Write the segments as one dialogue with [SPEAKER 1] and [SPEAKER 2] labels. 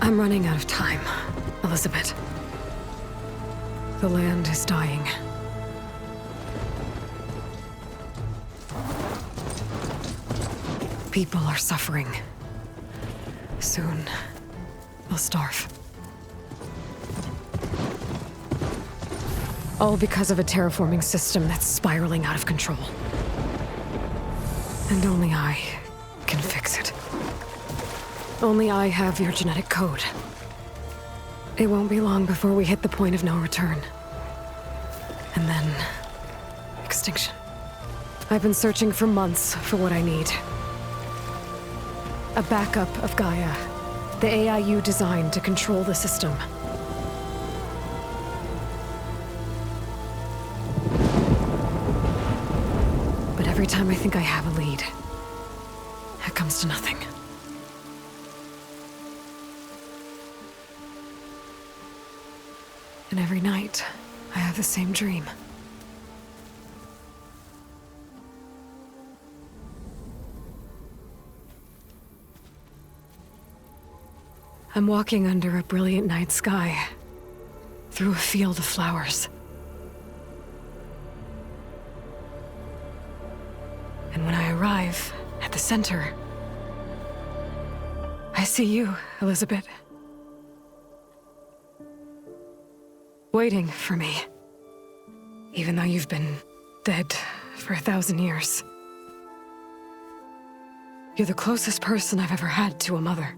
[SPEAKER 1] I'm running out of time, Elizabeth. The land is dying. People are suffering. Soon, they'll starve. All because of a terraforming system that's spiraling out of control. And only I can fix it. Only I have your genetic code. It won't be long before we hit the point of no return. And then... extinction. I've been searching for months for what I need. A backup of Gaia. The AI you designed to control the system. But every time I think I have a lead, it comes to nothing. And every night, I have the same dream. I'm walking under a brilliant night sky, through a field of flowers. And when I arrive at the center, I see you, Elizabeth. Waiting for me. Even though you've been dead for 1,000 years. You're the closest person I've ever had to a mother.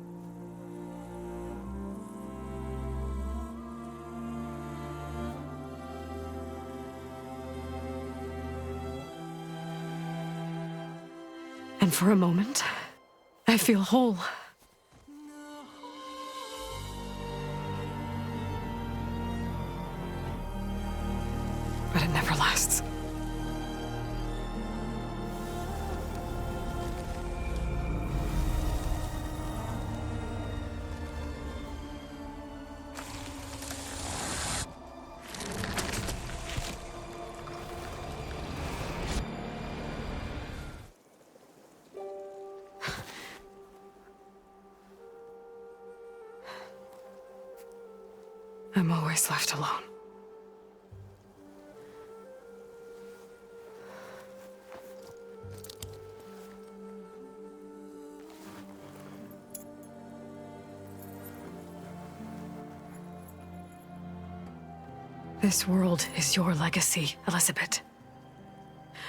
[SPEAKER 1] And for a moment, I feel whole. But it never lasts. I'm always left alone. This world is your legacy, Elizabeth.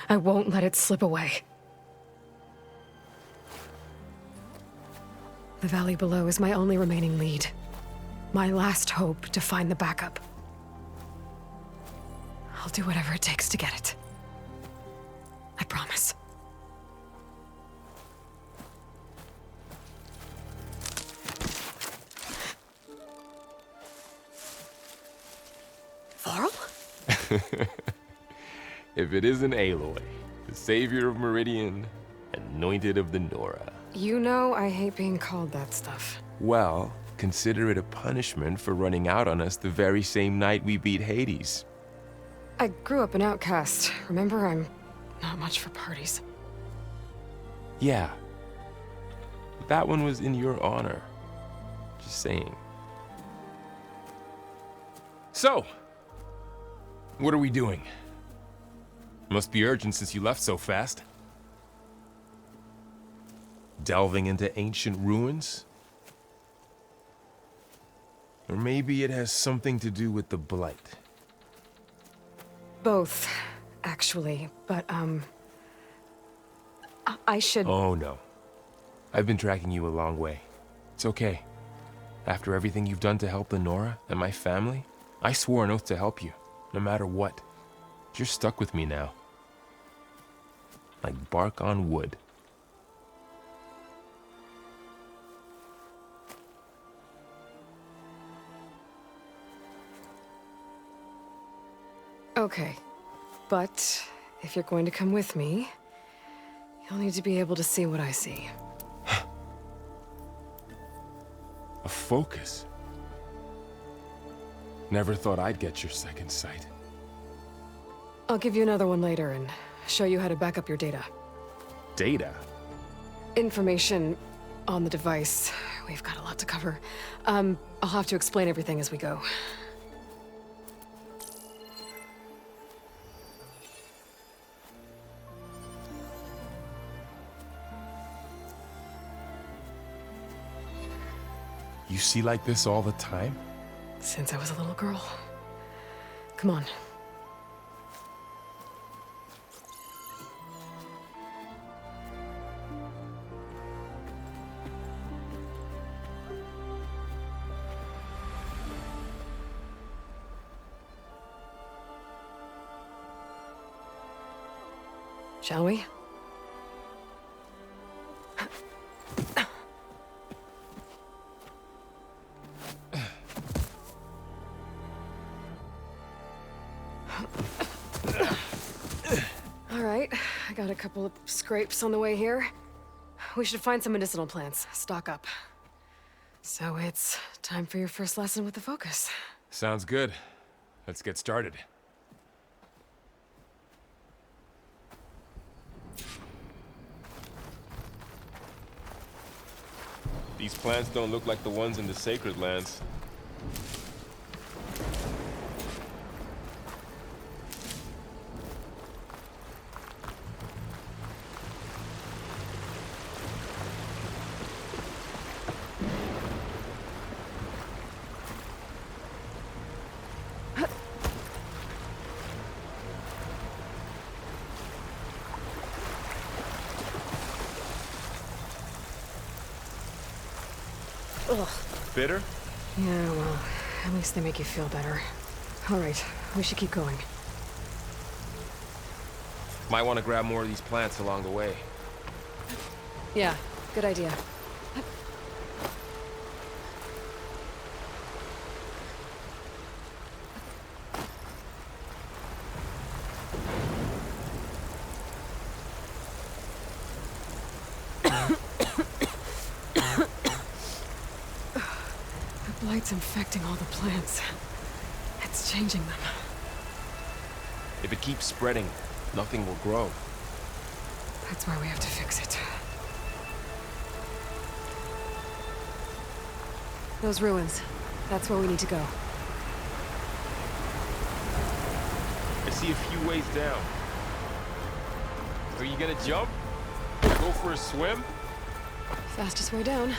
[SPEAKER 1] I won't let it slip away. The valley below is my only remaining lead. My last hope to find the backup. I'll do whatever it takes to get it. I promise. Varl?
[SPEAKER 2] If it isn't Aloy, the savior of Meridian, anointed of the Nora.
[SPEAKER 1] You know I hate being called that stuff.
[SPEAKER 2] Well, consider it a punishment for running out on us the very same night we beat Hades.
[SPEAKER 1] I grew up an outcast. Remember, I'm not much for parties.
[SPEAKER 2] Yeah. That one was in your honor. Just saying. So, what are we doing? Must be urgent since you left so fast. Delving into ancient ruins? Or maybe it has something to do with the Blight.
[SPEAKER 1] Both, actually, but, I should...
[SPEAKER 2] Oh, no. I've been tracking you a long way. It's okay. After everything you've done to help the Nora and my family, I swore an oath to help you, no matter what. You're stuck with me now. Like bark on wood.
[SPEAKER 1] Okay, but if you're going to come with me, you'll need to be able to see what I see.
[SPEAKER 2] A focus? Never thought I'd get your second sight.
[SPEAKER 1] I'll give you another one later and show you how to back up your data.
[SPEAKER 2] Data?
[SPEAKER 1] Information on the device. We've got a lot to cover. I'll have to explain everything as we go.
[SPEAKER 2] You see like this all the time?
[SPEAKER 1] Since I was a little girl. Come on. Shall we? All right, I got a couple of scrapes on the way here. We should find some medicinal plants, stock up. So it's time for your first lesson with the focus.
[SPEAKER 2] Sounds good. Let's get started. These plants don't look like the ones in the sacred lands.
[SPEAKER 1] Ugh.
[SPEAKER 2] Bitter?
[SPEAKER 1] Yeah, well, at least they make you feel better. All right, we should keep going.
[SPEAKER 2] Might want to grab more of these plants along the way.
[SPEAKER 1] Yeah, good idea. The blight's infecting all the plants. It's changing them.
[SPEAKER 2] If it keeps spreading, nothing will grow.
[SPEAKER 1] That's why we have to fix it. Those ruins. That's where we need to go.
[SPEAKER 2] I see a few ways down. Are you gonna jump? Go for a swim?
[SPEAKER 1] Fastest way down.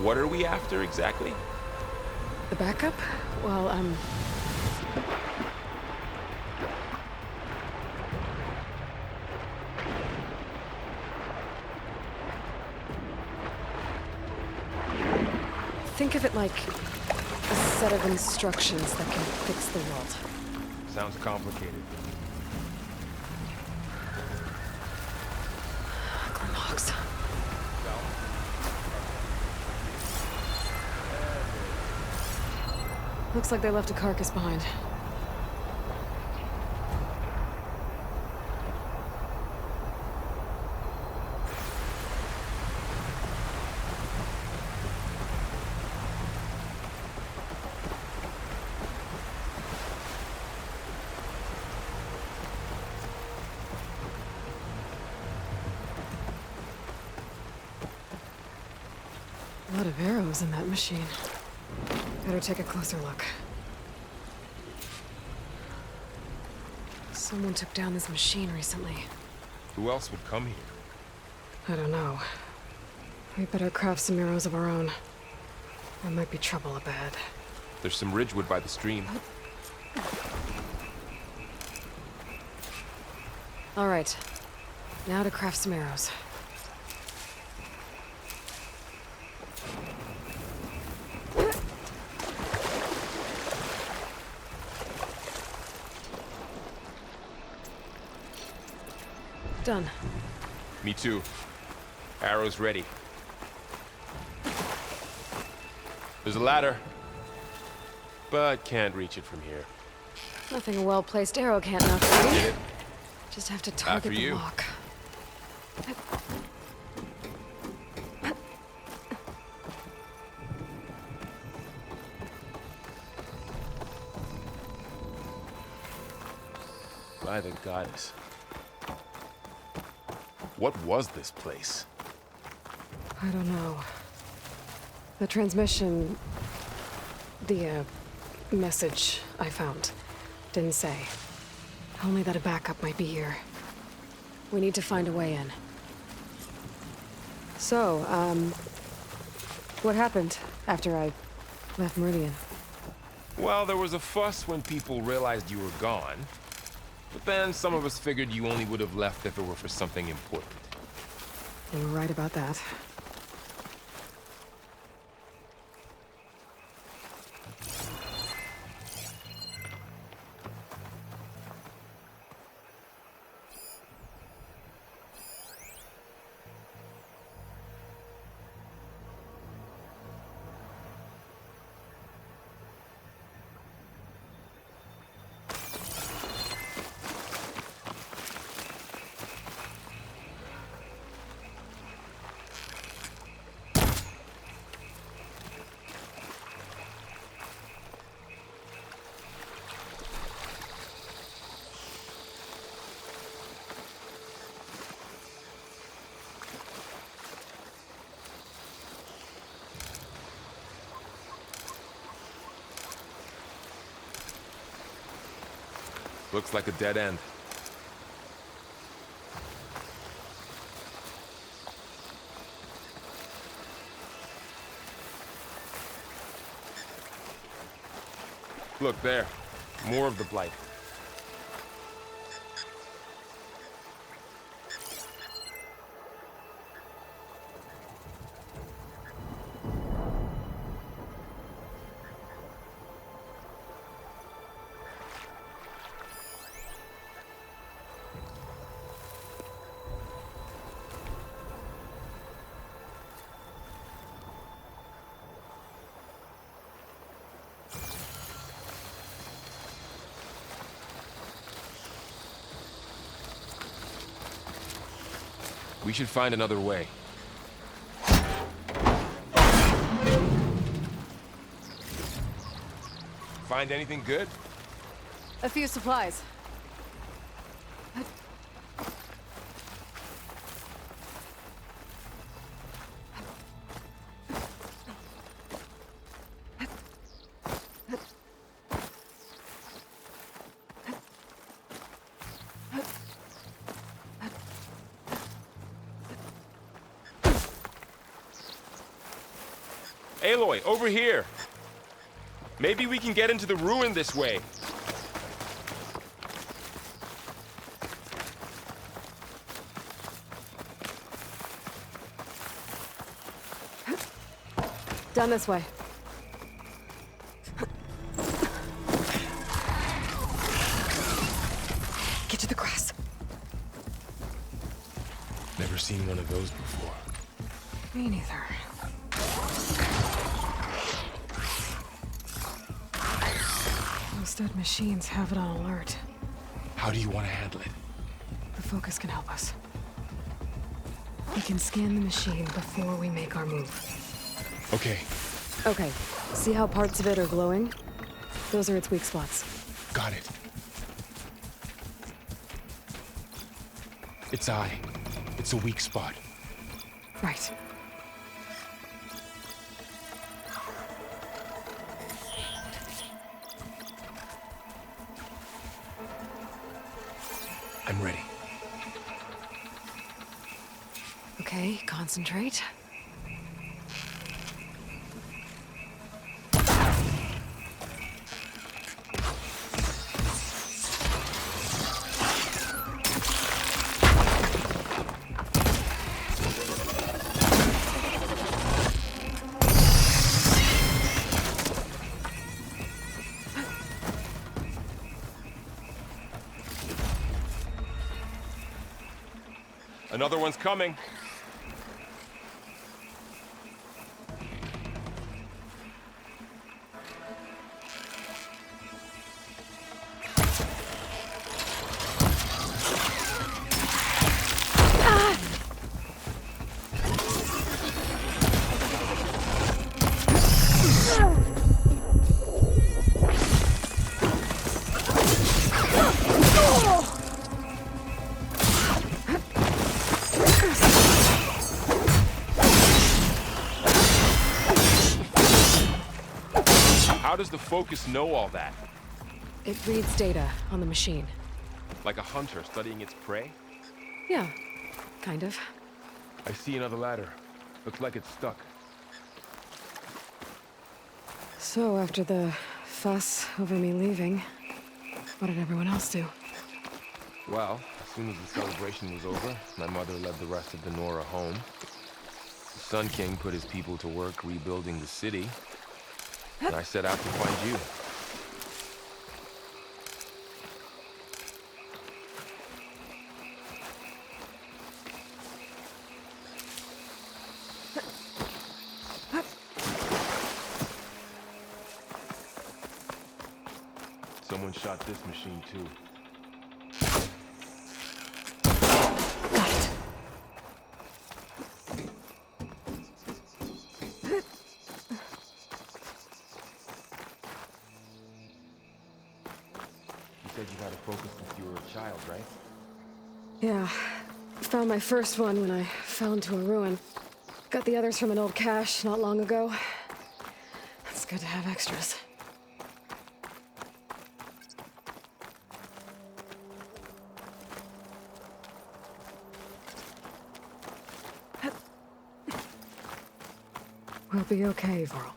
[SPEAKER 2] What are we after exactly?
[SPEAKER 1] The backup? Well, think of it like a set of instructions that can fix the world.
[SPEAKER 2] Sounds complicated.
[SPEAKER 1] Glenhawks. Looks like they left a carcass behind. A lot of arrows in that machine. Better take a closer look. Someone took down this machine recently.
[SPEAKER 2] Who else would come here?
[SPEAKER 1] I don't know. We better craft some arrows of our own. There might be trouble ahead.
[SPEAKER 2] There's some ridgewood by the stream.
[SPEAKER 1] All right. Now to craft some arrows. Done.
[SPEAKER 2] Me too. Arrows ready. There's a ladder, but can't reach it from here.
[SPEAKER 1] Nothing a well-placed arrow can't knock down.
[SPEAKER 2] Get it?
[SPEAKER 1] Just have to target the
[SPEAKER 2] you.
[SPEAKER 1] lock.
[SPEAKER 2] By the goddess. What was this place?
[SPEAKER 1] I don't know. The transmission... The, message I found didn't say. Only that a backup might be here. We need to find a way in. So, what happened after I left Meridian?
[SPEAKER 2] Well, there was a fuss when people realized you were gone. But then some of us figured you only would have left if it were for something important.
[SPEAKER 1] You were right about that.
[SPEAKER 2] Looks like a dead end. Look there. More of the blight. We should find another way. Find anything good?
[SPEAKER 1] A few supplies.
[SPEAKER 2] Aloy, over here! Maybe we can get into the ruin this way.
[SPEAKER 1] Down this way. Get to the grass.
[SPEAKER 2] Never seen one of those before.
[SPEAKER 1] Me neither. Those dead machines have it on alert.
[SPEAKER 2] How do you want to handle it?
[SPEAKER 1] The focus can help us. We can scan the machine before we make our move.
[SPEAKER 2] Okay,
[SPEAKER 1] Okay, see how parts of it are glowing? Those are its weak spots.
[SPEAKER 2] got it. Its eye. It's a weak spot.
[SPEAKER 1] Right.
[SPEAKER 2] I'm ready.
[SPEAKER 1] Okay, concentrate.
[SPEAKER 2] Another one's coming. focus know all that?
[SPEAKER 1] It reads data on the machine.
[SPEAKER 2] Like a hunter studying its prey?
[SPEAKER 1] Yeah, kind of.
[SPEAKER 2] I see another ladder. Looks like it's stuck.
[SPEAKER 1] So after the fuss over me leaving, what did everyone else do?
[SPEAKER 2] Well, as soon as the celebration was over, my mother led the rest of the Nora home. The Sun King put his people to work rebuilding the city, and I set out to find you. Someone shot this machine too.
[SPEAKER 1] Got it.
[SPEAKER 2] You said you had a focus since you were a child, right?
[SPEAKER 1] Yeah. Found my first one when I fell into a ruin. Got the others from an old cache not long ago. It's good to have extras. We'll be okay, Varl.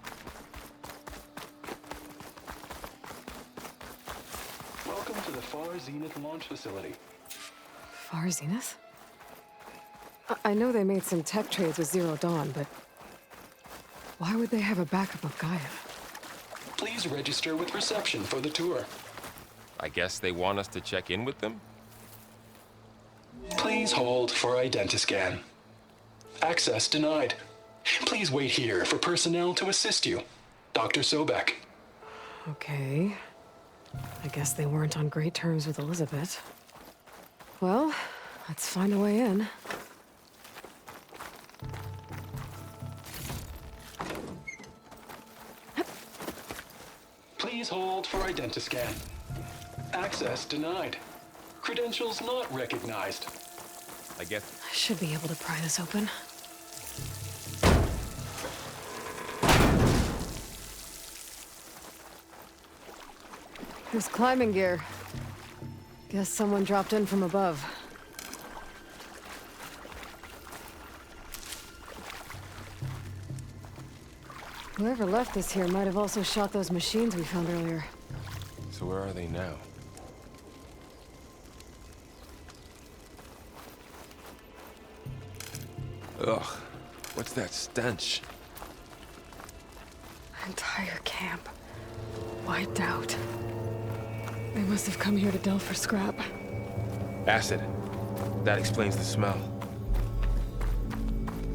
[SPEAKER 3] Welcome to the Far Zenith launch facility.
[SPEAKER 1] Far Zenith? I know they made some tech trades with Zero Dawn, but why would they have a backup of Gaia?
[SPEAKER 3] Please register with reception for the tour.
[SPEAKER 2] I guess they want us to check in with them?
[SPEAKER 3] Please hold for identiscan. Access denied. Please wait here for personnel to assist you. Dr. Sobek.
[SPEAKER 1] Okay. I guess they weren't on great terms with Elizabeth. Well, let's find a way in.
[SPEAKER 3] Please hold for identiscan. Access denied. Credentials not recognized.
[SPEAKER 2] I guess.
[SPEAKER 1] I should be able to pry this open. There's climbing gear. Guess someone dropped in from above. Whoever left this here might have also shot those machines we found earlier.
[SPEAKER 2] So where are they now? Ugh, what's that stench?
[SPEAKER 1] Entire camp. Wiped out. They must have come here to delve for scrap.
[SPEAKER 2] Acid. That explains the smell.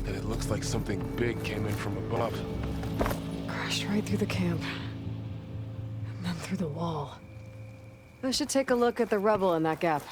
[SPEAKER 2] And it looks like something big came in from above.
[SPEAKER 1] Crashed right through the camp. And then through the wall. I should take a look at the rubble in that gap.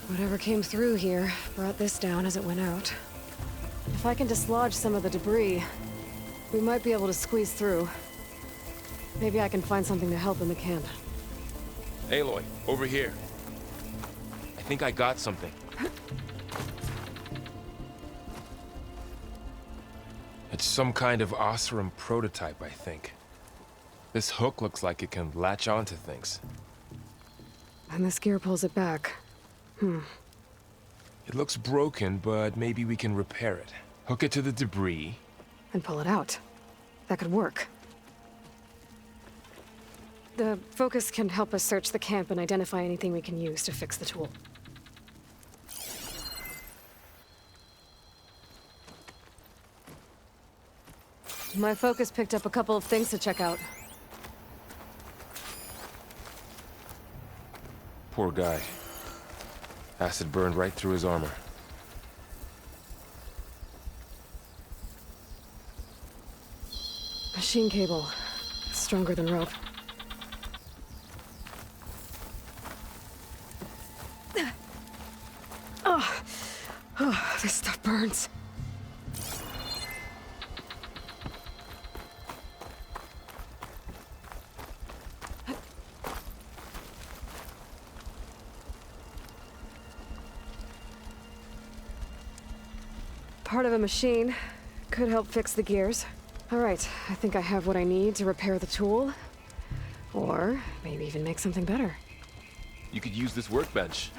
[SPEAKER 1] Whatever came through here brought this down as it went out. If I can dislodge some of the debris, we might be able to squeeze through. Maybe I can find something to help in the camp.
[SPEAKER 2] Aloy, over here. I think I got something. It's some kind of Osram prototype, I think. This hook looks like it can latch onto things.
[SPEAKER 1] And this gear pulls it back.
[SPEAKER 2] It looks broken, but maybe we can repair it. Hook it to the debris.
[SPEAKER 1] And pull it out. That could work. The focus can help us search the camp and identify anything we can use to fix the tool. My focus picked up a couple of things to check out.
[SPEAKER 2] Poor guy. Acid burned right through his armor.
[SPEAKER 1] Machine cable. Stronger than rope. Oh, this stuff burns. Part of a machine. Could help fix the gears. All right, I think I have what I need to repair the tool. Or maybe even make something better.
[SPEAKER 2] You could use this workbench.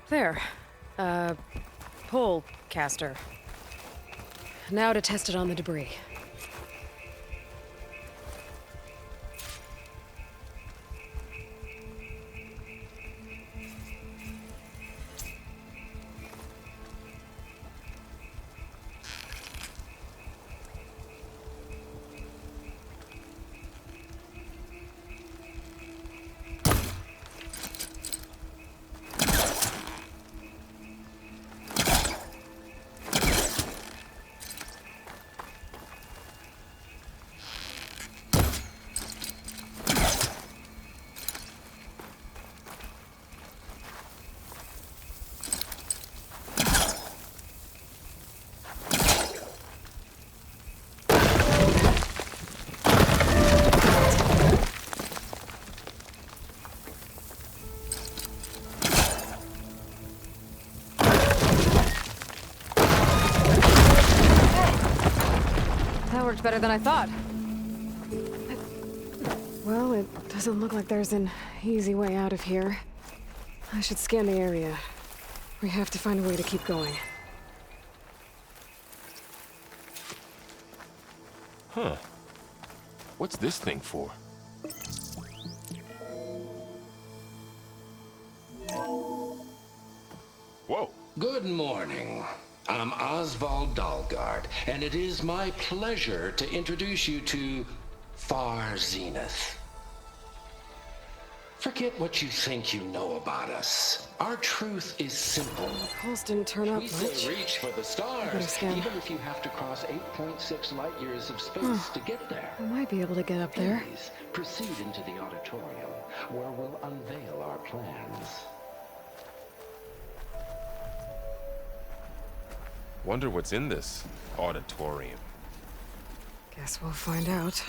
[SPEAKER 1] There. Pole caster. Now to test it on the debris. Worked better than I thought. Well, it doesn't look like there's an easy way out of here. I should scan the area. We have to find a way to keep going.
[SPEAKER 2] Huh. What's this thing for? Whoa.
[SPEAKER 4] Good morning. I'm Oswald Dalgard, and it is my pleasure to introduce you to Far Zenith. Forget what you think you know about us. Our truth is simple.
[SPEAKER 1] Pulse didn't turn up
[SPEAKER 4] We
[SPEAKER 1] much.
[SPEAKER 4] say reach for the stars,
[SPEAKER 1] scan.
[SPEAKER 4] even if you have to cross 8.6 light years of space to get there.
[SPEAKER 1] I might be able to get up there.
[SPEAKER 4] Please proceed into the auditorium, where we'll unveil our plans.
[SPEAKER 2] Wonder what's in this auditorium.
[SPEAKER 1] Guess we'll find out.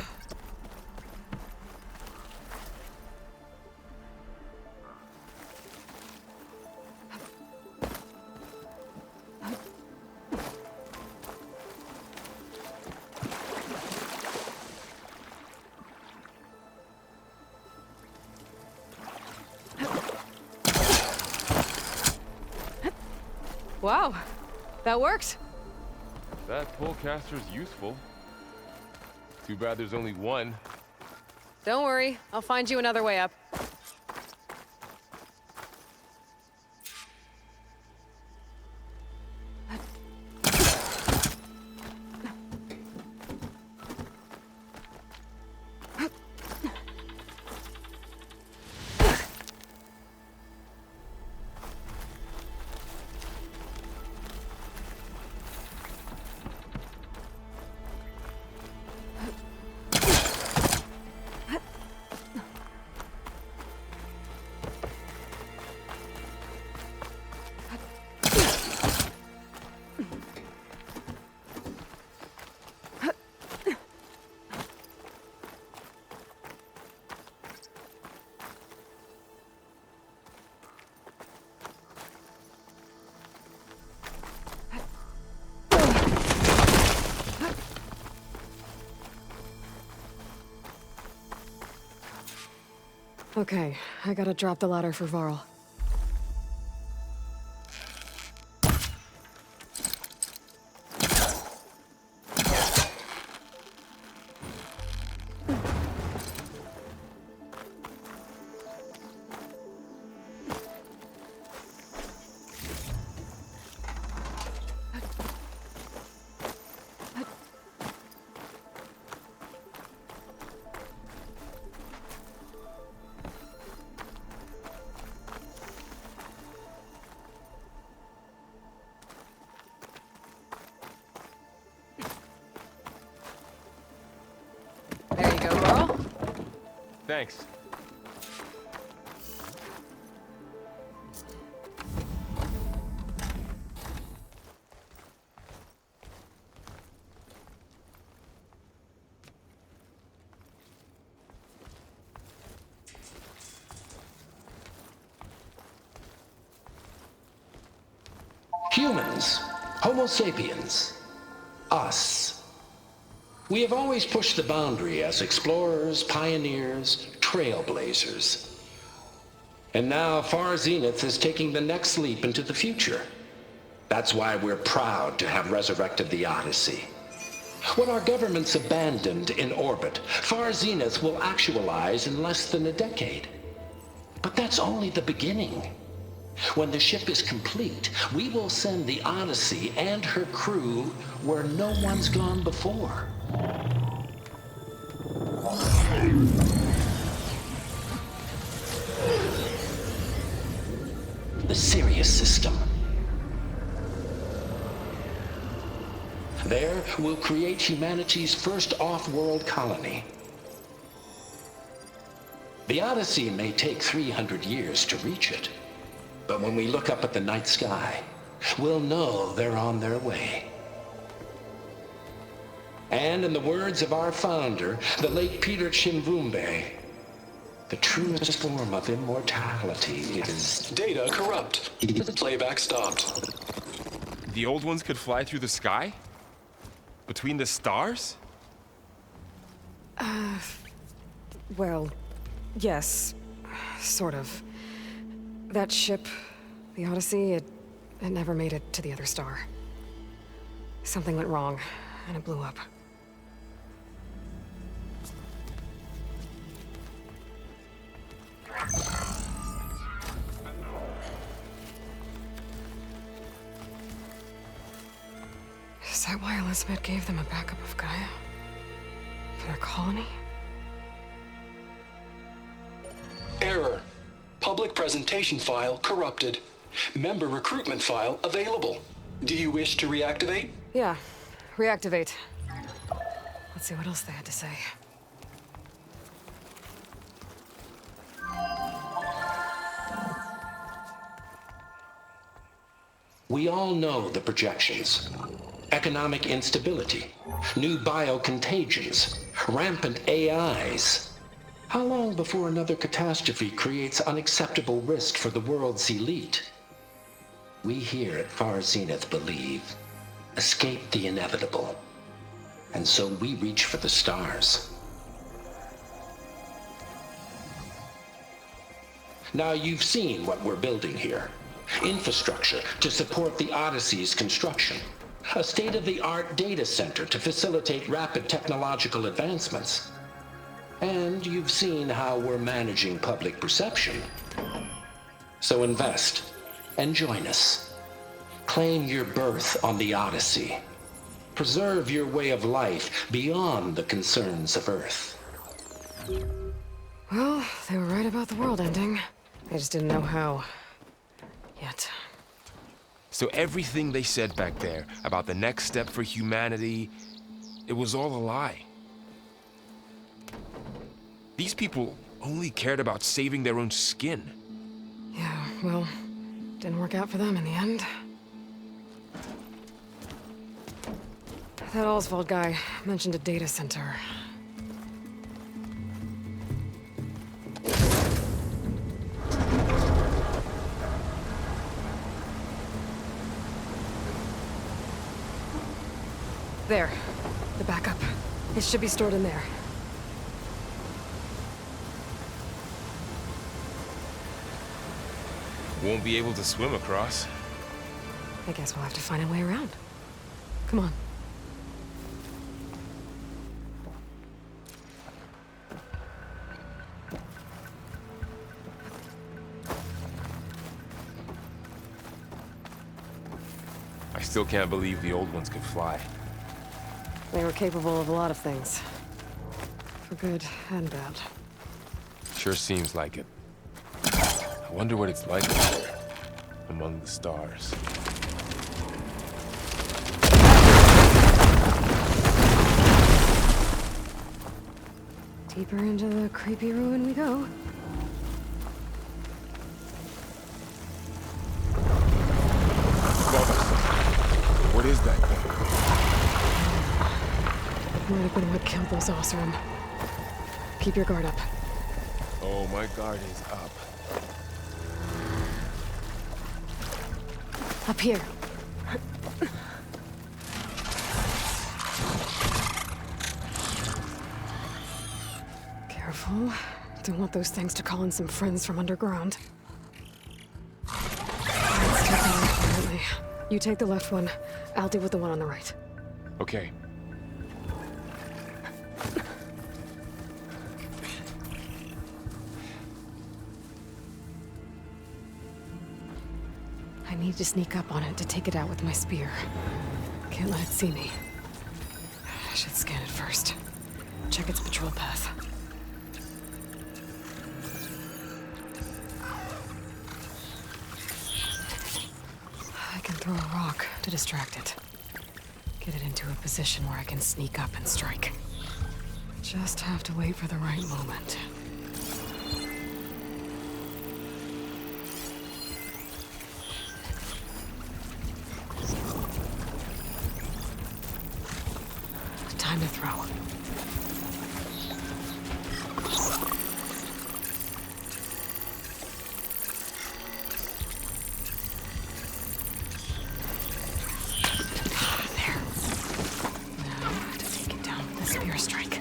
[SPEAKER 1] Wow, that worked.
[SPEAKER 2] That pole caster's useful. Too bad there's only one.
[SPEAKER 1] Don't worry, I'll find you another way up. Okay, I gotta drop the ladder for Varl.
[SPEAKER 2] Thanks.
[SPEAKER 4] Humans, Homo sapiens, us. We have always pushed the boundary as explorers, pioneers, trailblazers. And now Far Zenith is taking the next leap into the future. That's why we're proud to have resurrected the Odyssey. What our governments abandoned in orbit, Far Zenith will actualize in less than a decade. But that's only the beginning. When the ship is complete, we will send the Odyssey and her crew where no one's gone before. The Sirius system. There, we'll create humanity's first off-world colony. The Odyssey may take 300 years to reach it. But when we look up at the night sky, we'll know they're on their way. And in the words of our founder, the late Peter Chimvumbe, the truest form of immortality is...
[SPEAKER 3] Data corrupt. Playback stopped.
[SPEAKER 2] The old ones could fly through the sky? Between the stars?
[SPEAKER 1] Well, yes. Sort of. That ship, the Odyssey, it never made it to the other star. Something went wrong, and it blew up. Is that why Elizabeth gave them a backup of Gaia? For their colony?
[SPEAKER 3] Error. Public presentation file corrupted. Member recruitment file available. Do you wish to reactivate?
[SPEAKER 1] Yeah, reactivate. Let's see what else they had to say.
[SPEAKER 4] We all know the projections. Economic instability, new biocontagions, rampant AIs. How long before another catastrophe creates unacceptable risk for the world's elite? We here at Far Zenith believe, escape the inevitable. And so we reach for the stars. Now you've seen what we're building here. Infrastructure to support the Odyssey's construction. A state-of-the-art data center to facilitate rapid technological advancements. And you've seen how we're managing public perception. So invest and join us. Claim your berth on the Odyssey. Preserve your way of life beyond the concerns of Earth.
[SPEAKER 1] Well, they were right about the world ending. They just didn't know how. Yet.
[SPEAKER 2] So everything they said back there about the next step for humanity, it was all a lie. These people only cared about saving their own skin.
[SPEAKER 1] Yeah, well, didn't work out for them in the end. That Oswald guy mentioned a data center. There, the backup. It should be stored in there.
[SPEAKER 2] Won't be able to swim across.
[SPEAKER 1] I guess we'll have to find a way around. Come on.
[SPEAKER 2] I still can't believe the old ones could fly.
[SPEAKER 1] They were capable of a lot of things. For good and bad.
[SPEAKER 2] Sure seems like it. I wonder what it's like out there, among the stars.
[SPEAKER 1] Deep Deeper into the creepy ruin we go.
[SPEAKER 2] What is that thing?
[SPEAKER 1] Might have been what killed those Osram. Keep your guard up.
[SPEAKER 2] Oh, my guard is up.
[SPEAKER 1] Up here. Careful. Don't want those things to call in some friends from underground. Let's take them out quietly. You take the left one. I'll deal with the one on the right.
[SPEAKER 2] Okay.
[SPEAKER 1] I need to sneak up on it to take it out with my spear. Can't let it see me. I should scan it first. Check its patrol path. I can throw a rock to distract it. Get it into a position where I can sneak up and strike. Just have to wait for the right moment. Time to throw. There. Now to take it down with a spear strike.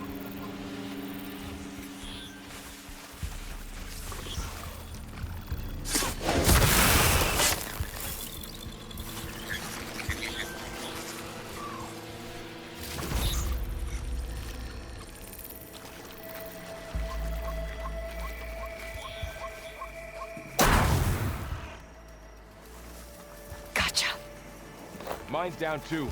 [SPEAKER 1] Gotcha.
[SPEAKER 2] Mine's down too.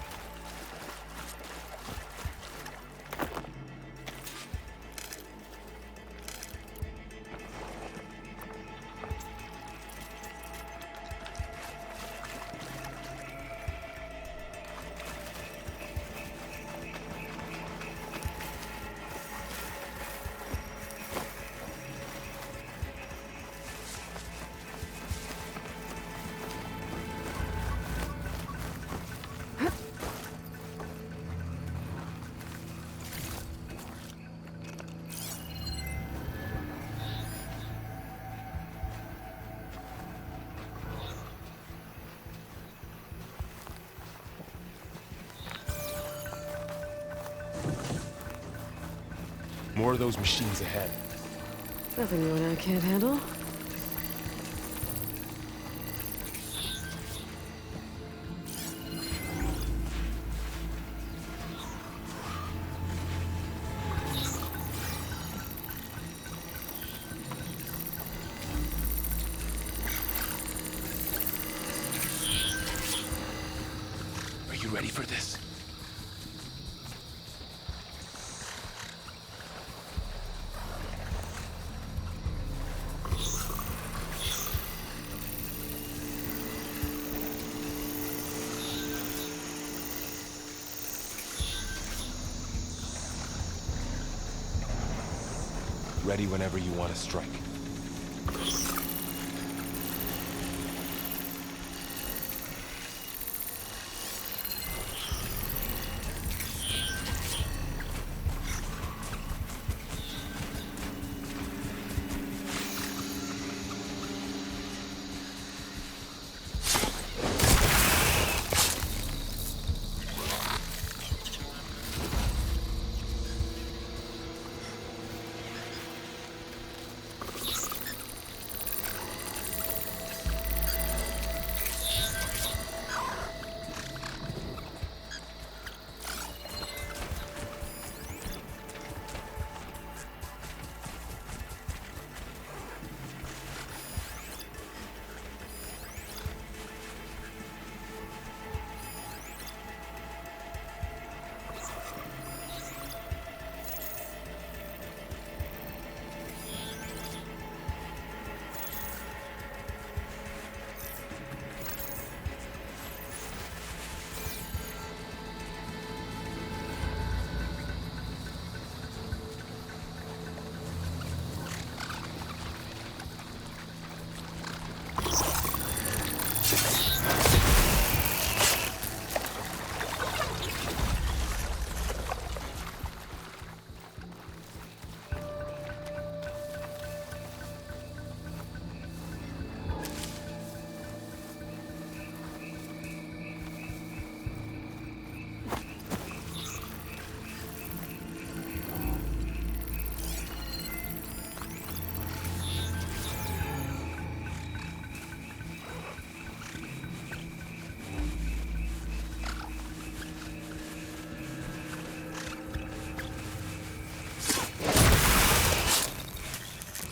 [SPEAKER 2] More of those machines ahead.
[SPEAKER 1] Nothing you and I can't handle.
[SPEAKER 2] Are you ready for this? Ready whenever you want to strike.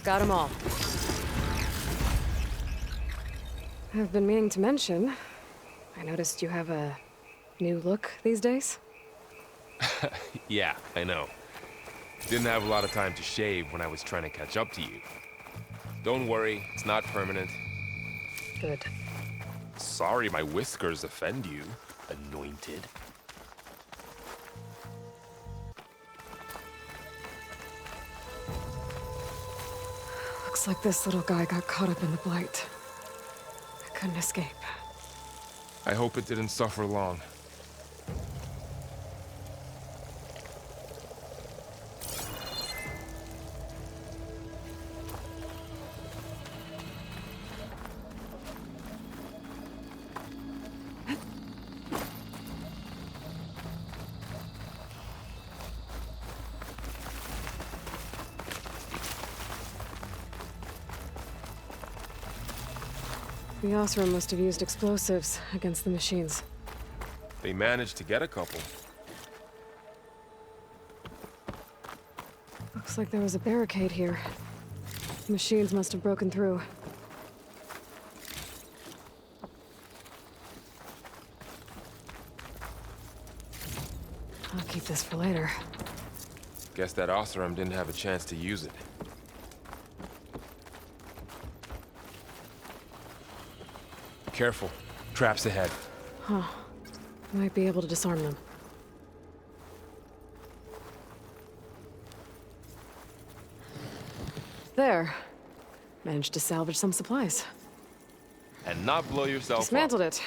[SPEAKER 1] Got them all. I've been meaning to mention, I noticed you have a new look these days.
[SPEAKER 2] Yeah, I know. Didn't have a lot of time to shave when I was trying to catch up to you. Don't worry, it's not permanent.
[SPEAKER 1] Good.
[SPEAKER 2] Sorry my whiskers offend you, anointed.
[SPEAKER 1] Looks like this little guy got caught up in the blight. I couldn't escape.
[SPEAKER 2] I hope it didn't suffer long.
[SPEAKER 1] The Osram must have used explosives against the machines.
[SPEAKER 2] They managed to get a couple.
[SPEAKER 1] Looks like there was a barricade here. The machines must have broken through. I'll keep this for later.
[SPEAKER 2] Guess that Osram didn't have a chance to use it. Careful. Traps ahead.
[SPEAKER 1] Huh. Might be able to disarm them. There. Managed to salvage some supplies.
[SPEAKER 2] And not blow yourself up.
[SPEAKER 1] Dismantled it.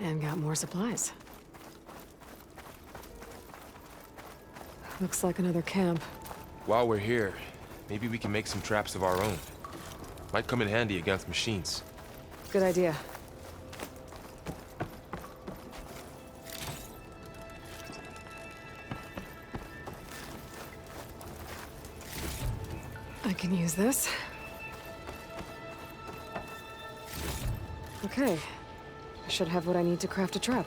[SPEAKER 1] And got more supplies. Looks like another camp.
[SPEAKER 2] While we're here, maybe we can make some traps of our own. Might come in handy against machines.
[SPEAKER 1] Good idea. I can use this. Okay. I should have what I need to craft a trap.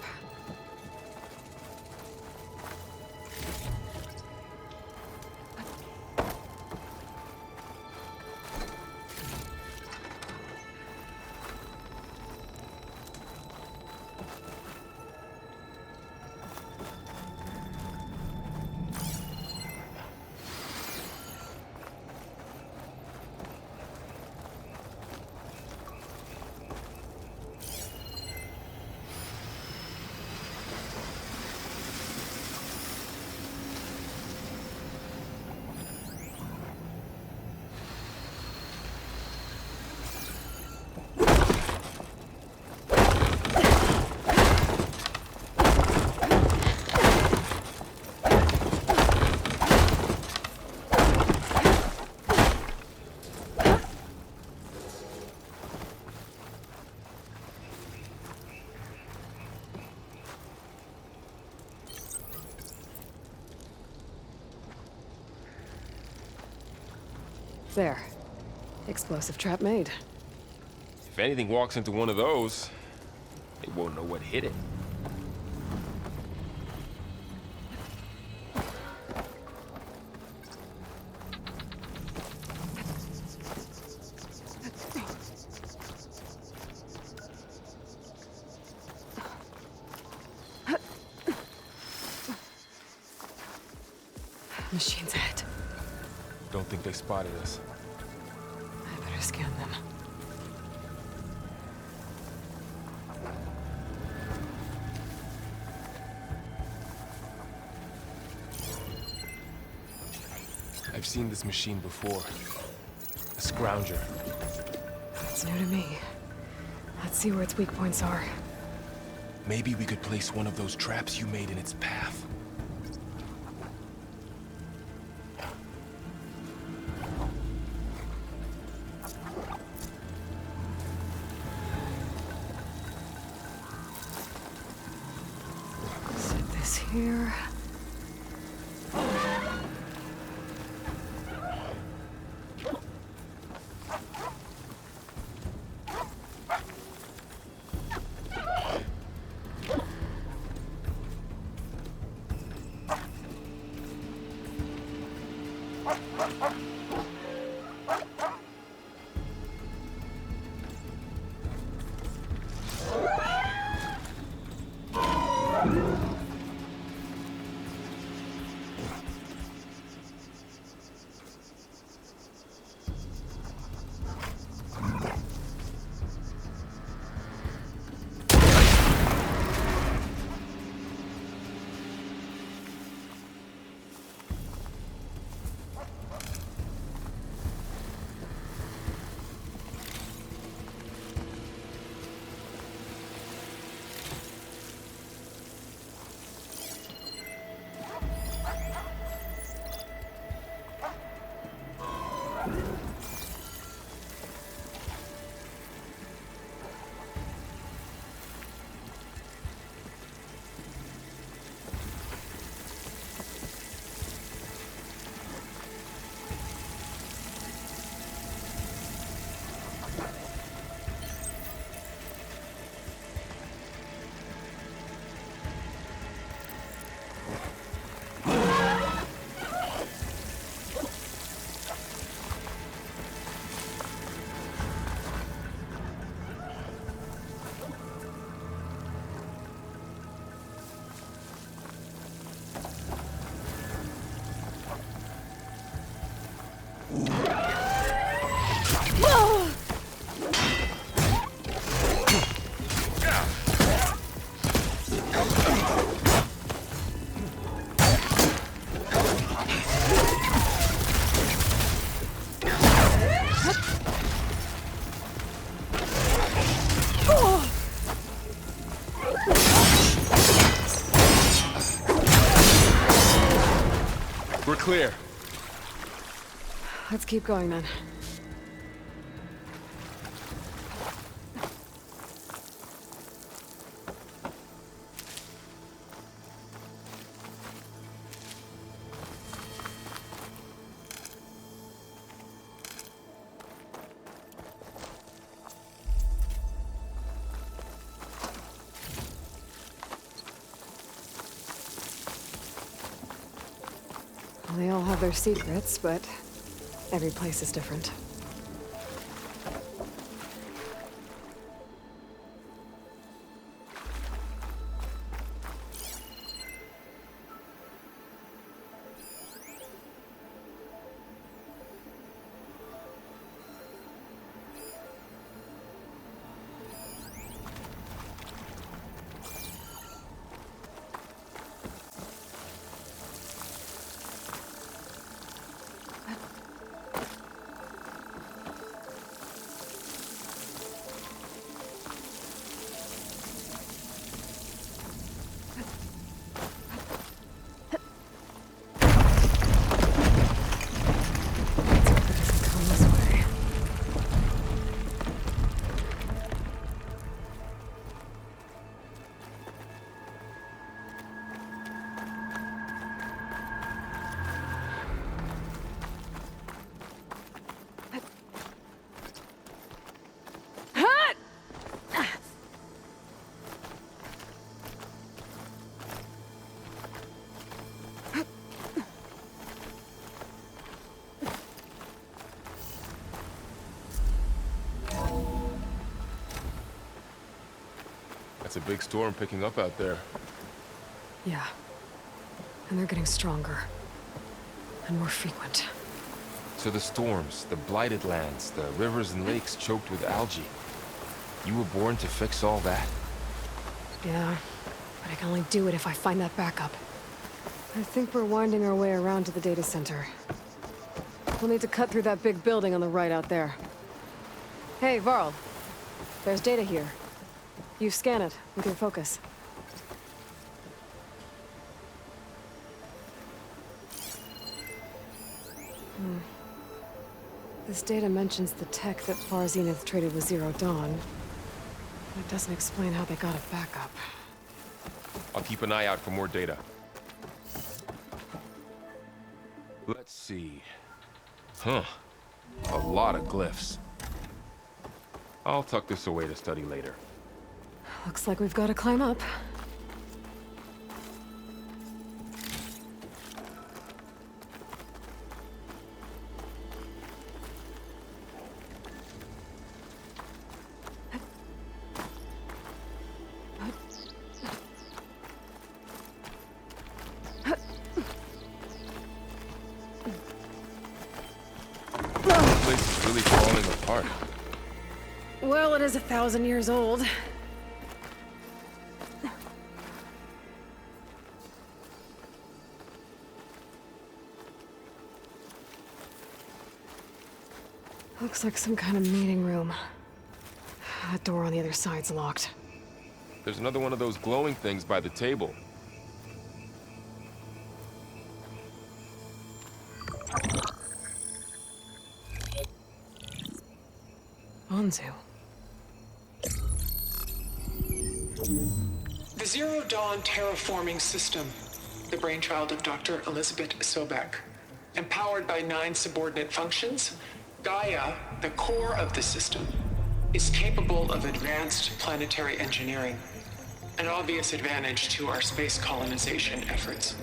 [SPEAKER 1] There. Explosive trap made.
[SPEAKER 2] If anything walks into one of those, it won't know what hit it.
[SPEAKER 1] Machine's ahead.
[SPEAKER 2] Don't think they spotted us.
[SPEAKER 1] I better scan them.
[SPEAKER 2] I've seen this machine before. A scrounger.
[SPEAKER 1] It's new to me. Let's see where its weak points are.
[SPEAKER 2] Maybe we could place one of those traps you made in its path.
[SPEAKER 1] Set this here.
[SPEAKER 2] We're clear.
[SPEAKER 1] Let's keep going then. They all have their secrets, but every place is different.
[SPEAKER 2] That's a big storm picking up out there.
[SPEAKER 1] Yeah. And they're getting stronger. And more frequent.
[SPEAKER 2] So the storms, the blighted lands, the rivers and lakes choked with algae. You were born to fix all that?
[SPEAKER 1] Yeah. But I can only do it if I find that backup. I think we're winding our way around to the data center. We'll need to cut through that big building on the right out there. Hey, Varl. There's data here. You scan it with your focus. This data mentions the tech that Far Zenith traded with Zero Dawn. It doesn't explain how they got it back up.
[SPEAKER 2] I'll keep an eye out for more data. Let's see. Huh. A lot of glyphs. I'll tuck this away to study later.
[SPEAKER 1] Looks like we've got to climb up.
[SPEAKER 2] This place is really falling apart.
[SPEAKER 1] Well, it is 1,000 years old. Looks like some kind of meeting room. That door on the other side's locked.
[SPEAKER 2] There's another one of those glowing things by the table.
[SPEAKER 1] Anzu.
[SPEAKER 5] The Zero Dawn terraforming system, the brainchild of Dr. Elizabeth Sobek. Empowered by 9 subordinate functions, Gaia, the core of the system, is capable of advanced planetary engineering, an obvious advantage to our space colonization efforts.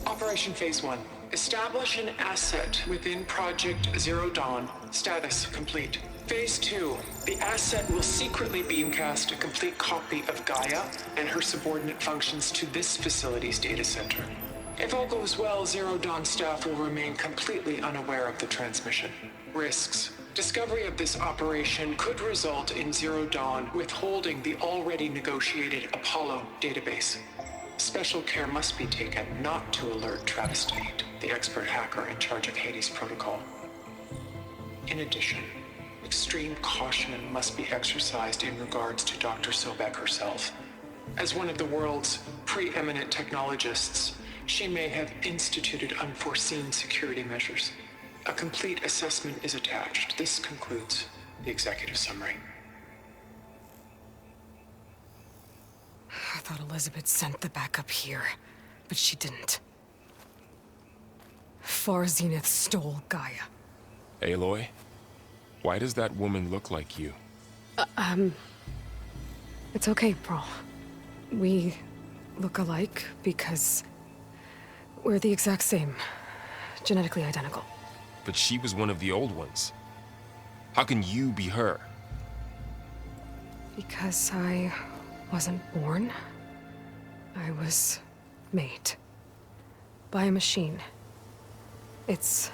[SPEAKER 5] Operation Phase 1. Establish an asset within Project Zero Dawn. Status complete. Phase 2. The asset will secretly beamcast a complete copy of Gaia and her subordinate functions to this facility's data center. If all goes well, Zero Dawn staff will remain completely unaware of the transmission. Risks. Discovery of this operation could result in Zero Dawn withholding the already negotiated Apollo database. Special care must be taken not to alert Travis Tate, the expert hacker in charge of Hades Protocol. In addition, extreme caution must be exercised in regards to Dr. Sobek herself. As one of the world's preeminent technologists, She may have instituted unforeseen security measures. A complete assessment is attached. This concludes the executive summary.
[SPEAKER 1] I thought Elizabeth sent the backup here, but she didn't. Far Zenith stole Gaia.
[SPEAKER 2] Aloy, why does that woman look like you?
[SPEAKER 1] It's okay, Pearl. We look alike because we're the exact same. Genetically identical.
[SPEAKER 2] But she was one of the old ones. How can you be her?
[SPEAKER 1] Because I wasn't born. I was made. By a machine. It's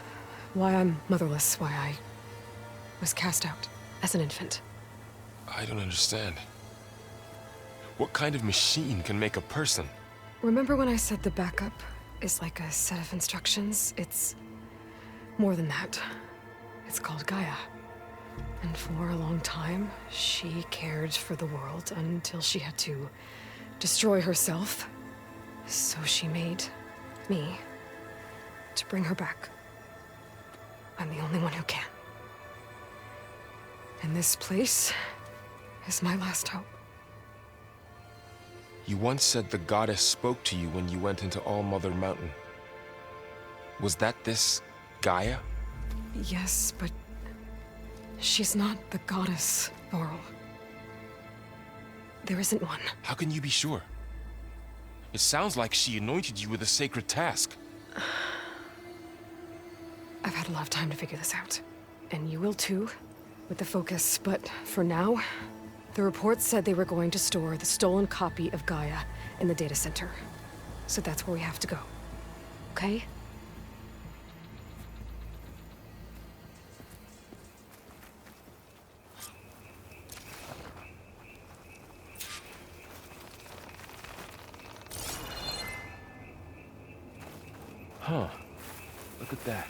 [SPEAKER 1] why I'm motherless, why I was cast out as an infant.
[SPEAKER 2] I don't understand. What kind of machine can make a person?
[SPEAKER 1] Remember when I said the backup is like a set of instructions? It's more than that. It's called Gaia. And for a long time, she cared for the world until she had to destroy herself. So she made me to bring her back. I'm the only one who can. And this place is my last hope.
[SPEAKER 2] You once said the goddess spoke to you when you went into All-Mother Mountain. Was that this Gaia?
[SPEAKER 1] Yes, but she's not the goddess, Laurel. There isn't one.
[SPEAKER 2] How can you be sure? It sounds like she anointed you with a sacred task.
[SPEAKER 1] I've had a lot of time to figure this out. And you will too, with the focus. But for now, the report said they were going to store the stolen copy of Gaia in the data center. So that's where we have to go. Okay?
[SPEAKER 2] Huh. Look at that.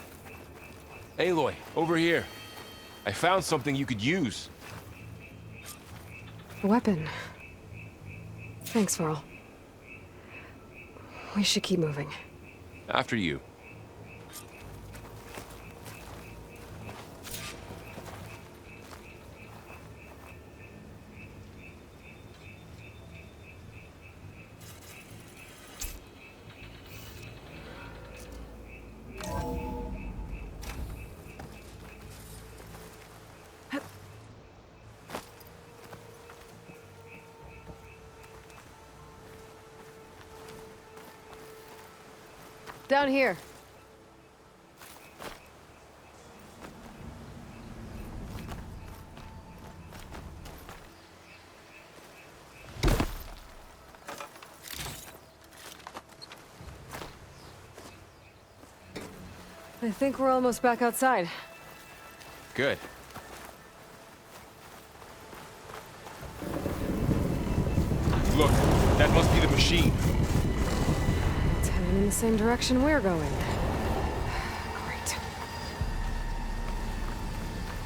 [SPEAKER 2] Aloy, over here. I found something you could use.
[SPEAKER 1] A weapon. Thanks, Varl. We should keep moving.
[SPEAKER 2] After you.
[SPEAKER 1] Down here. I think we're almost back outside.
[SPEAKER 2] Good. Look, that must be the machine.
[SPEAKER 1] It's heading in the same direction we're going. Great.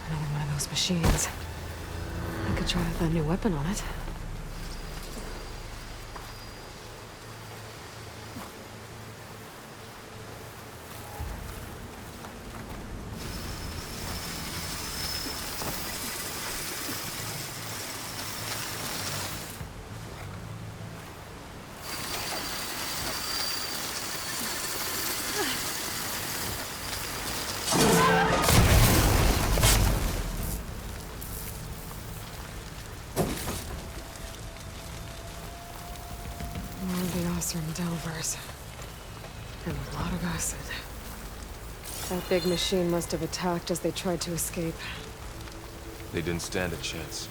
[SPEAKER 1] Another one of those machines. I could try out that new weapon on it. Delvers. And a lot of acid. That big machine must have attacked as they tried to escape.
[SPEAKER 2] They didn't stand a chance.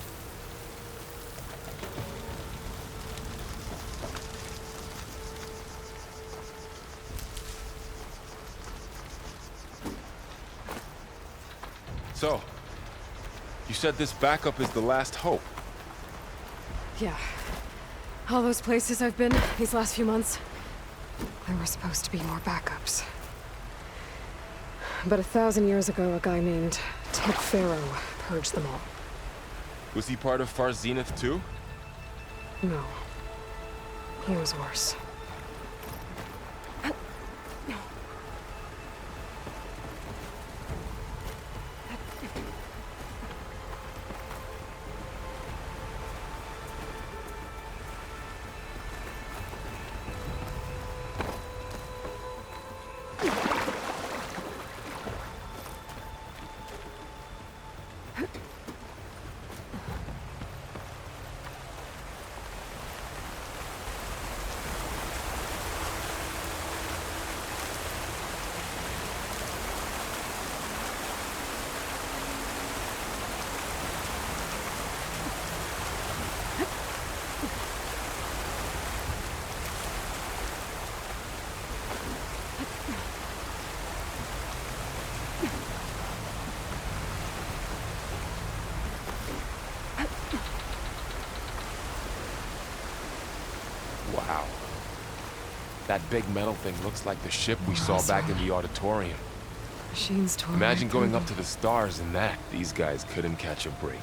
[SPEAKER 2] So, you said this backup is the last hope.
[SPEAKER 1] Yeah. All those places I've been these last few months, there were supposed to be more backups. But 1,000 years ago, a guy named Ted Pharaoh purged them all.
[SPEAKER 2] Was he part of Far Zenith too?
[SPEAKER 1] No. He was worse.
[SPEAKER 2] That big metal thing looks like the ship we saw back in the auditorium.
[SPEAKER 1] Machines tore
[SPEAKER 2] Imagine
[SPEAKER 1] right
[SPEAKER 2] going
[SPEAKER 1] through
[SPEAKER 2] up to the stars in that. These guys couldn't catch a break.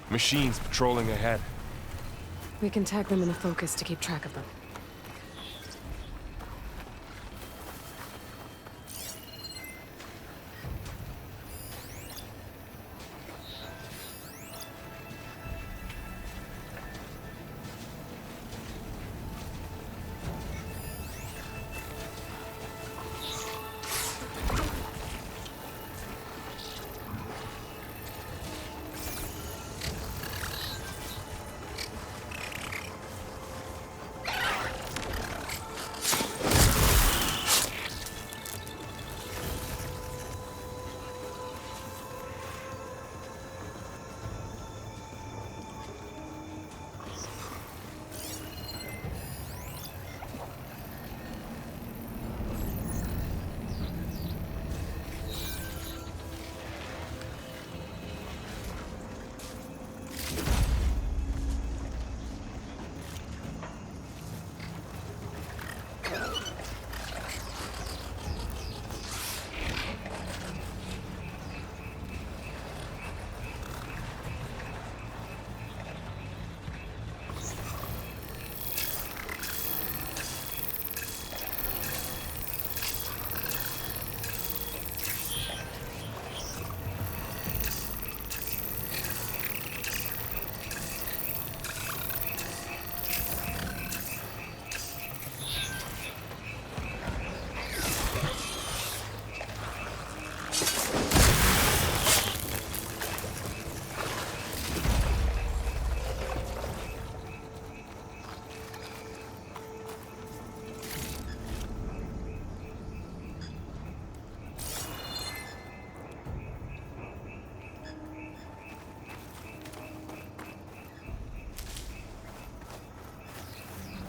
[SPEAKER 2] Machines patrolling ahead.
[SPEAKER 1] We can tag them in the focus to keep track of them.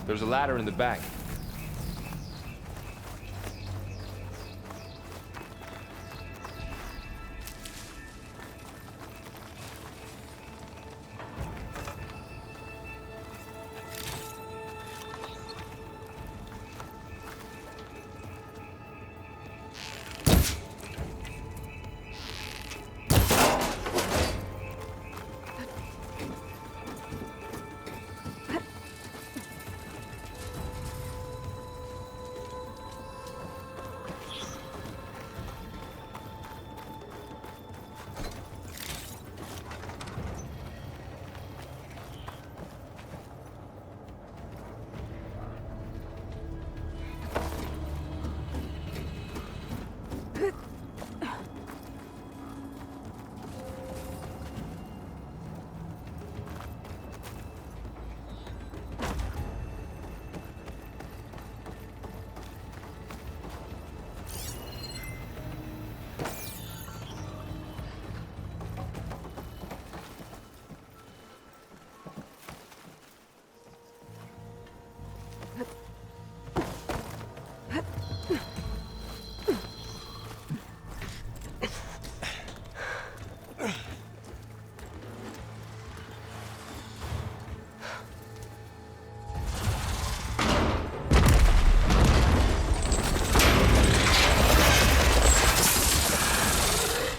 [SPEAKER 2] There's a ladder in the back.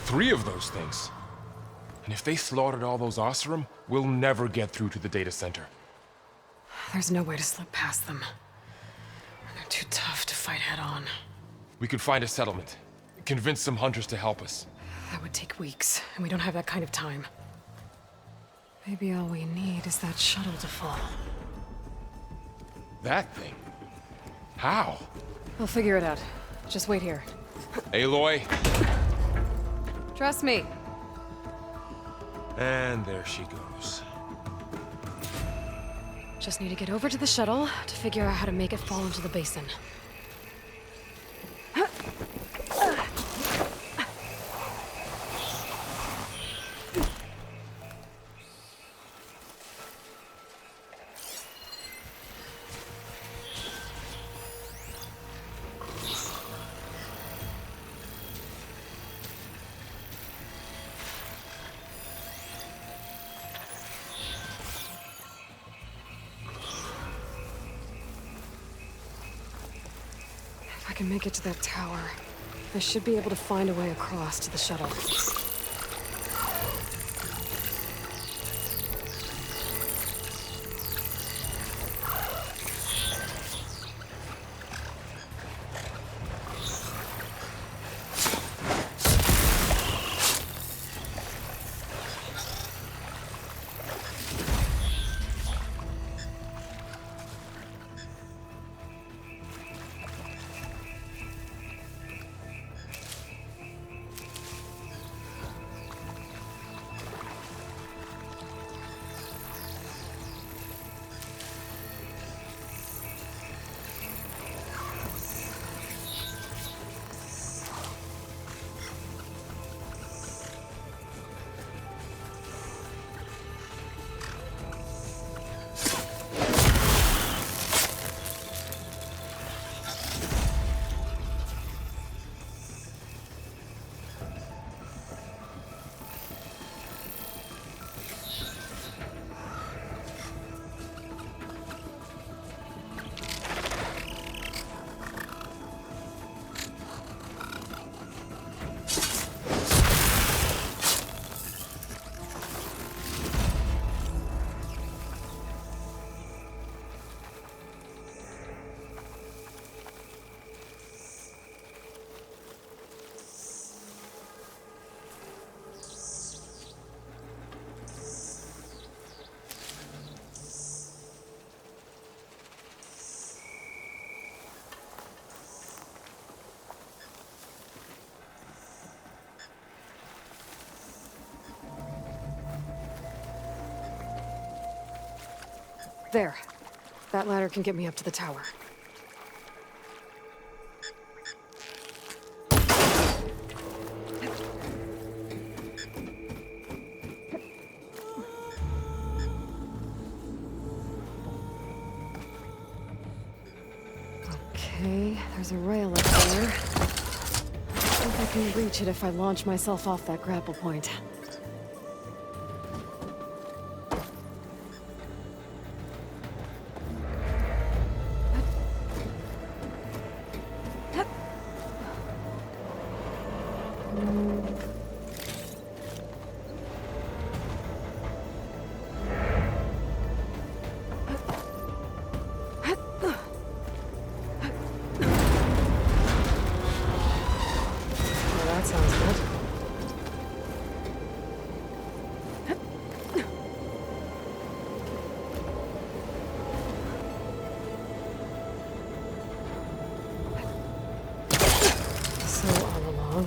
[SPEAKER 2] Three of those things. And if they slaughtered all those Oseram, we'll never get through to the data center.
[SPEAKER 1] There's no way to slip past them. They're too tough to fight head-on.
[SPEAKER 2] We could find a settlement. Convince some hunters to help us.
[SPEAKER 1] That would take weeks, and we don't have that kind of time. Maybe all we need is that shuttle to fall.
[SPEAKER 2] That thing? How?
[SPEAKER 1] We'll figure it out. Just wait here.
[SPEAKER 2] Aloy.
[SPEAKER 1] Trust me.
[SPEAKER 2] And there she goes.
[SPEAKER 1] Just need to get over to the shuttle to figure out how to make it fall into the basin. can make it to that tower, I should be able to find a way across to the shuttle. There. That ladder can get me up to the tower. Okay, there's a rail up there. I think I can reach it if I launch myself off that grapple point.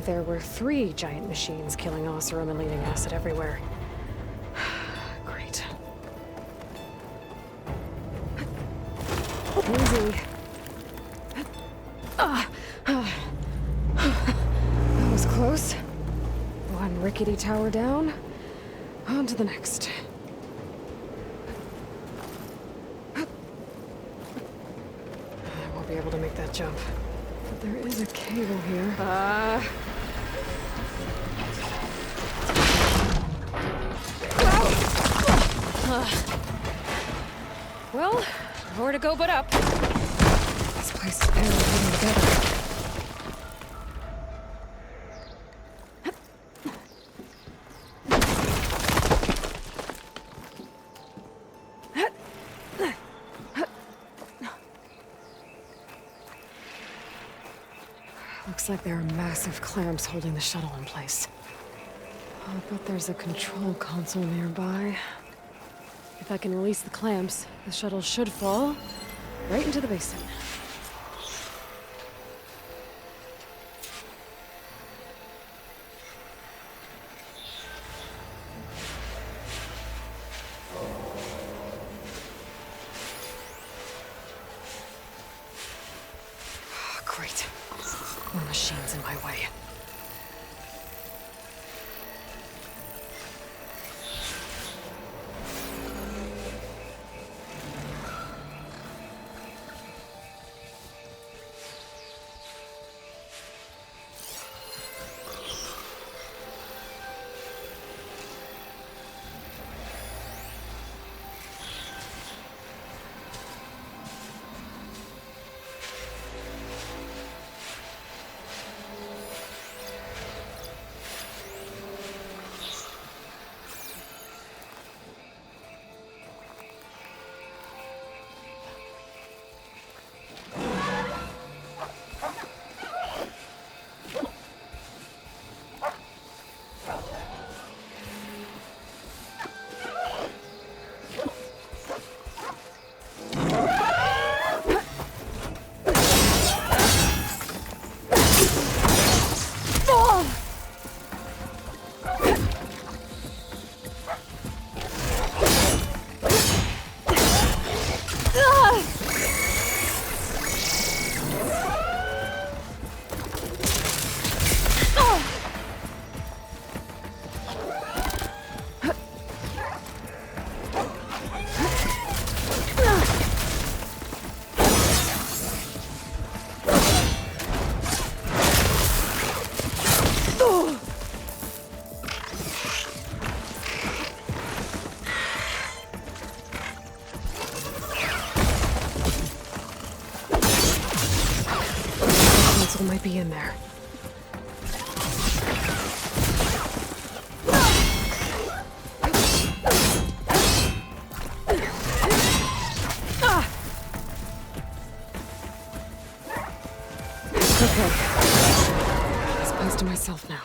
[SPEAKER 1] There were 3 giant machines killing Oseram and leaving acid everywhere. Great. Easy. That was close. One rickety tower down. On to the next. I won't be able to make that jump. But there is a cable here. Well, nowhere to go but up. This place is barely holding together. Looks like there are massive clamps holding the shuttle in place. I'll bet there's a control console nearby. If I can release the clamps, the shuttle should fall right into the basin. Great. More machines in my way. might be in there. Okay. This place to myself now.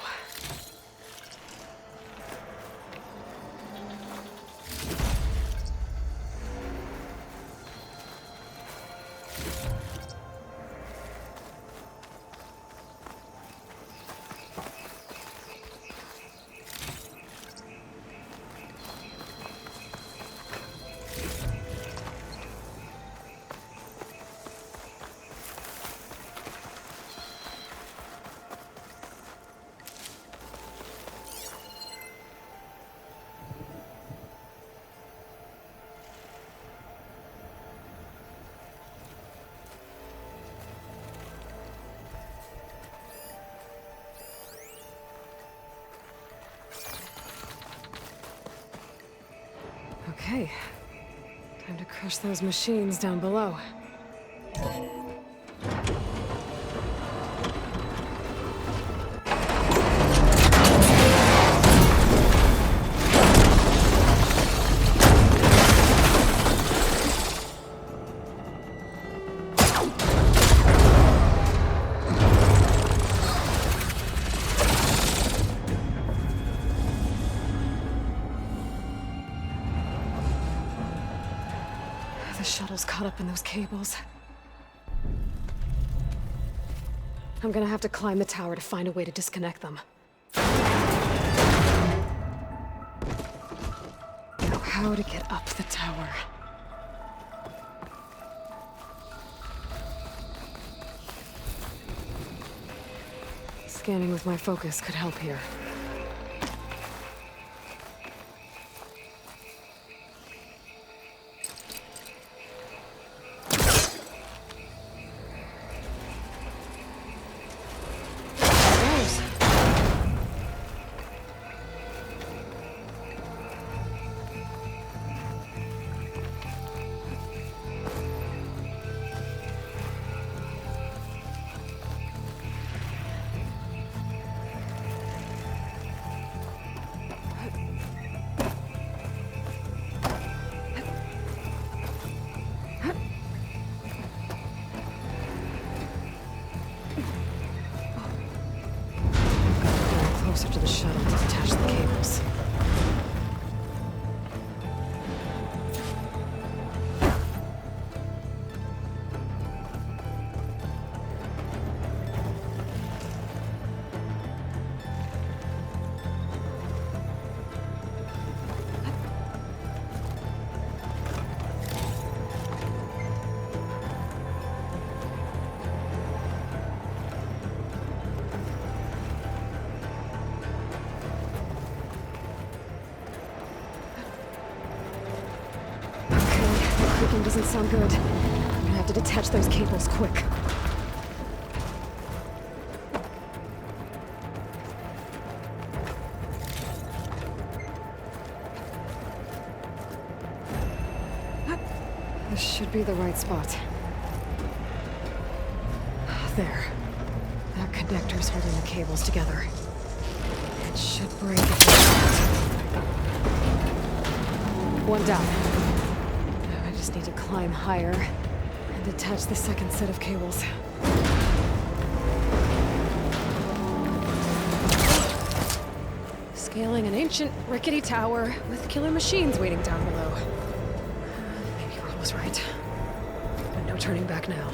[SPEAKER 1] Okay. Time to crush those machines down below. The shuttle's caught up in those cables. I'm gonna have to climb the tower to find a way to disconnect them. Now, how to get up the tower? Scanning with my focus could help here. Closer to the shuttle to detach the cables. Clicking doesn't sound good. I'm gonna have to detach those cables quick. This should be the right spot. There. That connector's holding the cables together. It should break it. One down. I just need to climb higher and detach the second set of cables. Scaling an ancient, rickety tower with killer machines waiting down below. Maybe Roll was right. But no turning back now.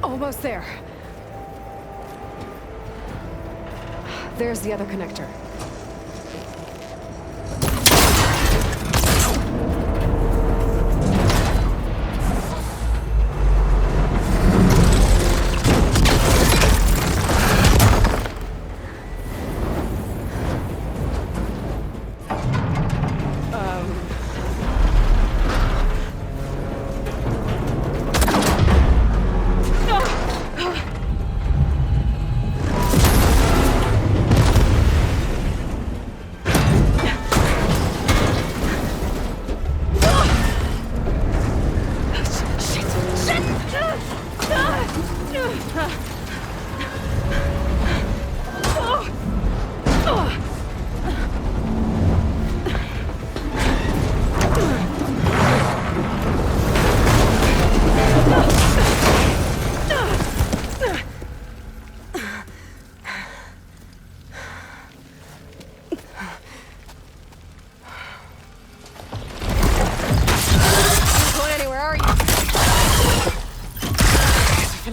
[SPEAKER 1] Almost there. There's the other connector.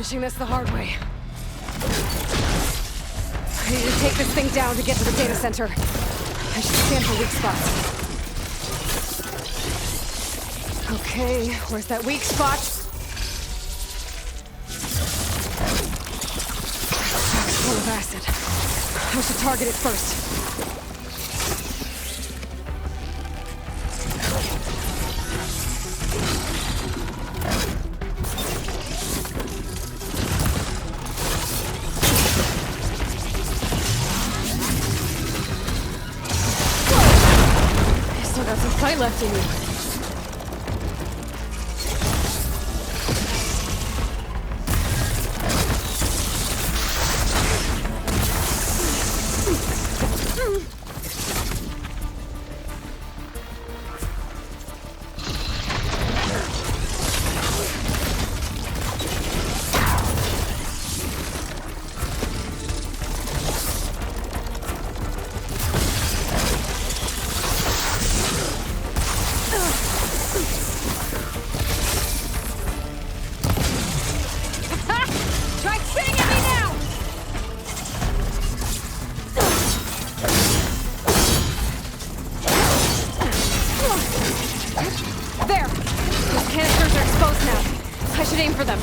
[SPEAKER 1] finishing this the hard way. I need to take this thing down to get to the data center. I should scan for weak spots. Okay, where's that weak spot? It's full of acid. I should target it first. You still got some fight left in you. For them.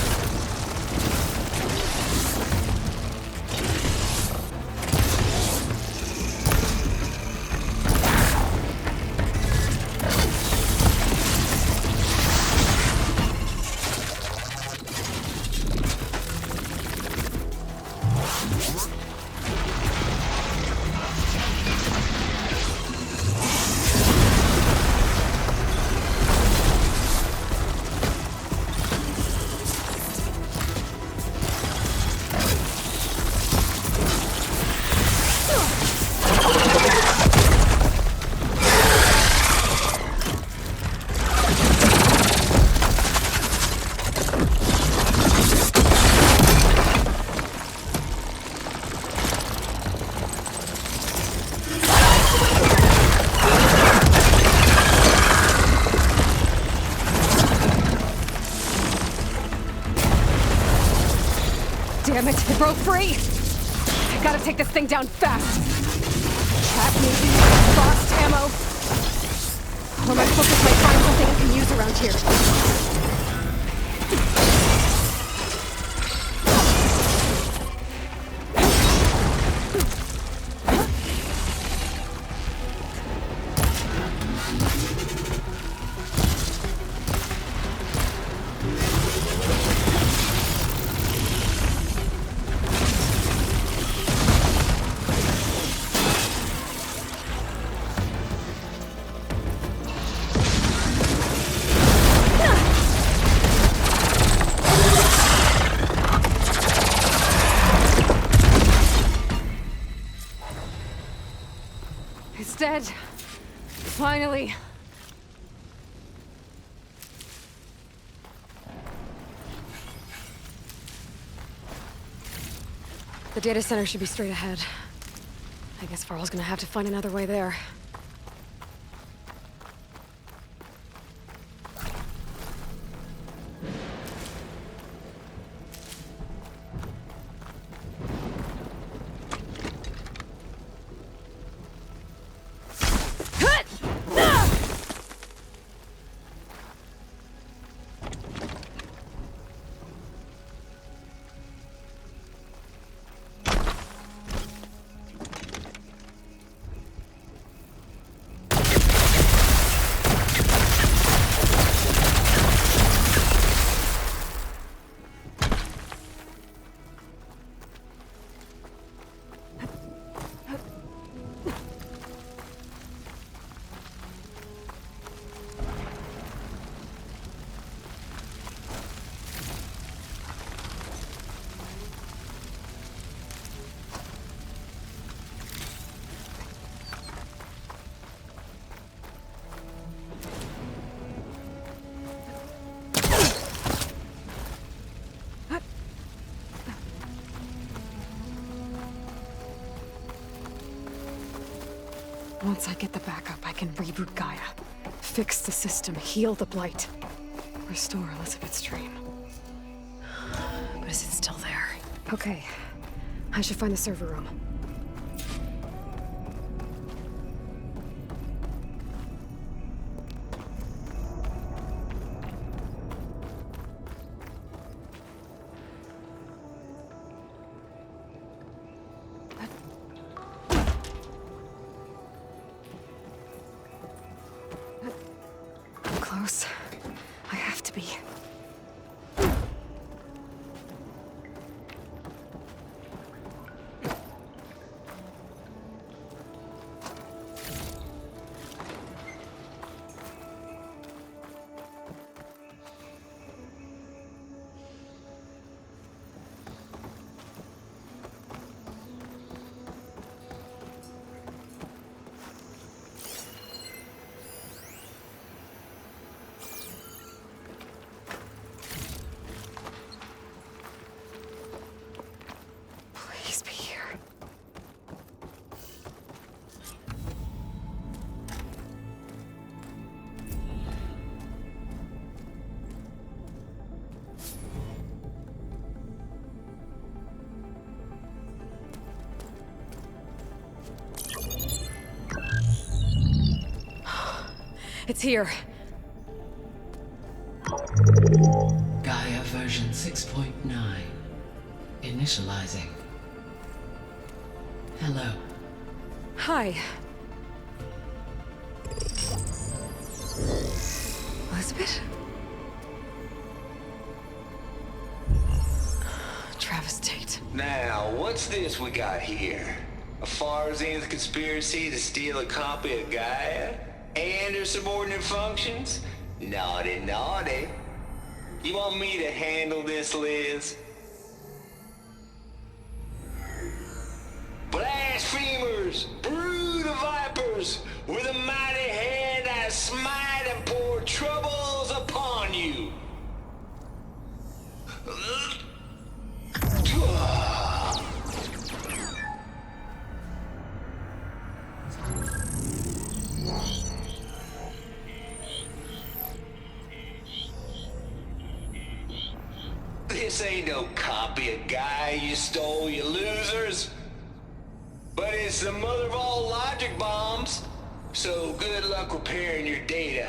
[SPEAKER 1] Damn it, it broke free! I gotta take this thing down fast! Trap maybe? Lost ammo? Or my focus might find something I can use around here. It's dead. Finally. The data center should be straight ahead. I guess Varl's gonna have to find another way there. Once I get the backup, I can reboot Gaia, fix the system, heal the Blight, restore Elizabeth's dream. But notice it's still there. Okay. I should find the server room. I'm close. I have to be. Please be here. It's here.
[SPEAKER 6] Gaia version 6.9. Initializing. Hello.
[SPEAKER 1] Hi. Elizabeth? Travis Tate.
[SPEAKER 7] Now, what's this we got here? A Farsian's conspiracy to steal a copy of Gaia? And her subordinate functions? Naughty, naughty. You want me to handle this, Liz? Blasphemers! Brood of vipers! With a mighty hand I smite and pour troubles upon you! This ain't no copy of Gaia you stole, you losers. But it's the mother of all logic bombs. So good luck repairing your data.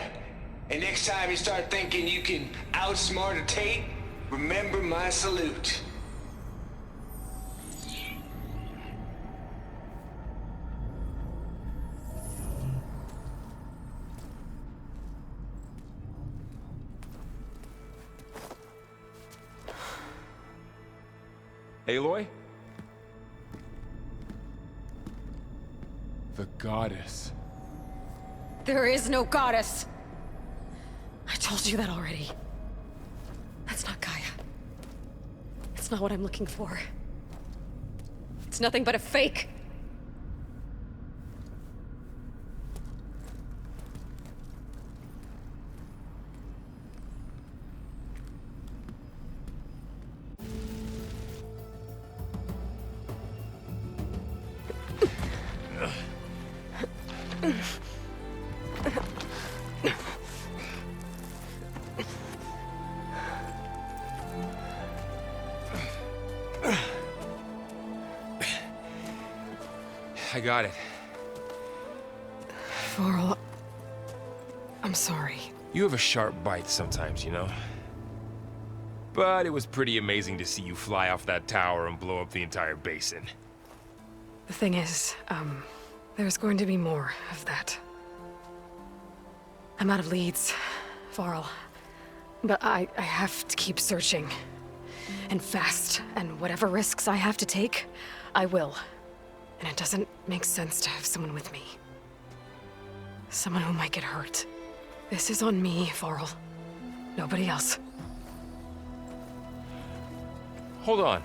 [SPEAKER 7] And next time you start thinking you can outsmart a Tate, remember my salute.
[SPEAKER 2] Aloy? The goddess.
[SPEAKER 1] There is no goddess. I told you that already. That's not Gaia. It's not what I'm looking for. It's nothing but a fake.
[SPEAKER 2] I got it.
[SPEAKER 1] Varl, I'm sorry.
[SPEAKER 2] You have a sharp bite sometimes, you know? But it was pretty amazing to see you fly off that tower and blow up the entire basin.
[SPEAKER 1] The thing is, there's going to be more of that. I'm out of leads, Varl. But I have to keep searching. And fast. And whatever risks I have to take, I will. And it doesn't make sense to have someone with me. Someone who might get hurt. This is on me, Varl. Nobody else.
[SPEAKER 2] Hold on.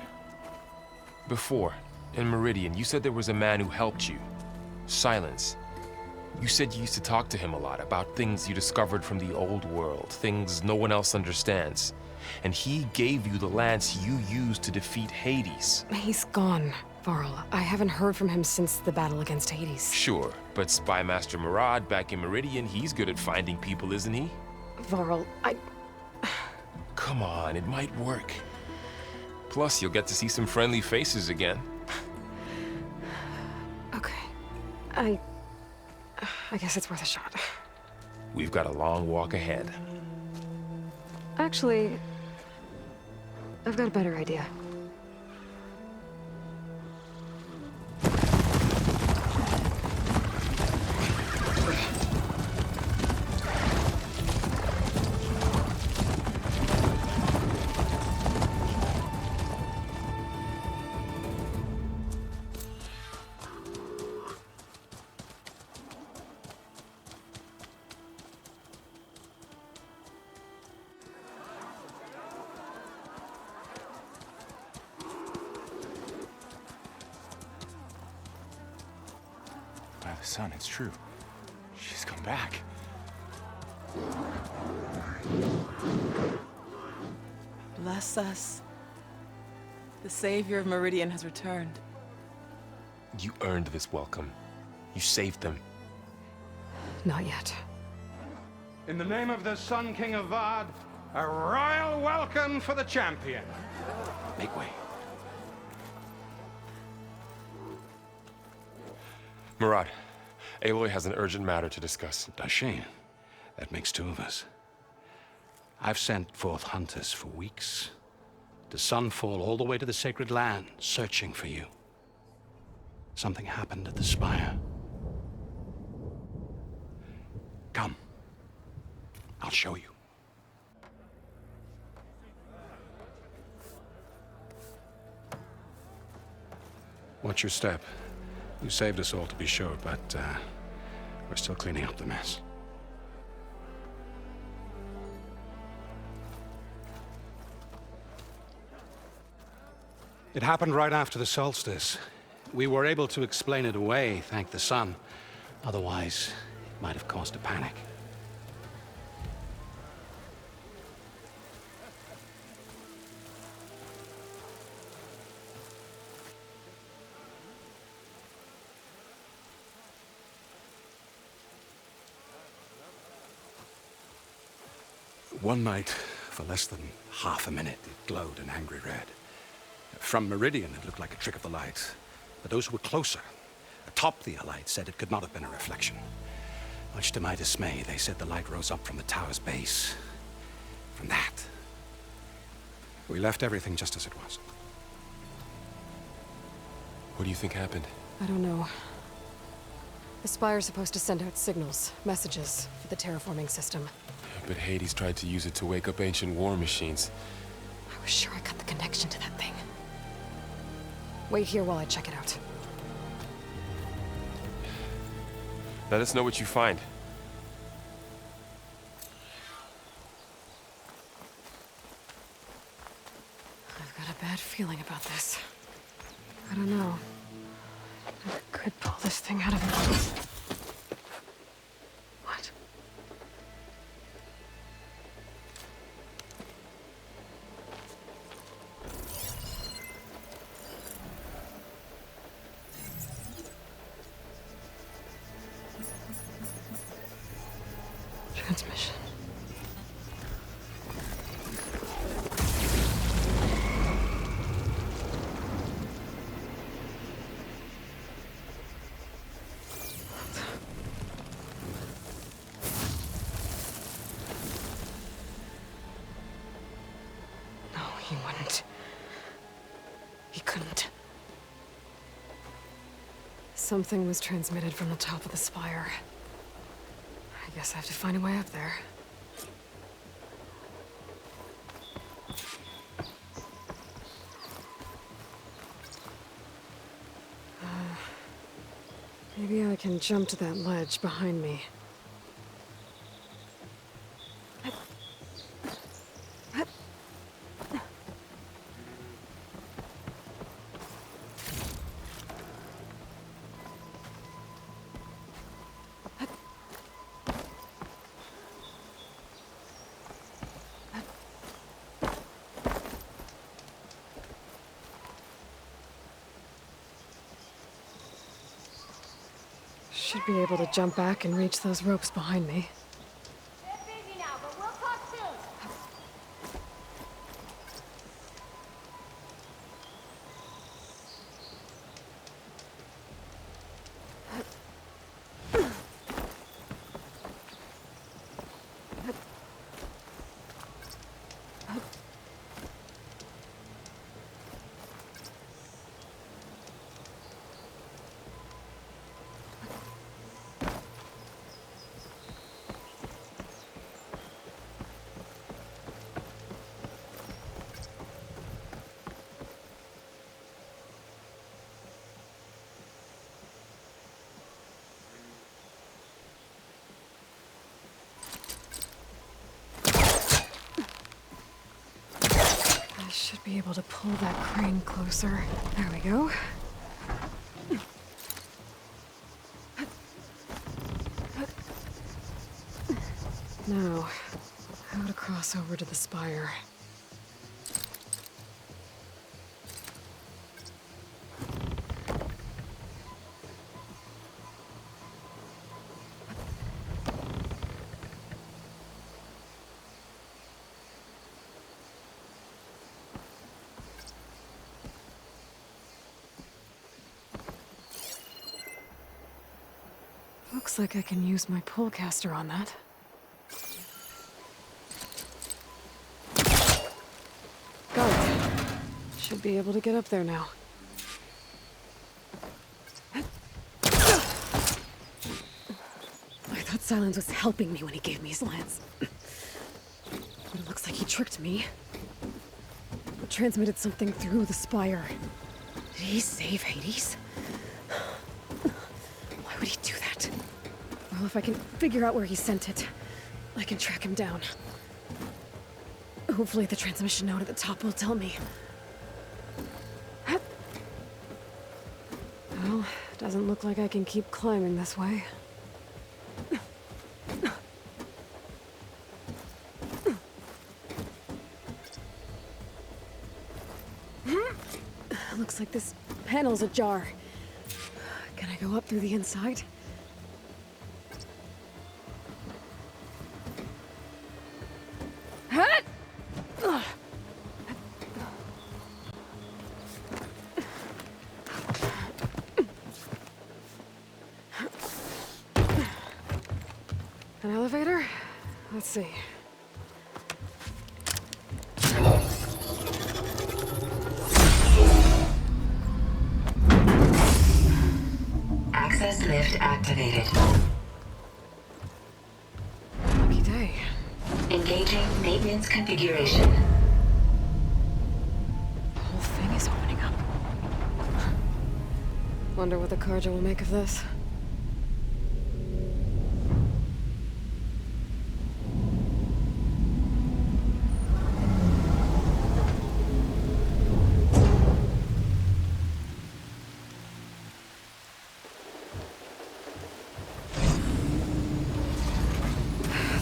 [SPEAKER 2] Before, in Meridian, you said there was a man who helped you. Silence. You said you used to talk to him a lot about things you discovered from the old world, things no one else understands. And he gave you the lance you used to defeat Hades.
[SPEAKER 1] He's gone, Varl. I haven't heard from him since the battle against Hades.
[SPEAKER 2] Sure, but Spy Master Murad back in Meridian, he's good at finding people, isn't he?
[SPEAKER 1] Varl,
[SPEAKER 2] Come on, it might work. Plus, you'll get to see some friendly faces again.
[SPEAKER 1] Okay. I guess it's worth a shot.
[SPEAKER 2] We've got a long walk ahead.
[SPEAKER 1] Actually, I've got a better idea.
[SPEAKER 8] By the sun, it's true. She's come back.
[SPEAKER 9] Bless us. The savior of Meridian has returned.
[SPEAKER 2] You earned this welcome. You saved them.
[SPEAKER 1] Not yet.
[SPEAKER 10] In the name of the Sun King of Vard, a royal welcome for the champion.
[SPEAKER 8] Make way.
[SPEAKER 2] Murad, Aloy has an urgent matter to discuss.
[SPEAKER 4] Does she? That makes two of us. I've sent forth hunters for weeks, to sunfall all the way to the sacred land, searching for you. Something happened at the spire. Come. I'll show you. Watch your step. You saved us all, to be sure, but we're still cleaning up the mess. It happened right after the solstice. We were able to explain it away, thank the sun. Otherwise, it might have caused a panic. One night, for less than half a minute, it glowed an angry red. From Meridian, it looked like a trick of the light. But those who were closer, atop the light, said it could not have been a reflection. Much to my dismay, they said the light rose up from the tower's base. From that. We left everything just as it was.
[SPEAKER 2] What do you think happened?
[SPEAKER 1] I don't know. The Spire's supposed to send out signals, messages, for the terraforming system.
[SPEAKER 2] But Hades tried to use it to wake up ancient war machines.
[SPEAKER 1] I was sure I got the connection to that thing. Wait here while I check it out.
[SPEAKER 2] Let us know what you find.
[SPEAKER 1] I've got a bad feeling about this. I don't know. I could pull this thing out of it. What? Transmission. No, he wouldn't. He couldn't. Something was transmitted from the top of the spire. I guess I have to find a way up there. Maybe I can jump to that ledge behind me. Should be able to jump back and reach those ropes behind me.
[SPEAKER 11] They're busy now, but we'll talk soon.
[SPEAKER 1] Should be able to pull that crane closer. There we go. Now, how to cross over to the spire. Looks like I can use my pullcaster on that. Got it. Should be able to get up there now. I thought Silence was helping me when he gave me his lance. But it looks like he tricked me. It transmitted something through the spire. Did he save Hades? Why would he do that? Well, if I can figure out where he sent it, I can track him down. Hopefully the transmission node at the top will tell me. Well, doesn't look like I can keep climbing this way. Looks like this panel's ajar. Can I go up through the inside? An elevator? Let's see.
[SPEAKER 12] Access lift activated.
[SPEAKER 1] Lucky day.
[SPEAKER 12] Engaging maintenance configuration.
[SPEAKER 1] The whole thing is opening up. Wonder what the Carja will make of this.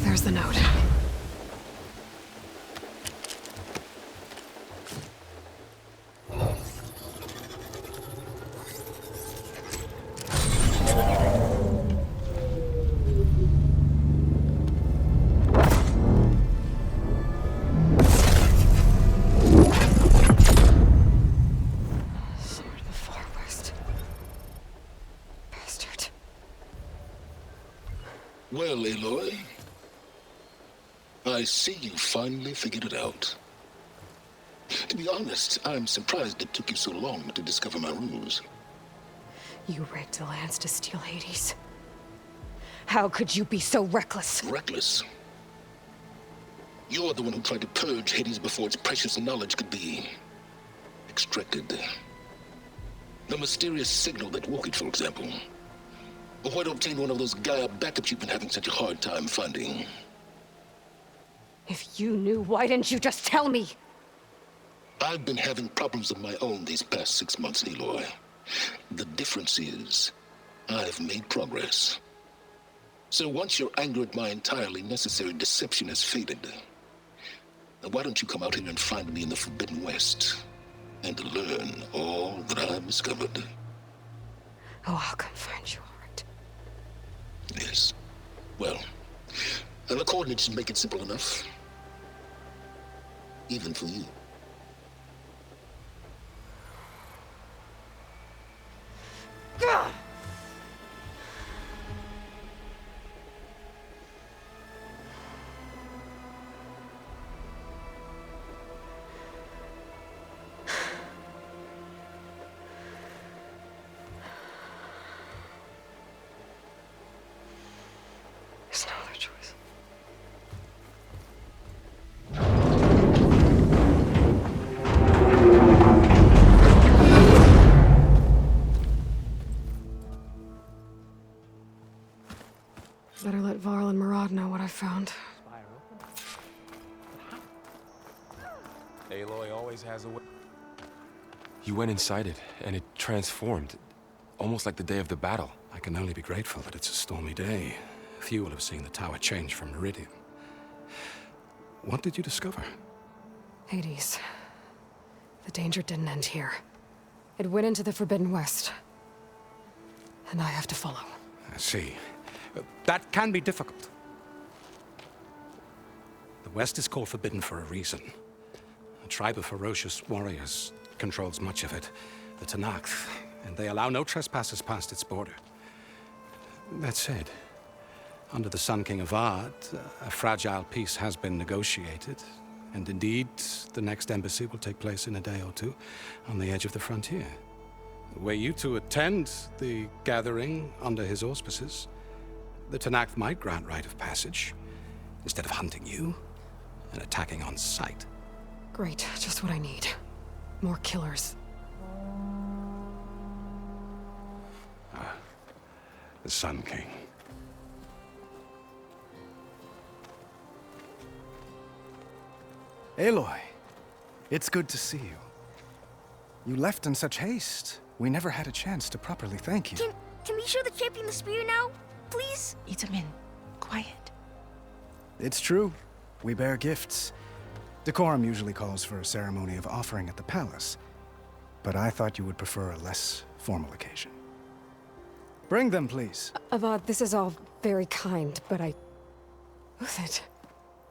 [SPEAKER 1] There's the note. Sword of the Far West. Bastard.
[SPEAKER 13] Well, Aloy, I see you finally figured it out. To be honest, I'm surprised it took you so long to discover my ruse.
[SPEAKER 1] You rigged the lance to steal Hades. How could you be so reckless?
[SPEAKER 13] Reckless? You're the one who tried to purge Hades before its precious knowledge could be extracted. The mysterious signal that woke it, for example. Or why to obtain one of those Gaia backups you've been having such a hard time finding.
[SPEAKER 1] If you knew, why didn't you just tell me?
[SPEAKER 13] I've been having problems of my own these past 6 months, Aloy. The difference is, I've made progress. So once your anger at my entirely necessary deception has faded, why don't you come out here and find me in the Forbidden West and learn all that I've discovered?
[SPEAKER 1] Oh, I'll come find you, all right.
[SPEAKER 13] Yes. Well, and the coordinates make it simple enough. Even for you.
[SPEAKER 1] Gah! There's no other choice.
[SPEAKER 2] Aloy always has a way. You went inside it, and it transformed, almost like the day of the battle.
[SPEAKER 14] I can only be grateful that it's a stormy day. Few will have seen the tower change from Meridian. What did you discover?
[SPEAKER 1] Hades. The danger didn't end here. It went into the Forbidden West. And I have to follow.
[SPEAKER 14] I see. That can be difficult. The West is called Forbidden for a reason. A tribe of ferocious warriors controls much of it, the Tenakth, and they allow no trespassers past its border. That said, under the Sun King Avad, a fragile peace has been negotiated, and indeed, the next embassy will take place in a day or two on the edge of the frontier. Were you to attend the gathering under his auspices, the Tenakth might grant right of passage, instead of hunting you and attacking on sight.
[SPEAKER 1] Great, just what I need. More killers.
[SPEAKER 14] The Sun King.
[SPEAKER 15] Aloy, it's good to see you. You left in such haste. We never had a chance to properly thank you.
[SPEAKER 11] Can we show the champion the spear now? Please?
[SPEAKER 9] Itamin, quiet.
[SPEAKER 15] It's true. We bear gifts. Decorum usually calls for a ceremony of offering at the palace. But I thought you would prefer a less formal occasion. Bring them, please.
[SPEAKER 1] Avad, this is all very kind, but Who's it?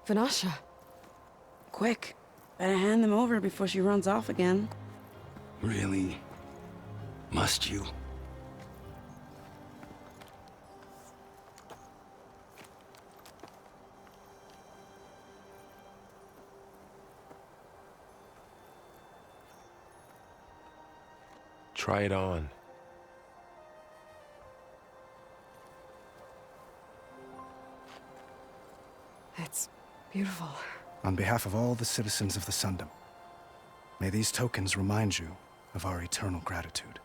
[SPEAKER 1] Vanasha.
[SPEAKER 9] Quick. Better hand them over before she runs off again.
[SPEAKER 14] Really? Must you?
[SPEAKER 2] Try it on.
[SPEAKER 1] It's beautiful.
[SPEAKER 15] On behalf of all the citizens of the Sundom, may these tokens remind you of our eternal gratitude.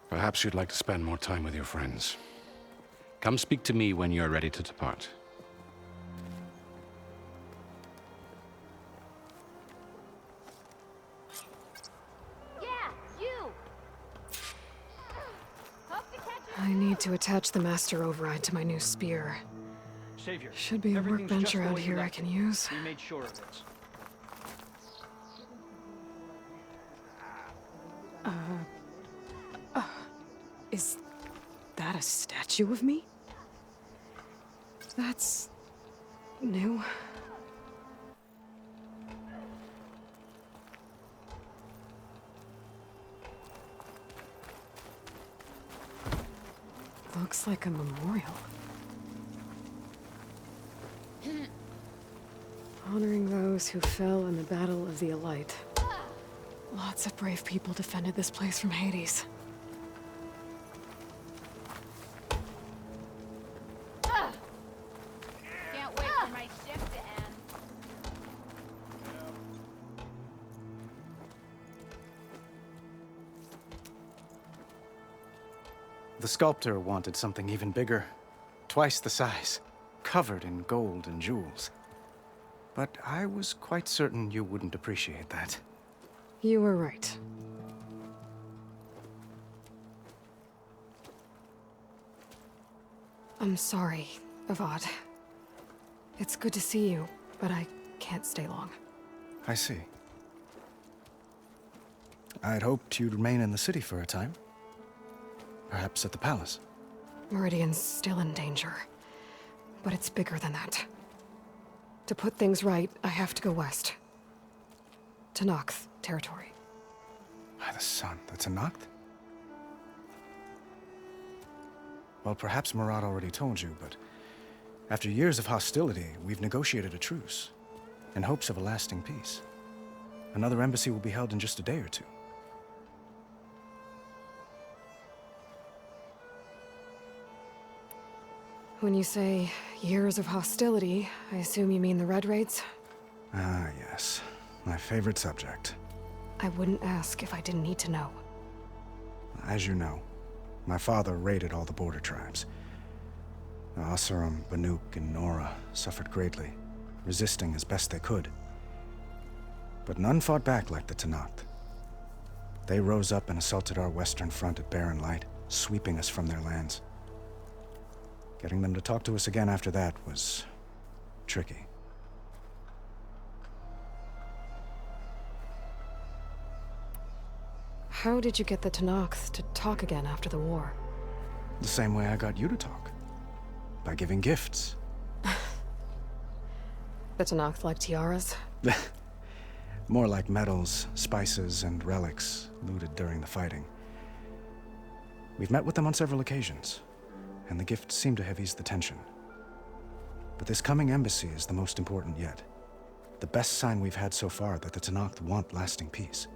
[SPEAKER 14] Perhaps you'd like to spend more time with your friends. Come speak to me when you're ready to depart.
[SPEAKER 1] I need to attach the master override to my new spear.
[SPEAKER 16] Savior,
[SPEAKER 1] Should be a workbench around here I can use.
[SPEAKER 16] We made sure of this.
[SPEAKER 1] Is that a statue of me? That's new. Looks like a memorial. Honoring those who fell in the Battle of the Elite. Lots of brave people defended this place from Hades.
[SPEAKER 11] Can't wait for my shift to end.
[SPEAKER 15] The sculptor wanted something even bigger, twice the size, covered in gold and jewels. But I was quite certain you wouldn't appreciate that.
[SPEAKER 1] You were right. I'm sorry, Avad. It's good to see you, but I can't stay long.
[SPEAKER 15] I see. I'd hoped you'd remain in the city for a time. Perhaps at the palace.
[SPEAKER 1] Meridian's still in danger, but it's bigger than that. To put things right, I have to go west. To Tenakth territory.
[SPEAKER 15] By the sun, the Tenakth? Well, perhaps Murad already told you, but after years of hostility, we've negotiated a truce, in hopes of a lasting peace. Another embassy will be held in just a day or two.
[SPEAKER 1] When you say years of hostility, I assume you mean the Red Raids?
[SPEAKER 15] Ah, yes. My favorite subject.
[SPEAKER 1] I wouldn't ask if I didn't need to know.
[SPEAKER 15] As you know, my father raided all the border tribes. Asurum, Banuk, and Nora suffered greatly, resisting as best they could. But none fought back like the Tenakth. They rose up and assaulted our western front at Barren Light, sweeping us from their lands. Getting them to talk to us again after that was tricky.
[SPEAKER 1] How did you get the Tenakth to talk again after the war?
[SPEAKER 15] The same way I got you to talk. By giving gifts.
[SPEAKER 1] The Tenakth like tiaras?
[SPEAKER 15] More like medals, spices, and relics looted during the fighting. We've met with them on several occasions, and the gifts seem to have eased the tension. But this coming embassy is the most important yet. The best sign we've had so far that the Tenakth want lasting peace.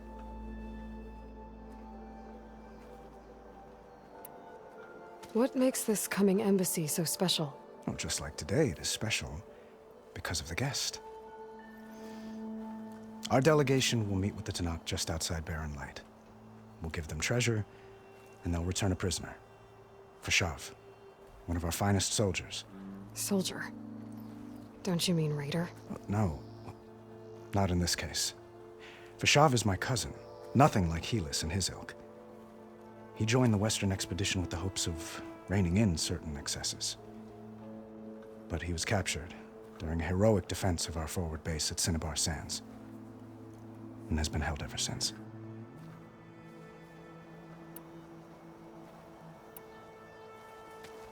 [SPEAKER 1] What makes this coming embassy so special?
[SPEAKER 15] Oh, just like today, it is special because of the guest. Our delegation will meet with the Tenakth just outside Barren Light. We'll give them treasure, and they'll return a prisoner. Fashav, one of our finest soldiers.
[SPEAKER 1] Soldier? Don't you mean raider?
[SPEAKER 15] No, not in this case. Fashav is my cousin, nothing like Helis and his ilk. He joined the Western expedition with the hopes of reining in certain excesses. But he was captured during a heroic defense of our forward base at Cinnabar Sands, and has been held ever since.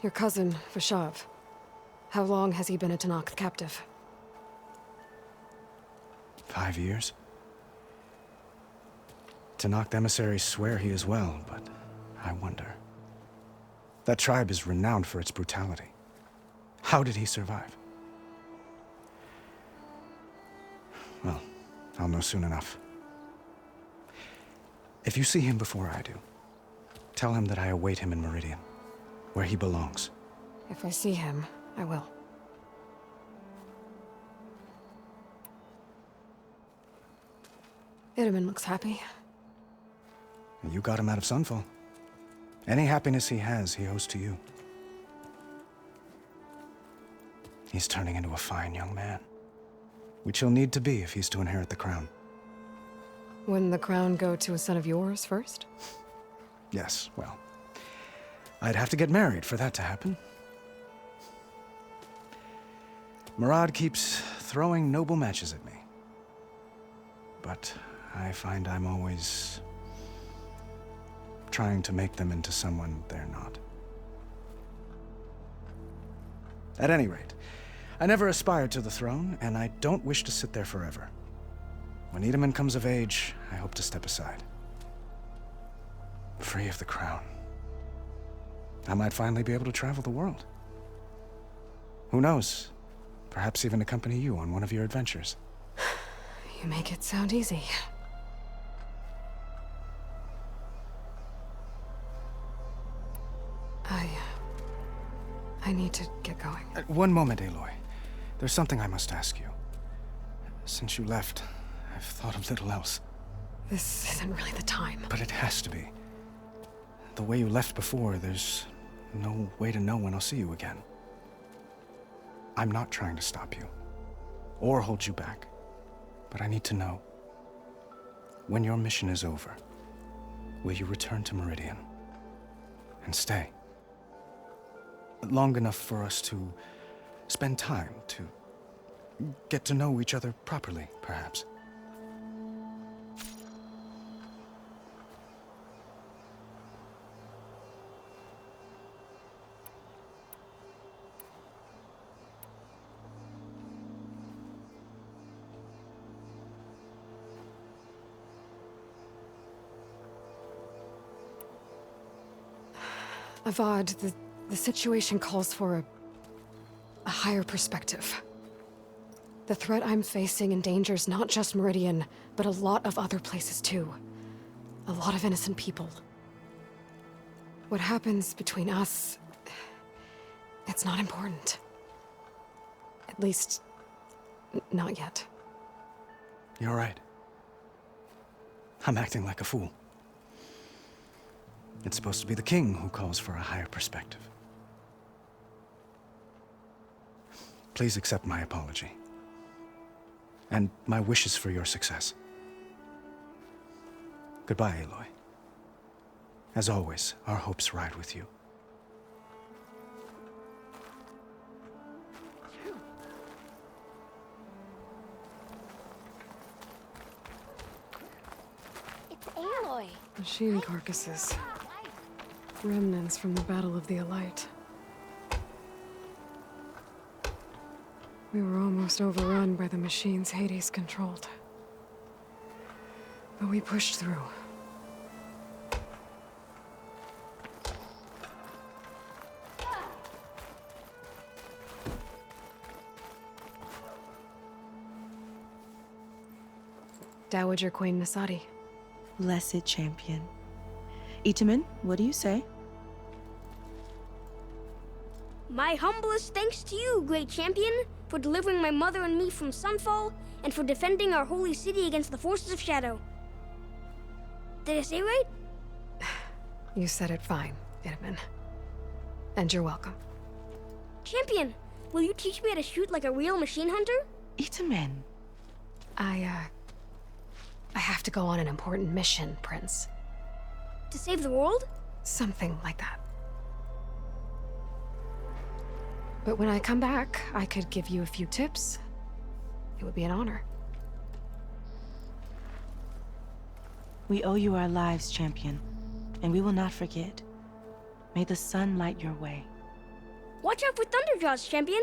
[SPEAKER 1] Your cousin, Fashav. How long has he been a Tenakth captive?
[SPEAKER 15] 5 years. Tenakth emissaries swear he is well, but I wonder. That tribe is renowned for its brutality. How did he survive? Well, I'll know soon enough. If you see him before I do, tell him that I await him in Meridian, where he belongs.
[SPEAKER 1] If I see him, I will. Itaman looks happy.
[SPEAKER 15] You got him out of Sunfall. Any happiness he has, he owes to you. He's turning into a fine young man, which he'll need to be if he's to inherit the crown.
[SPEAKER 1] Wouldn't the crown go to a son of yours first?
[SPEAKER 15] Yes, well, I'd have to get married for that to happen. Murad keeps throwing noble matches at me. But I find I'm always trying to make them into someone they're not. At any rate, I never aspired to the throne, and I don't wish to sit there forever. When Itaman comes of age, I hope to step aside. Free of the crown. I might finally be able to travel the world. Who knows? Perhaps even accompany you on one of your adventures.
[SPEAKER 1] You make it sound easy. I need to get going.
[SPEAKER 15] One moment, Aloy. There's something I must ask you. Since you left, I've thought of little else.
[SPEAKER 1] This isn't really the time.
[SPEAKER 15] But it has to be. The way you left before, there's no way to know when I'll see you again. I'm not trying to stop you, or hold you back. But I need to know, when your mission is over, will you return to Meridian and stay? Long enough for us to spend time, to get to know each other properly, perhaps.
[SPEAKER 1] Avad, the situation calls for a higher perspective. The threat I'm facing endangers not just Meridian, but a lot of other places too. A lot of innocent people. What happens between us, it's not important. At least, not yet.
[SPEAKER 15] You're right. I'm acting like a fool. It's supposed to be the king who calls for a higher perspective. Please accept my apology. And my wishes for your success. Goodbye, Aloy. As always, our hopes ride with you.
[SPEAKER 11] It's Aloy.
[SPEAKER 1] Machine carcasses. Remnants from the Battle of the Elite. We were almost overrun by the machines Hades controlled. But we pushed through. Dowager Queen Nasadi.
[SPEAKER 17] Blessed champion. Itamen, what do you say?
[SPEAKER 11] My humblest thanks to you, great champion, for delivering my mother and me from Sunfall, and for defending our holy city against the forces of Shadow. Did I say right?
[SPEAKER 1] You said it fine, Itamen. And you're welcome.
[SPEAKER 11] Champion, will you teach me how to shoot like a real machine hunter?
[SPEAKER 17] Itamen.
[SPEAKER 1] I have to go on an important mission, Prince.
[SPEAKER 11] To save the world?
[SPEAKER 1] Something like that. But when I come back, I could give you a few tips. It would be an honor.
[SPEAKER 17] We owe you our lives, champion, and we will not forget. May the sun light your way.
[SPEAKER 11] Watch out for Thunderjaws, champion!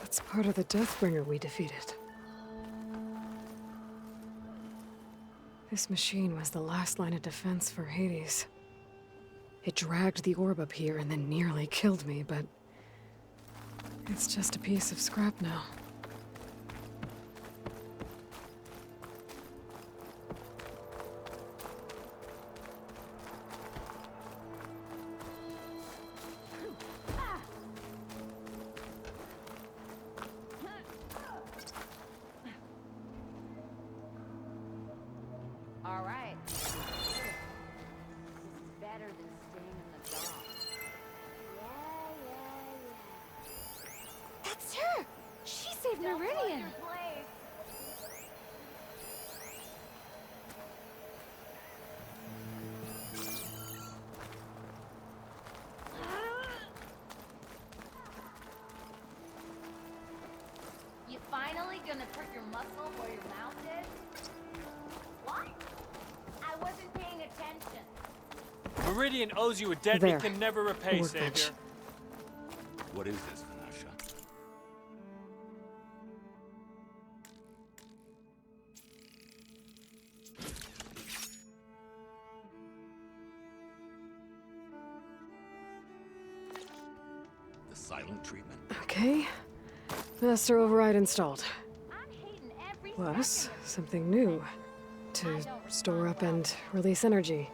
[SPEAKER 1] That's part of the Deathbringer we defeated. This machine was the last line of defense for Hades. It dragged the orb up here and then nearly killed me, but it's just a piece of scrap now.
[SPEAKER 18] All right. This is better than staying in the dark.
[SPEAKER 11] That's her! She saved Meridian!
[SPEAKER 18] You finally gonna put your muscle where your mouth is? What? I wasn't paying attention.
[SPEAKER 19] Meridian owes you a debt
[SPEAKER 1] There.
[SPEAKER 19] it can never repay,
[SPEAKER 1] Workbench.
[SPEAKER 19] Savior.
[SPEAKER 8] What is this, Vanasha? The silent treatment.
[SPEAKER 1] Okay. Master override installed. Plus, something new. To store up and release energy.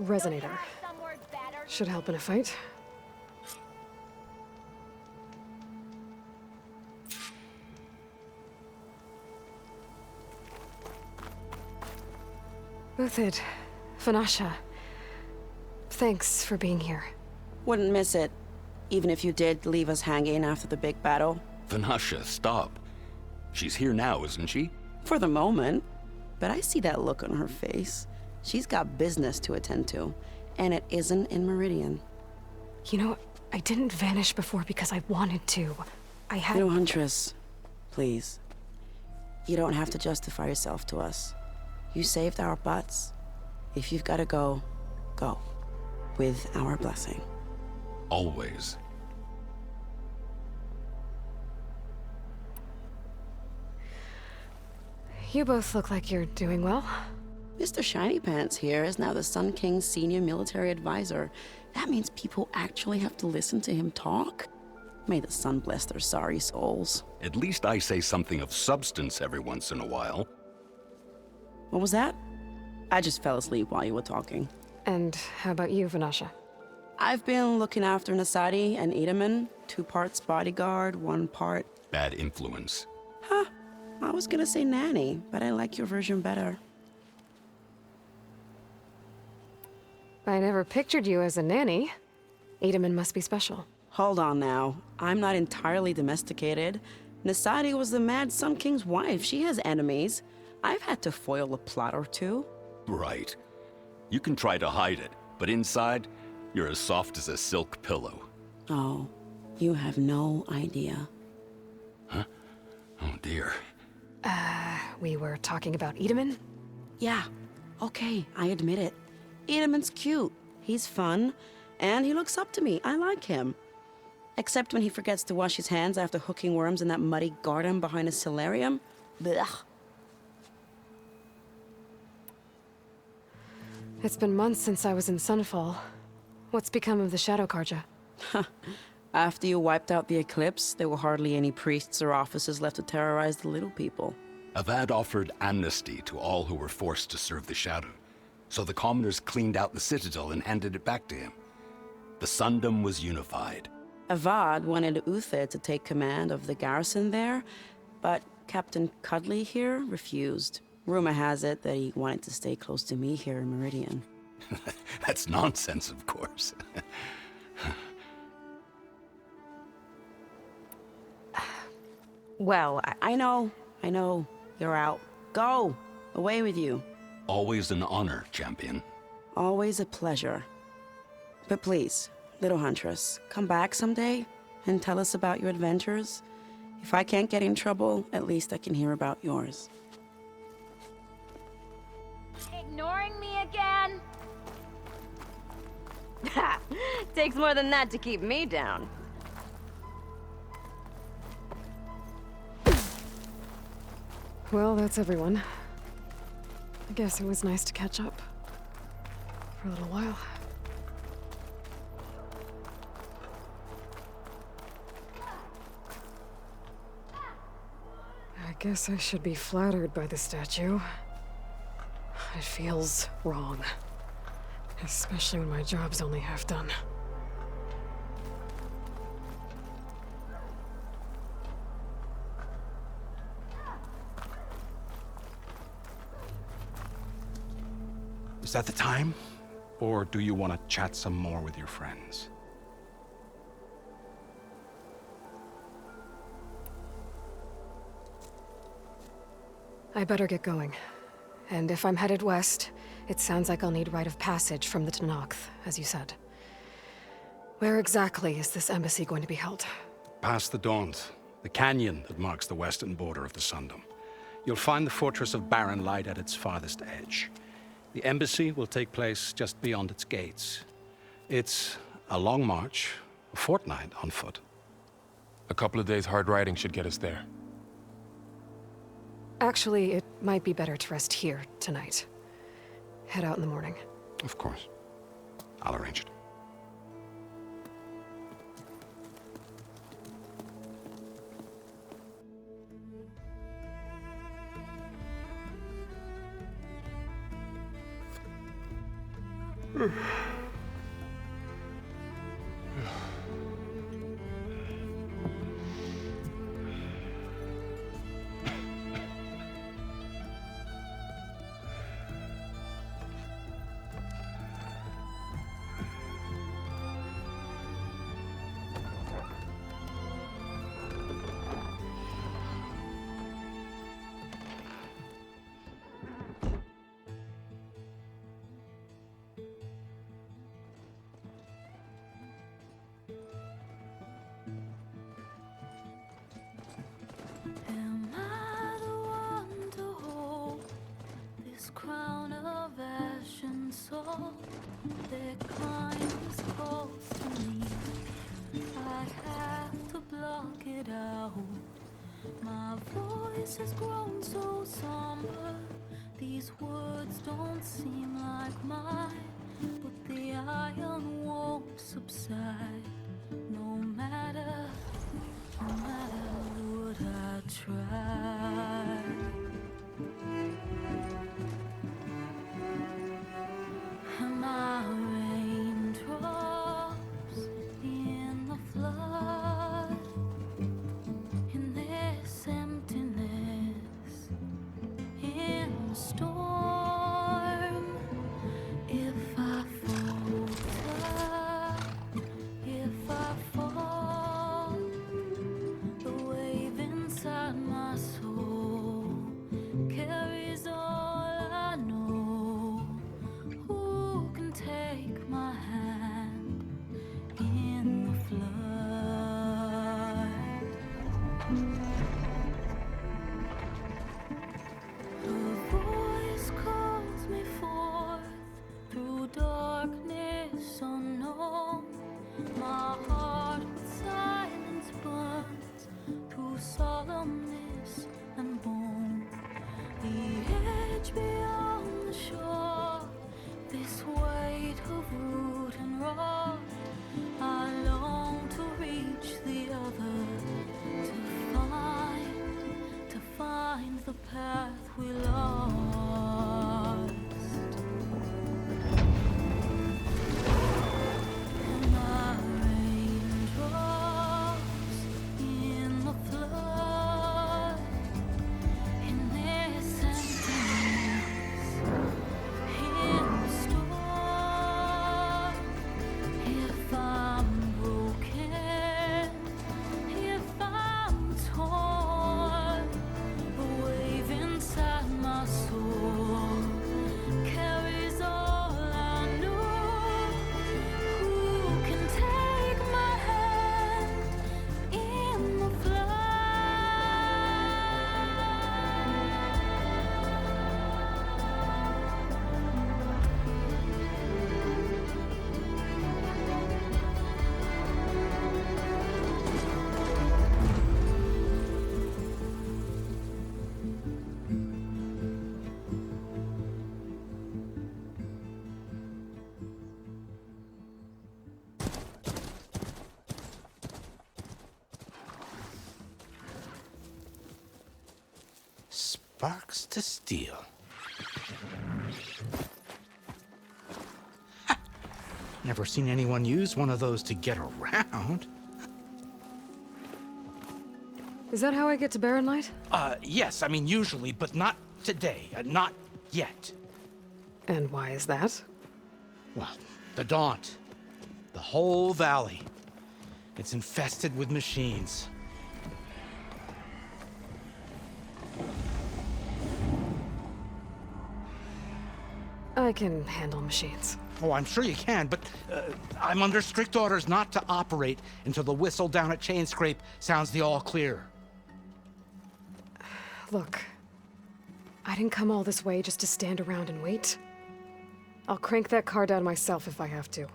[SPEAKER 1] Resonator. Should help in a fight. Uthid, Vanasha, thanks for being here.
[SPEAKER 17] Wouldn't miss it, even if you did leave us hanging after the big battle.
[SPEAKER 8] Vanasha, stop. She's here now, isn't she?
[SPEAKER 17] For the moment. But I see that look on her face. She's got business to attend to, and it isn't in Meridian.
[SPEAKER 1] You know, I didn't vanish before because I wanted to. I had—
[SPEAKER 17] No, Huntress. Please. You don't have to justify yourself to us. You saved our butts. If you've got to go, go. With our blessing.
[SPEAKER 8] Always.
[SPEAKER 1] You both look like you're doing well.
[SPEAKER 17] Mr. Shiny Pants here is now the Sun King's senior military advisor. That means people actually have to listen to him talk? May the sun bless their sorry souls.
[SPEAKER 20] At least I say something of substance every once in a while.
[SPEAKER 17] What was that? I just fell asleep while you were talking.
[SPEAKER 1] And how about you, Vanasha?
[SPEAKER 17] I've been looking after Nasadi and Edaman. 2 parts bodyguard, 1 part...
[SPEAKER 20] Bad influence.
[SPEAKER 17] Huh. I was gonna say nanny, but I like your version better.
[SPEAKER 1] I never pictured you as a nanny. Edaman must be special.
[SPEAKER 17] Hold on now. I'm not entirely domesticated. Nasadi was the Mad Sun King's wife. She has enemies. I've had to foil a plot or 2.
[SPEAKER 20] Right. You can try to hide it, but inside, you're as soft as a silk pillow.
[SPEAKER 17] Oh, you have no idea.
[SPEAKER 20] Huh? Oh dear.
[SPEAKER 1] We were talking about Edaman?
[SPEAKER 17] Yeah. Okay, I admit it. Edaman's cute. He's fun. And he looks up to me. I like him. Except when he forgets to wash his hands after hooking worms in that muddy garden behind a solarium. Blech.
[SPEAKER 1] It's been months since I was in Sunfall. What's become of the Shadow Karja?
[SPEAKER 17] After you wiped out the eclipse, there were hardly any priests or officers left to terrorize the little people.
[SPEAKER 20] Avad offered amnesty to all who were forced to serve the Shadow. So the commoners cleaned out the citadel and handed it back to him. The Sundom was unified.
[SPEAKER 17] Avad wanted Uther to take command of the garrison there, but Captain Cudley here refused. Rumor has it that he wanted to stay close to me here in Meridian.
[SPEAKER 20] That's nonsense, of course.
[SPEAKER 17] Well, I know. You're out. Go! Away with you.
[SPEAKER 20] Always an honor, champion.
[SPEAKER 17] Always a pleasure. But please, little huntress, come back someday and tell us about your adventures. If I can't get in trouble, at least I can hear about yours.
[SPEAKER 18] Ignoring me again? Takes more than that to keep me down.
[SPEAKER 1] Well, that's everyone. I guess it was nice to catch up. For a little while. I guess I should be flattered by the statue. It feels wrong. Especially when my job's only half done.
[SPEAKER 14] Is that the time? Or do you want to chat some more with your friends?
[SPEAKER 1] I better get going. And if I'm headed west, it sounds like I'll need rite of passage from the Tenakth, as you said. Where exactly is this embassy going to be held?
[SPEAKER 14] Past the Daunt, the canyon that marks the western border of the Sundom. You'll find the fortress of Barren Light at its farthest edge. The embassy will take place just beyond its gates. It's a long march, a fortnight on foot.
[SPEAKER 2] A couple of days hard riding should get us there.
[SPEAKER 1] Actually, it might be better to rest here tonight. Head out in the morning.
[SPEAKER 14] Of course. I'll arrange it.
[SPEAKER 21] Am I the one to hold this crown of ash and salt? Their kind is close to me. I have to block it out. My voice has grown so somber. These words don't seem like mine, but the iron won't subside. No matter No matter what I try. And my raindrops in the flood, in this emptiness, in the storm. If I falter, if I fall, the wave inside my soul carries all I know. Who can take my hand in the flood? A voice calls me forth through darkness unknown. My heart with silence burns through solemnness and bone. The edge beyond the shore, this weight of root and rod. I long to reach the other, to find the path we lost. And my raindrops in the flood, in this emptiness, in the storm. If I'm broken, if I'm torn, the wave inside my soul carries all I know. Who can take my hand in the flood?
[SPEAKER 14] Sparks to steel. Never seen anyone use one of those to get around.
[SPEAKER 1] Is that how I get to Barren Light?
[SPEAKER 14] Yes, I mean usually, but not today. Not yet.
[SPEAKER 1] And why is that?
[SPEAKER 14] Well, the Daunt. The whole valley. It's infested with machines.
[SPEAKER 1] I can handle machines.
[SPEAKER 14] Oh, I'm sure you can, but I'm under strict orders not to operate until the whistle down at Chainscrape sounds the all clear.
[SPEAKER 1] Look, I didn't come all this way just to stand around and wait. I'll crank that car down myself if I have to.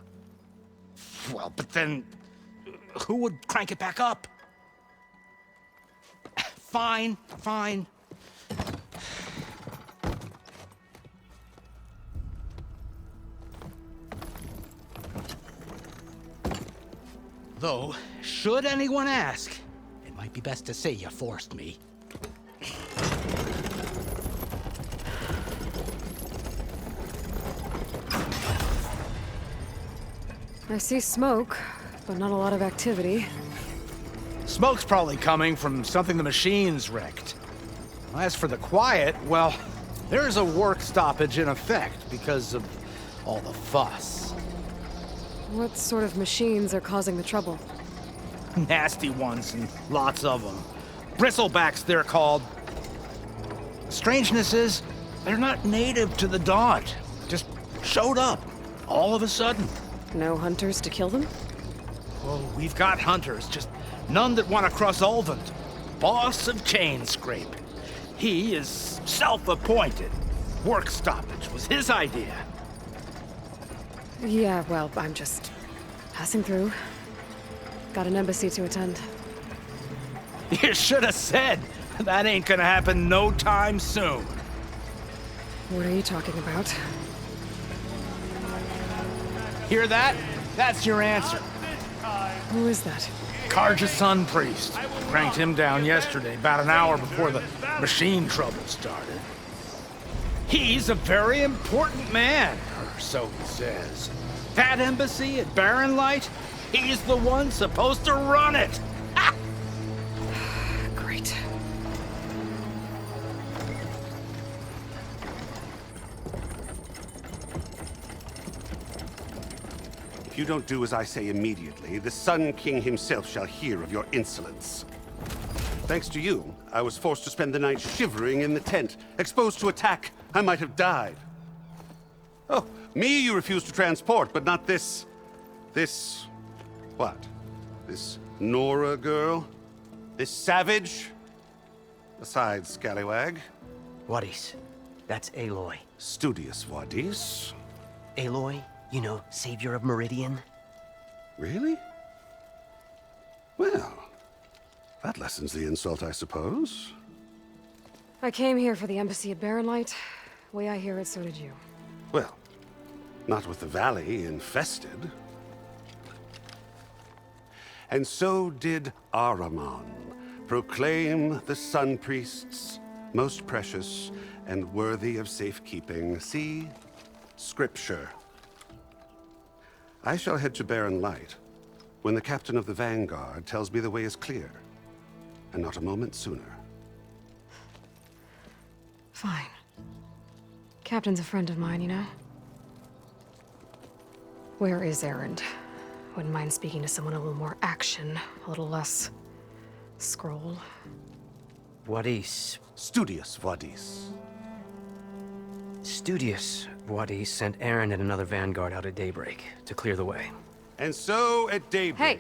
[SPEAKER 14] Well, but then who would crank it back up? Fine, fine. Though, should anyone ask, it might be best to say you forced me.
[SPEAKER 1] I see smoke, but not a lot of activity.
[SPEAKER 14] Smoke's probably coming from something the machines wrecked. As for the quiet, well, there's a work stoppage in effect because of all the fuss.
[SPEAKER 1] What sort of machines are causing the trouble?
[SPEAKER 14] Nasty ones, and lots of them. Bristlebacks, they're called. The strangeness is, they're not native to the Daunt. Just showed up, all of a sudden.
[SPEAKER 1] No hunters to kill them?
[SPEAKER 14] Oh, we've got hunters, just none that want to cross Ulvund. Boss of Chainscrape. He is self-appointed. Work stoppage was his idea.
[SPEAKER 1] Yeah, well, I'm just passing through. Got an embassy to attend.
[SPEAKER 14] You should have said. That ain't gonna happen no time soon.
[SPEAKER 1] What are you talking about?
[SPEAKER 14] Hear that? That's your answer.
[SPEAKER 1] Who is that?
[SPEAKER 10] Karja Sun Priest. Cranked him down yesterday, about an hour before the machine trouble started. He's a very important man, or so he says. That embassy at Barren Light, he's the one supposed to run it!
[SPEAKER 1] Great.
[SPEAKER 3] If you don't do as I say immediately, the Sun King himself shall hear of your insolence. Thanks to you, I was forced to spend the night shivering in the tent. Exposed to attack, I might have died. Oh, me you refuse to transport, but not this... what? This Nora girl? This savage? Besides, scallywag.
[SPEAKER 22] Wadis. That's Aloy.
[SPEAKER 3] Studious Wadis.
[SPEAKER 22] Aloy, you know, savior of Meridian.
[SPEAKER 3] Really? Well, that lessens the insult, I suppose.
[SPEAKER 1] I came here for the embassy at Barren Light. Way I hear it, so did you.
[SPEAKER 3] Well, not with the valley infested. And so did Ahriman proclaim the Sun Priests most precious and worthy of safekeeping. See? Scripture. I shall head to Barren Light when the captain of the Vanguard tells me the way is clear, and not a moment sooner.
[SPEAKER 1] Fine. Captain's a friend of mine, you know? Where is Erend? Wouldn't mind speaking to someone a little more action, a little less... scroll.
[SPEAKER 22] Wadis.
[SPEAKER 3] Studious Wadis.
[SPEAKER 22] Studious Wadis sent Aaron and another Vanguard out at daybreak to clear the way.
[SPEAKER 3] And so at daybreak...
[SPEAKER 1] Hey!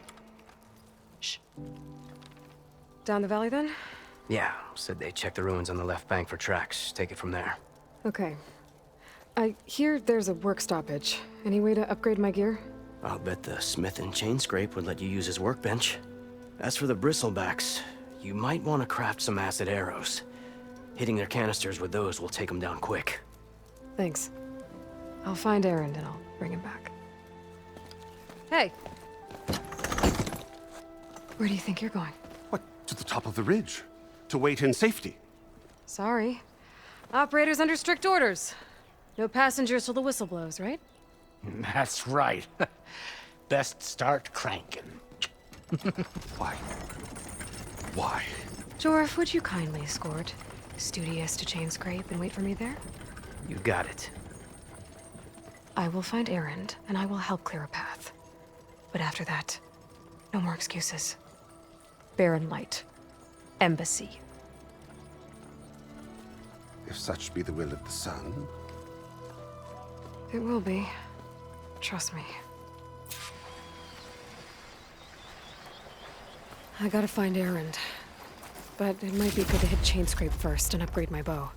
[SPEAKER 1] Shh. Down the valley, then?
[SPEAKER 22] Yeah, said they checked the ruins on the left bank for tracks. Take it from there.
[SPEAKER 1] Okay. I hear there's a work stoppage. Any way to upgrade my gear?
[SPEAKER 22] I'll bet the smith and chain scrape would let you use his workbench. As for the bristlebacks, you might want to craft some acid arrows. Hitting their canisters with those will take them down quick.
[SPEAKER 1] Thanks. I'll find Erend and I'll bring him back. Hey! Where do you think you're going?
[SPEAKER 3] What, to the top of the ridge? To wait in safety?
[SPEAKER 1] Sorry. Operator's under strict orders. No passengers till the whistle blows, right?
[SPEAKER 10] That's right. Best start cranking.
[SPEAKER 3] Why? Why?
[SPEAKER 1] Jorf, would you kindly escort Studious to Chain Scrape and wait for me there?
[SPEAKER 22] You got it.
[SPEAKER 1] I will find Erend, and I will help clear a path. But after that, no more excuses. Barren Light. Embassy.
[SPEAKER 3] If such be the will of the sun.
[SPEAKER 1] It will be. Trust me. I gotta find Erend. But it might be good to hit Chain Scrape first and upgrade my bow.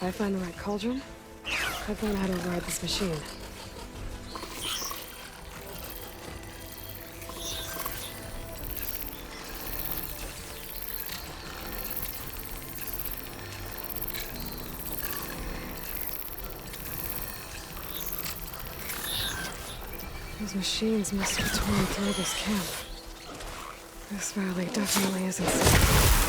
[SPEAKER 1] I find the right cauldron, I'd learn how to ride this machine. Those machines must have torn through this camp. This valley definitely isn't safe.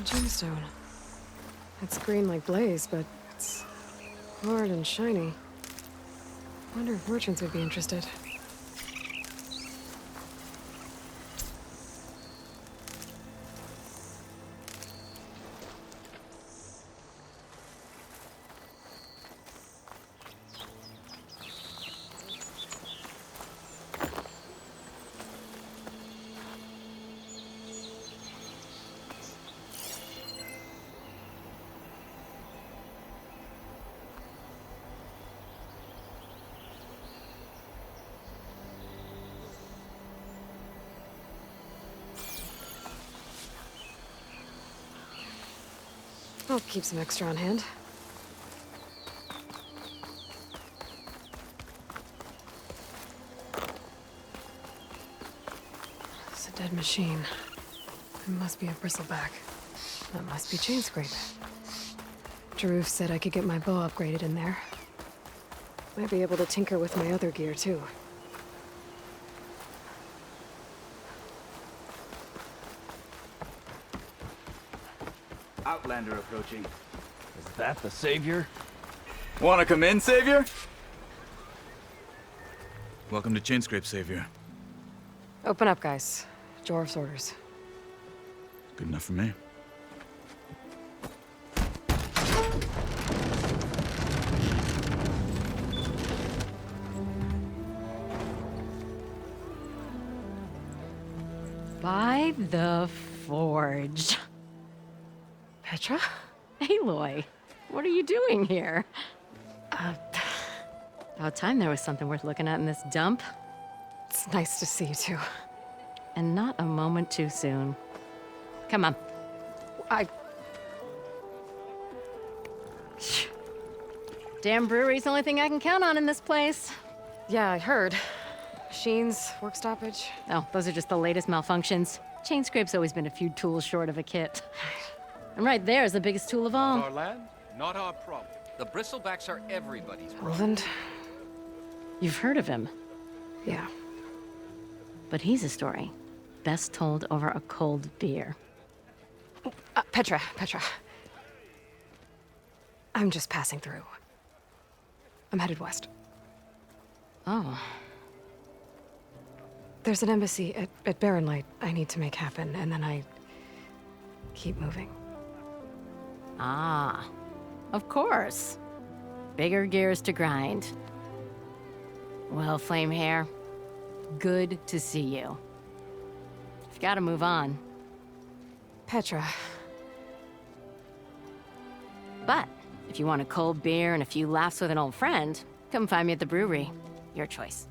[SPEAKER 1] Gemstone. It's green like blaze, but it's hard and shiny. Wonder if merchants would be interested. I'll keep some extra on hand. It's a dead machine. It must be a bristleback. That must be chain scrape. Jaruf said I could get my bow upgraded in there. Might be able to tinker with my other gear, too.
[SPEAKER 5] Outlander approaching. Is that the Savior? Wanna come in, Savior?
[SPEAKER 8] Welcome to Chainscrape, Savior.
[SPEAKER 1] Open up, guys. Jorv's orders.
[SPEAKER 8] Good enough for me.
[SPEAKER 6] By the Forge.
[SPEAKER 1] Petra?
[SPEAKER 6] Aloy, what are you doing here? About time there was something worth looking at in this dump.
[SPEAKER 1] It's nice to see you too.
[SPEAKER 6] And not a moment too soon. Come on. Damn brewery's the only thing I can count on in this place.
[SPEAKER 1] Yeah, I heard. Machines, work stoppage.
[SPEAKER 6] Oh, those are just the latest malfunctions. Chainscrape's always been a few tools short of a kit. And right there is the biggest tool of all.
[SPEAKER 14] Our land, not our problem. The bristlebacks are everybody's problem.
[SPEAKER 1] Roland?
[SPEAKER 6] You've heard of him.
[SPEAKER 1] Yeah.
[SPEAKER 6] But he's a story best told over a cold beer.
[SPEAKER 1] Petra. I'm just passing through. I'm headed west.
[SPEAKER 6] Oh.
[SPEAKER 1] There's an embassy at Barrenlight I need to make happen, and then I keep moving.
[SPEAKER 6] Ah, of course. Bigger gears to grind. Well, Flamehair, good to see you. I've got to move on.
[SPEAKER 1] Petra.
[SPEAKER 6] But if you want a cold beer and a few laughs with an old friend, come find me at the brewery. Your choice.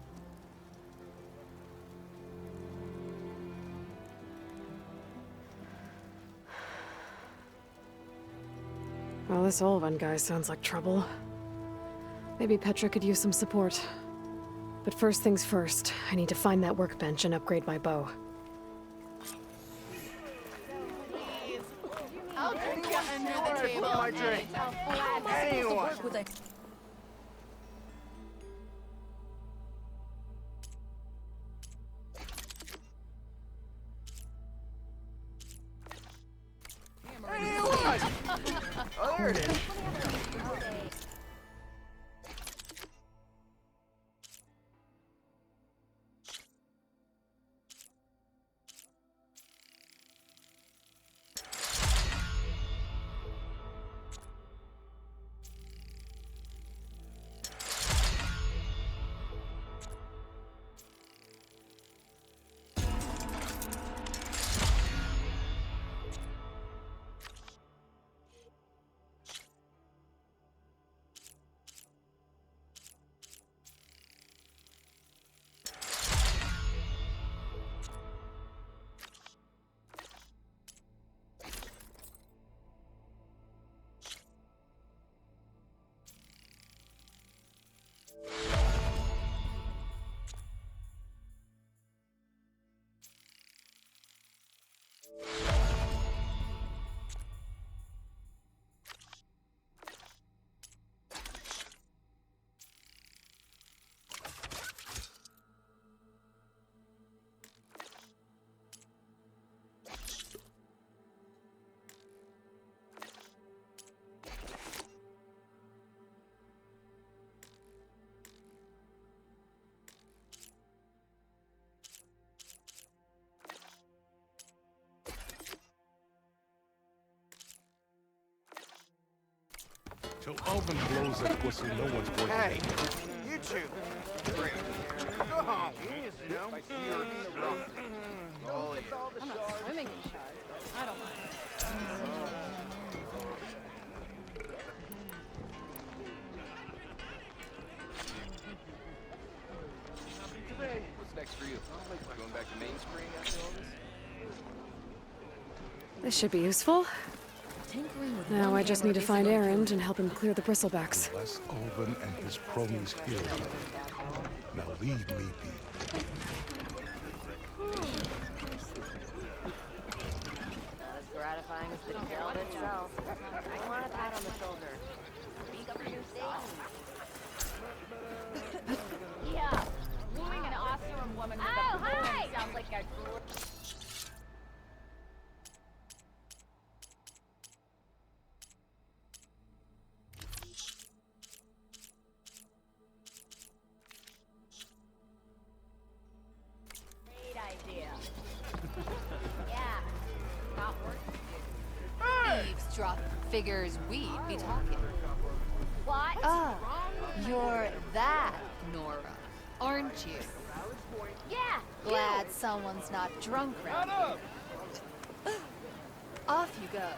[SPEAKER 1] Well, this Olvan guy sounds like trouble. Maybe Petra could use some support. But first things first, I need to find that workbench and upgrade my bow.
[SPEAKER 21] I'll drink you under the table. My drink. Anyone.
[SPEAKER 5] Oh, there it is.
[SPEAKER 8] Till Alvin blows that whistle, no one's going to.
[SPEAKER 5] Hey, you two. Go home. You know? Oh, yeah.
[SPEAKER 6] I'm not swimming in sharks, but I don't mind.
[SPEAKER 2] What's next for you? Going back to mainspring after all this?
[SPEAKER 1] This should be useful. Now I just need to find Erend and help him clear the bristlebacks.
[SPEAKER 8] Unless Alvin and his cronies hear you. Now leave me be.
[SPEAKER 18] Not as gratifying as the job itself. I want a pat on the shoulder. Speak up for yourself. Yeah, wooing an Oseram woman with a balloon sounds like a...
[SPEAKER 4] Eavesdrop figures we'd be talking.
[SPEAKER 18] What?
[SPEAKER 4] Ah, you're that Nora, aren't you?
[SPEAKER 18] Yeah.
[SPEAKER 4] Glad someone's not drunk round here. Off you go.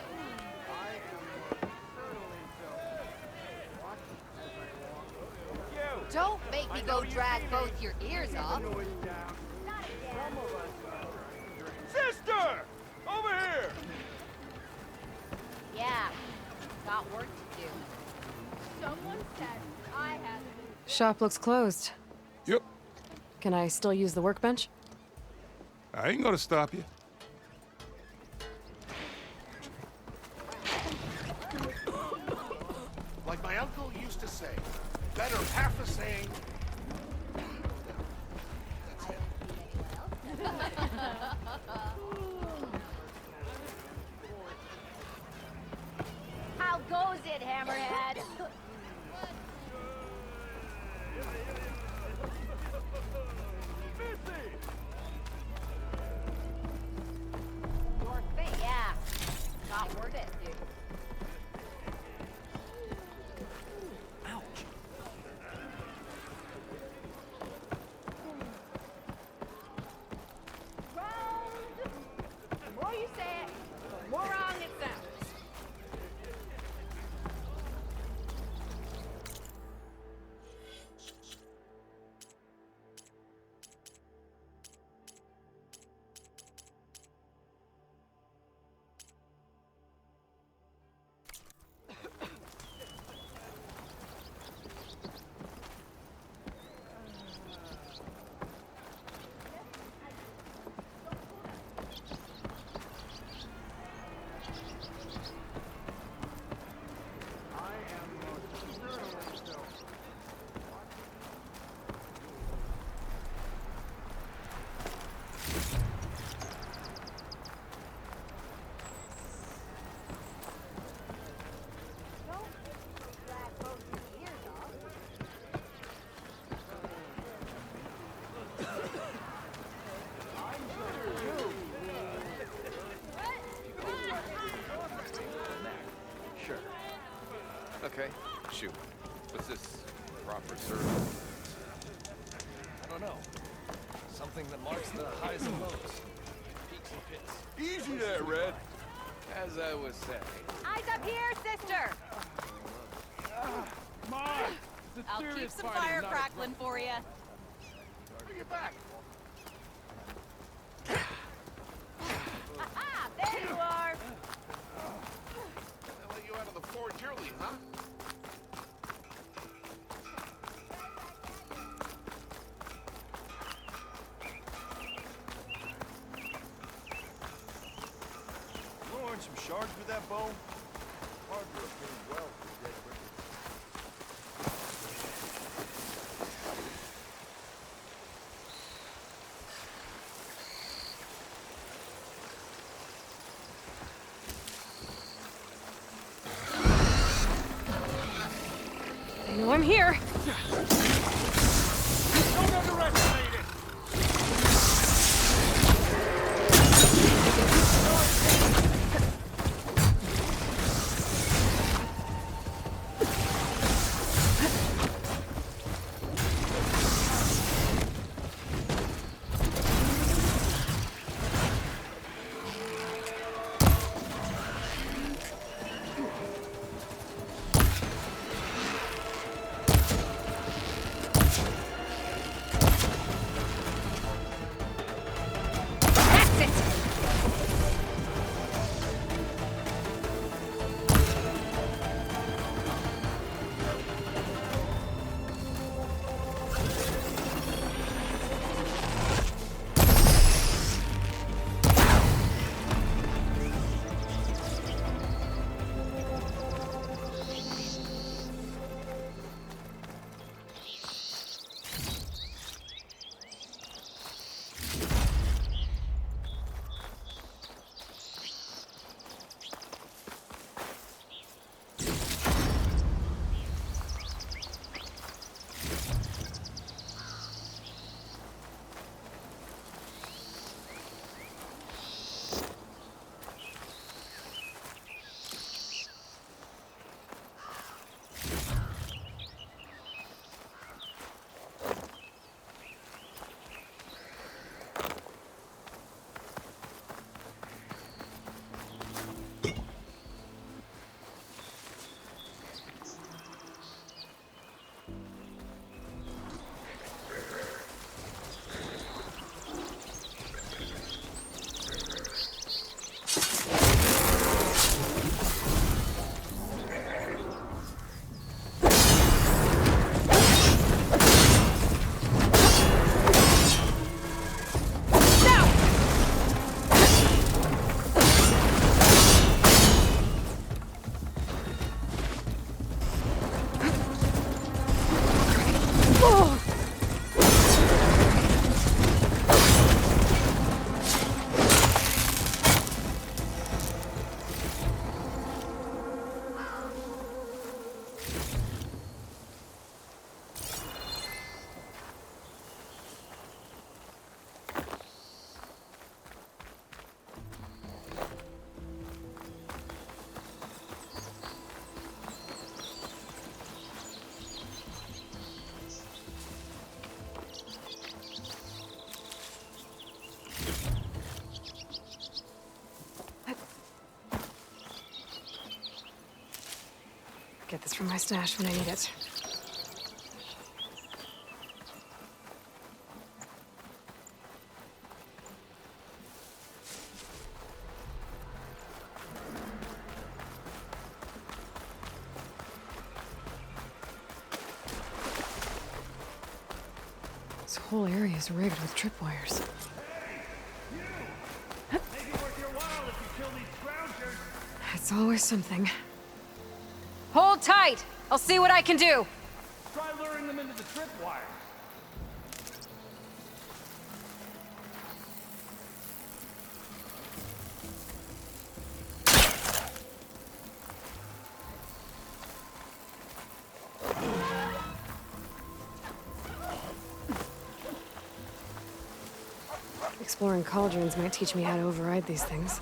[SPEAKER 4] Don't make me go drag both your ears off.
[SPEAKER 5] Sister! Over here!
[SPEAKER 18] Yeah. Got work to do. Someone said I had...
[SPEAKER 1] Shop looks closed.
[SPEAKER 8] Yep.
[SPEAKER 1] Can I still use the workbench?
[SPEAKER 8] I ain't gonna stop you.
[SPEAKER 7] Like my uncle used to say, better half a saying.
[SPEAKER 18] How goes it, Hammerhead?
[SPEAKER 12] okay? Shoot. What's this? Proper service? I don't know. Something that marks the highs and lows. Peaks and pits. Easy there, Red. As I was saying.
[SPEAKER 18] Eyes up here, sister!
[SPEAKER 12] Mom!
[SPEAKER 18] I'll keep some fire crackling for you.
[SPEAKER 12] Bring it back!
[SPEAKER 18] Aha! There you are!
[SPEAKER 12] They let you out of the forge early, huh?
[SPEAKER 7] Lord, some shards with that bow? Hard to repay well for dead river.
[SPEAKER 1] I know I'm here.
[SPEAKER 7] Don't underestimate it!
[SPEAKER 1] Get this from my stash when I need it. This whole area is rigged with tripwires.
[SPEAKER 7] Maybe worth your while if you kill these scroungers.
[SPEAKER 1] It's always something.
[SPEAKER 6] Hold tight! I'll see what I can do!
[SPEAKER 7] Try luring them into the tripwire.
[SPEAKER 1] Exploring cauldrons might teach me how to override these things.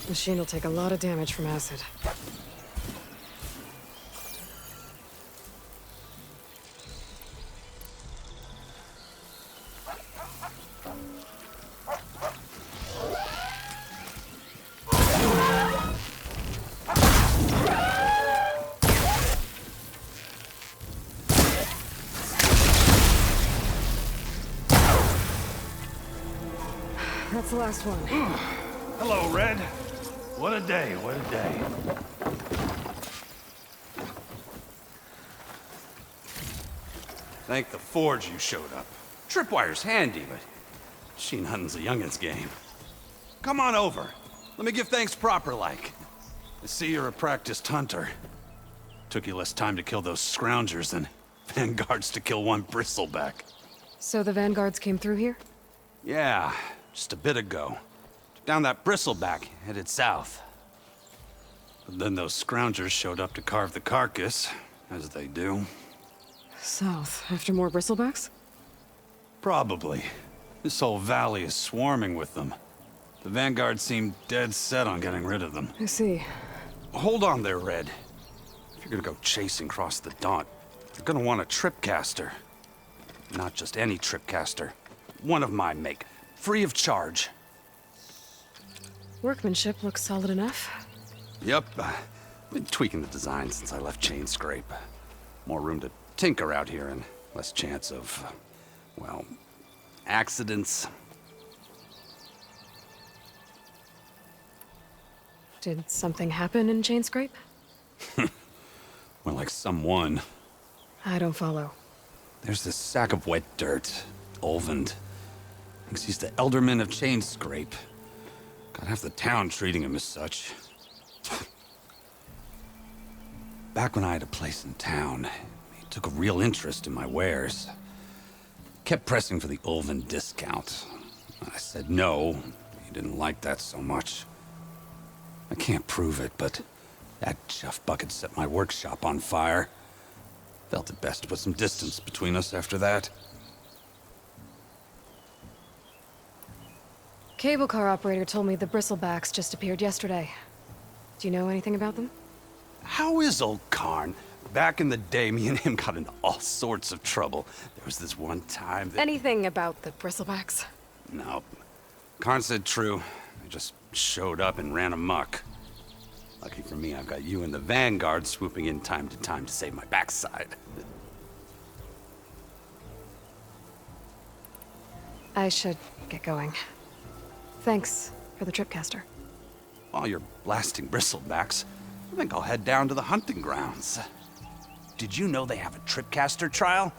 [SPEAKER 1] Machine will take a lot of damage from acid. That's the last one.
[SPEAKER 10] Hello, Red. What a day, what a day.
[SPEAKER 9] Thank the Forge you showed up. Tripwire's handy, but machine hunting's a youngin's game. Come on over. Let me give thanks proper-like. I see you're a practiced hunter. Took you less time to kill those scroungers than vanguards to kill one bristleback.
[SPEAKER 1] So the vanguards came through here?
[SPEAKER 9] Yeah, just a bit ago. Down that bristleback, headed south. But then those scroungers showed up to carve the carcass, as they do.
[SPEAKER 1] South, after more bristlebacks?
[SPEAKER 9] Probably. This whole valley is swarming with them. The vanguard seemed dead set on getting rid of them.
[SPEAKER 1] I see.
[SPEAKER 9] Hold on there, Red. If you're gonna go chasing across the Daunt, you're gonna want a tripcaster. Not just any tripcaster. One of my make. Free of charge.
[SPEAKER 1] Workmanship looks solid enough.
[SPEAKER 9] Yep. Been tweaking the design since I left Chain Scrape. More room to tinker out here and less chance of, well, accidents.
[SPEAKER 1] Did something happen in Chain Scrape?
[SPEAKER 9] Well, like someone.
[SPEAKER 1] I don't follow.
[SPEAKER 9] There's this sack of wet dirt, Olvend. Thinks he's the Elderman of Chain Scrape. Got half the town treating him as such. Back when I had a place in town, he took a real interest in my wares. Kept pressing for the Olvend discount. I said no. He didn't like that so much. I can't prove it, but that chuff bucket set my workshop on fire. Felt it best to put some distance between us after that.
[SPEAKER 1] Cable car operator told me the bristlebacks just appeared yesterday. Do you know anything about them?
[SPEAKER 9] How is old Karn? Back in the day, me and him got into all sorts of trouble. There was this one time that...
[SPEAKER 1] Anything about the bristlebacks?
[SPEAKER 9] No. Karn said true. They just showed up and ran amok. Lucky for me, I've got you and the Vanguard swooping in time to save my backside.
[SPEAKER 1] I should get going. Thanks for the tripcaster.
[SPEAKER 9] While you're blasting bristlebacks, I think I'll head down to the hunting grounds. Did you know they have a tripcaster trial?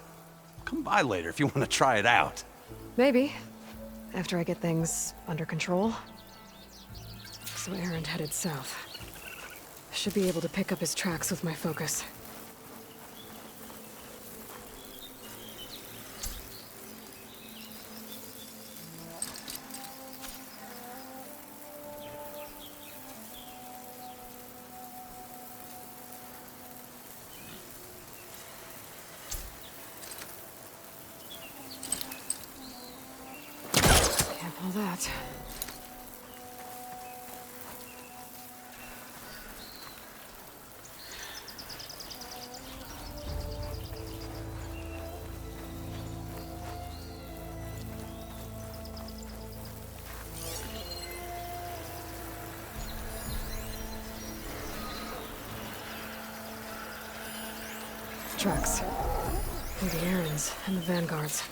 [SPEAKER 9] Come by later if you want to try it out.
[SPEAKER 1] Maybe. After I get things under control. So Erend headed south. Should be able to pick up his tracks with my focus. Can't pull that. Trucks. And the errands and the vanguards.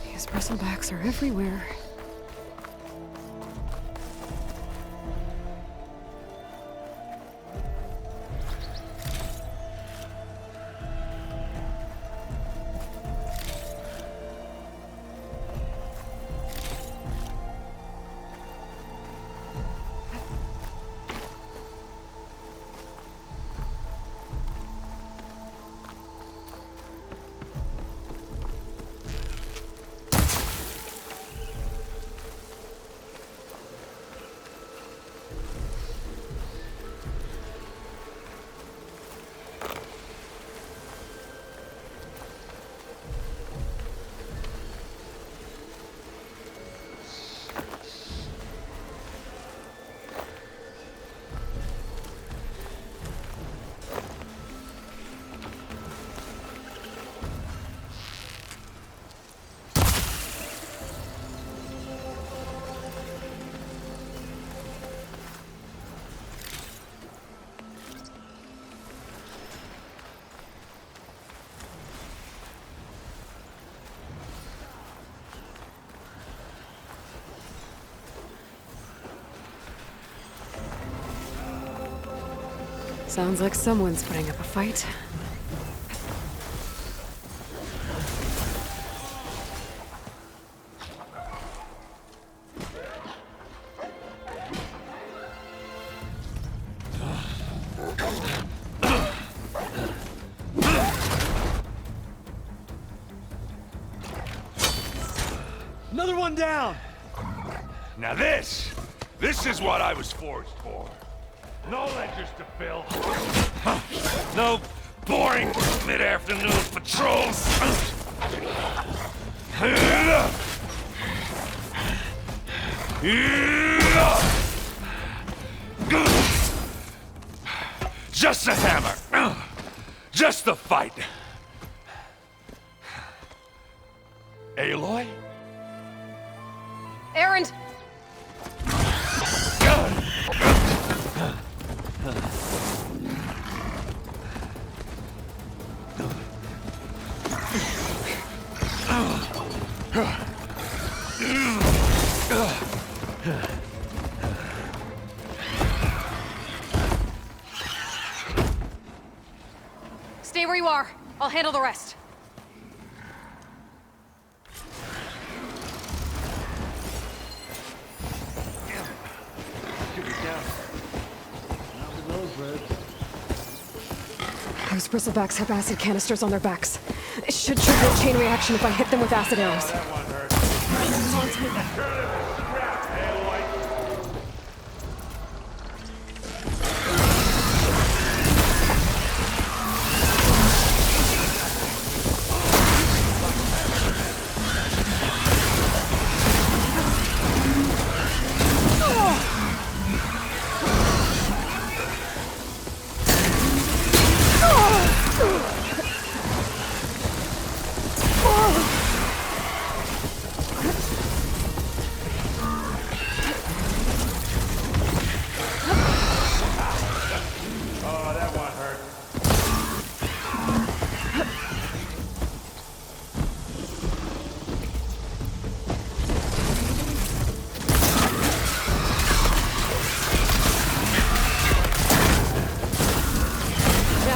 [SPEAKER 1] These bristlebacks are everywhere. Sounds like someone's putting up a fight.
[SPEAKER 7] Another one down!
[SPEAKER 13] Now this is what I was forged for. No ledgers to fill. No boring mid-afternoon patrols. Just a hammer. Just the fight. Aloy?
[SPEAKER 1] Erend! Stay where you are. I'll handle the rest. Those bristlebacks have acid canisters on their backs. It should trigger a chain reaction if I hit them with acid arrows.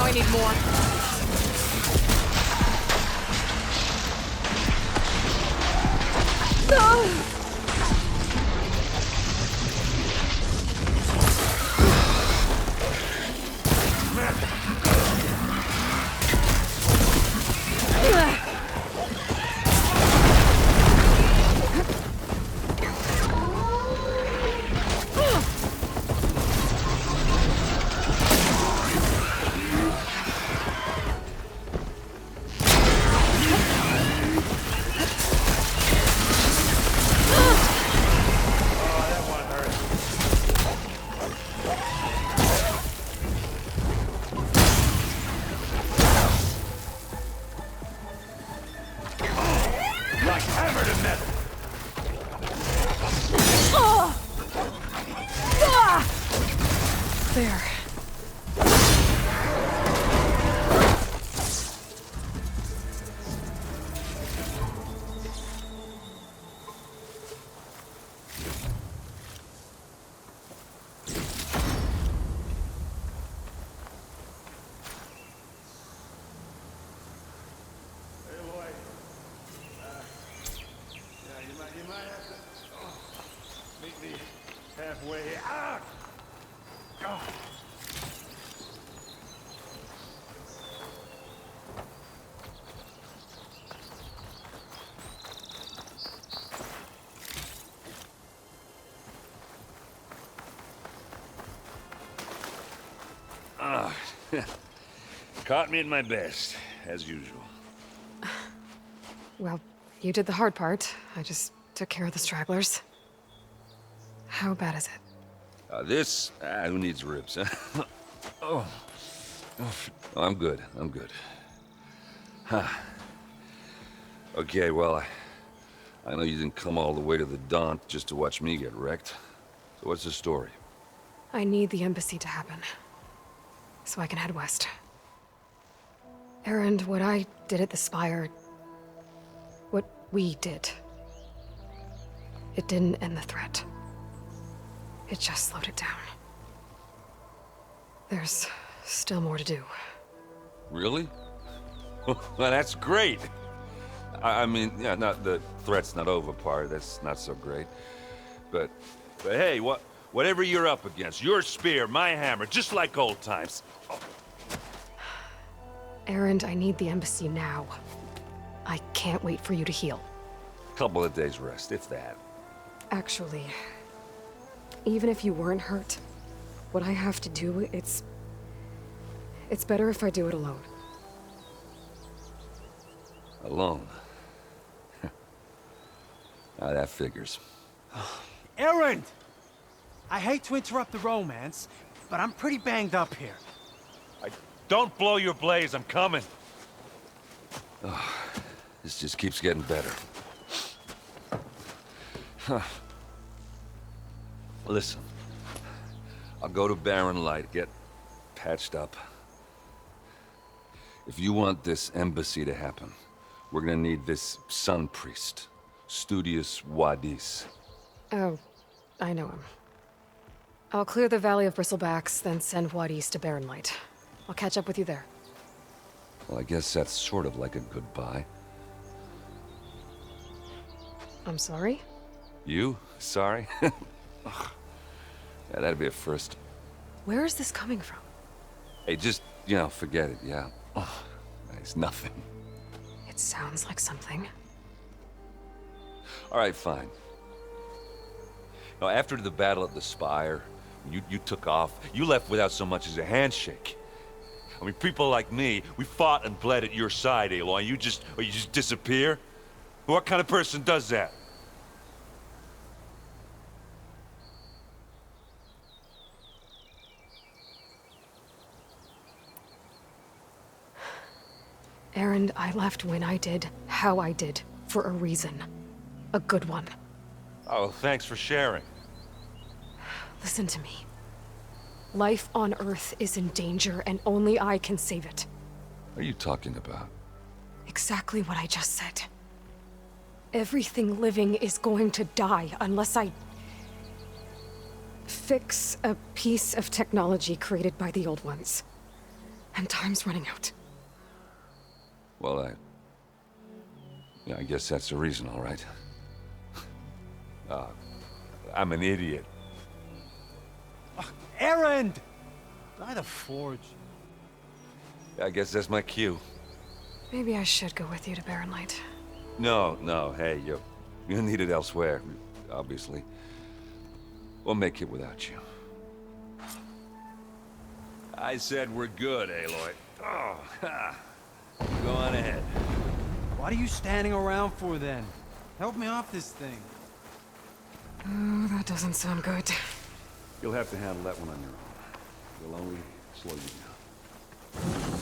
[SPEAKER 1] I need more. There.
[SPEAKER 13] You might have to meet me halfway out. Caught me at my best, as usual.
[SPEAKER 1] Well, you did the hard part. I just took care of the stragglers. How bad is it?
[SPEAKER 20] Who needs ribs, huh? Oh, I'm good. I'm good. Huh. Okay, well, I know you didn't come all the way to the Daunt just to watch me get wrecked. So what's the story?
[SPEAKER 1] I need the embassy to happen, so I can head west. Erend, what I did at the Spire... what we did... it didn't end the threat. It just slowed it down. There's Still more to do.
[SPEAKER 20] Really? Well, that's great. I mean, yeah, not the threat's not over part. That's not so great. But hey, whatever you're up against, your spear, my hammer, just like old times. Oh.
[SPEAKER 1] Erend, I need the embassy now. I can't wait for you to heal.
[SPEAKER 20] Couple of days rest, if that.
[SPEAKER 1] Actually, even if you weren't hurt, what I have to do, it's better if I do it alone.
[SPEAKER 20] Alone? Now that figures.
[SPEAKER 19] Erend! I hate to interrupt the romance, but I'm pretty banged up here.
[SPEAKER 20] Don't blow your blaze, I'm coming. Oh, this just keeps getting better. Huh. Listen, I'll go to Barren Light, get patched up. If you want this embassy to happen, we're gonna need this sun priest, Studious Wadis.
[SPEAKER 1] Oh, I know him. I'll clear the Valley of Bristlebacks, then send Wadis to Barren Light. I'll catch up with you there.
[SPEAKER 20] Well, I guess that's sort of like a goodbye.
[SPEAKER 1] I'm sorry?
[SPEAKER 20] You? Sorry? Yeah, that'd be a first.
[SPEAKER 1] Where is this coming from?
[SPEAKER 20] Hey, just, you know, forget it, yeah. Oh, it's nothing.
[SPEAKER 1] It sounds like something.
[SPEAKER 20] All right, fine. Now, after the Battle at the Spire, you took off, you left without so much as a handshake. I mean, people like me, we fought and bled at your side, Aloy, you just disappear? What kind of person does that?
[SPEAKER 1] Erend, I left when I did, how I did, for a reason. A good one.
[SPEAKER 20] Oh, thanks for sharing.
[SPEAKER 1] Listen to me. Life on Earth is in danger, and only I can save it.
[SPEAKER 20] What are you talking about?
[SPEAKER 1] Exactly what I just said. Everything living is going to die unless I fix a piece of technology created by the old ones. And time's running out.
[SPEAKER 20] Well, yeah, I guess that's the reason, all right. I'm an idiot.
[SPEAKER 19] Erend! By the Forge.
[SPEAKER 20] I guess that's my cue.
[SPEAKER 1] Maybe I should go with you to Barren Light.
[SPEAKER 20] No, hey, you're needed elsewhere, obviously. We'll make it without you. I said we're good, Aloy. Oh, ha. Go on ahead.
[SPEAKER 19] What are you standing around for then? Help me off this thing.
[SPEAKER 1] Oh, that doesn't sound good.
[SPEAKER 3] You'll have to handle that one on your own. We'll only slow you down.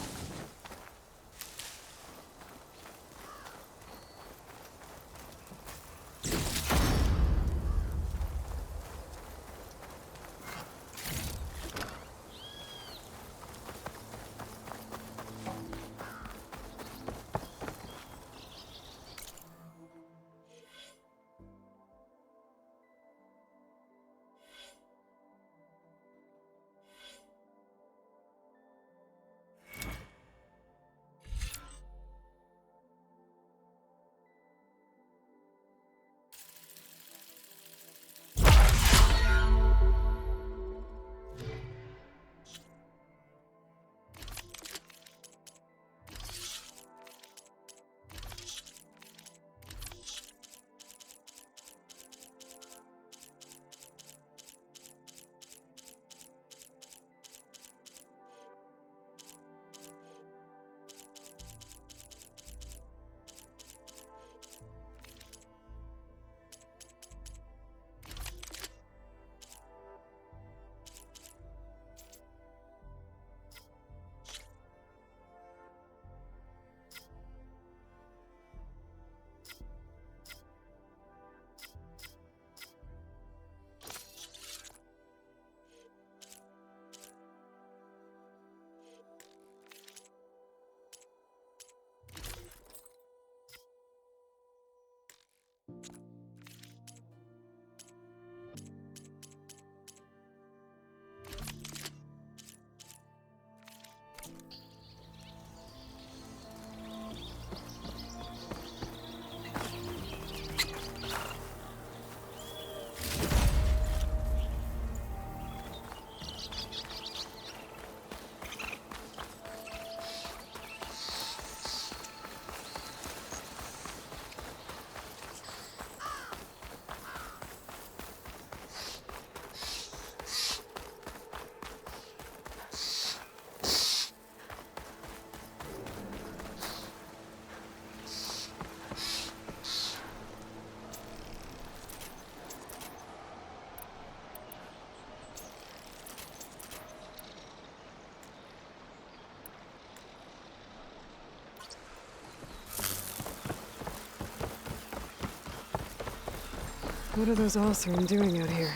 [SPEAKER 1] What are those Allsern doing out here?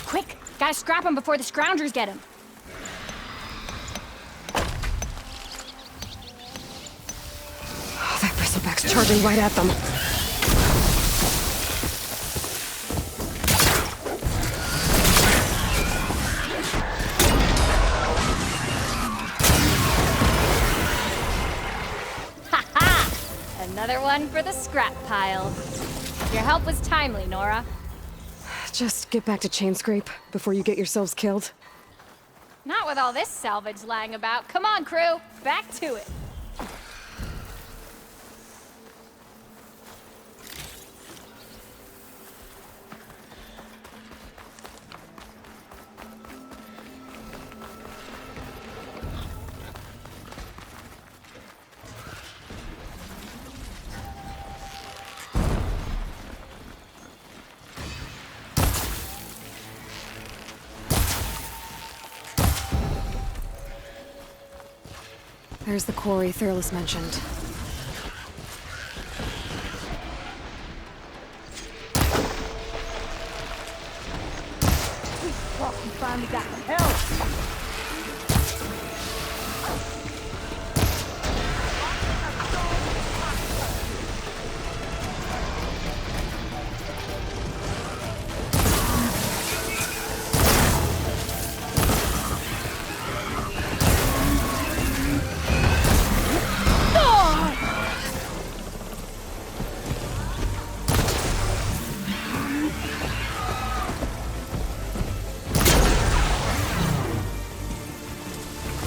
[SPEAKER 18] Quick! Gotta scrap him before the scroungers get him.
[SPEAKER 1] Oh, that bristleback's charging right at them.
[SPEAKER 18] Another one for the scrap pile. Your help was timely, Nora.
[SPEAKER 1] Just get back to Chainscrape before you get yourselves killed.
[SPEAKER 18] Not with all this salvage lying about. Come on, crew. Back to it.
[SPEAKER 1] There's the quarry Thurles mentioned.
[SPEAKER 18] Fuck, you finally got the help.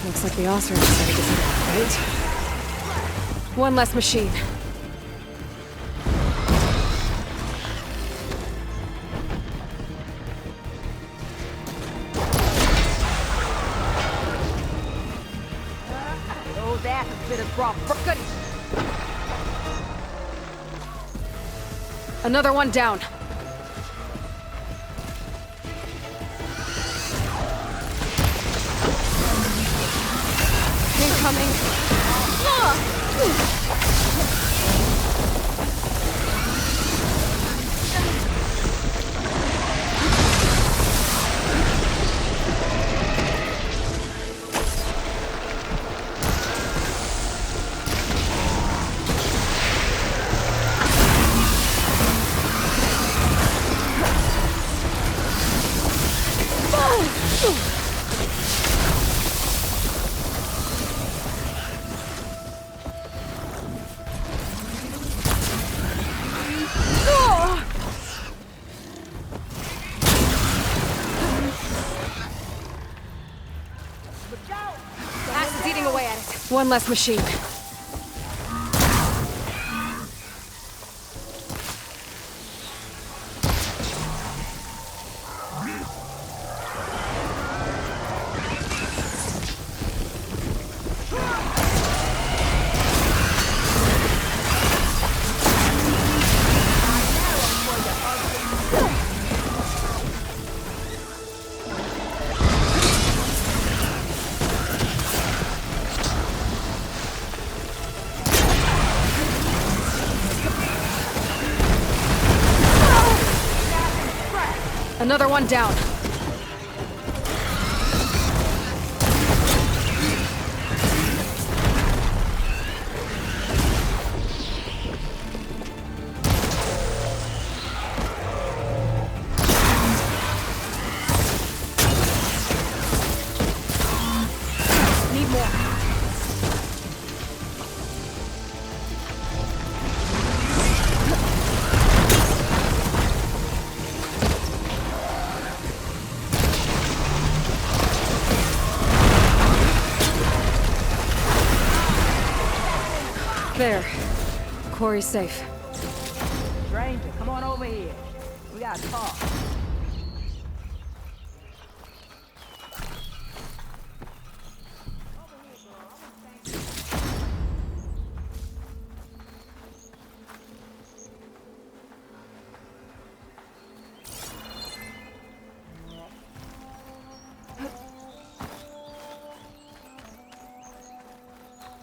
[SPEAKER 1] Looks like the Allsern decided to put it, right? One less machine.
[SPEAKER 18] Those asses bit us brought good.
[SPEAKER 1] Another one down. Incoming.
[SPEAKER 18] Ass is eating away at it.
[SPEAKER 1] One less machine. Another one down. Need more. There. Quarry's safe.
[SPEAKER 15] Stranger, come on over here. We gotta talk.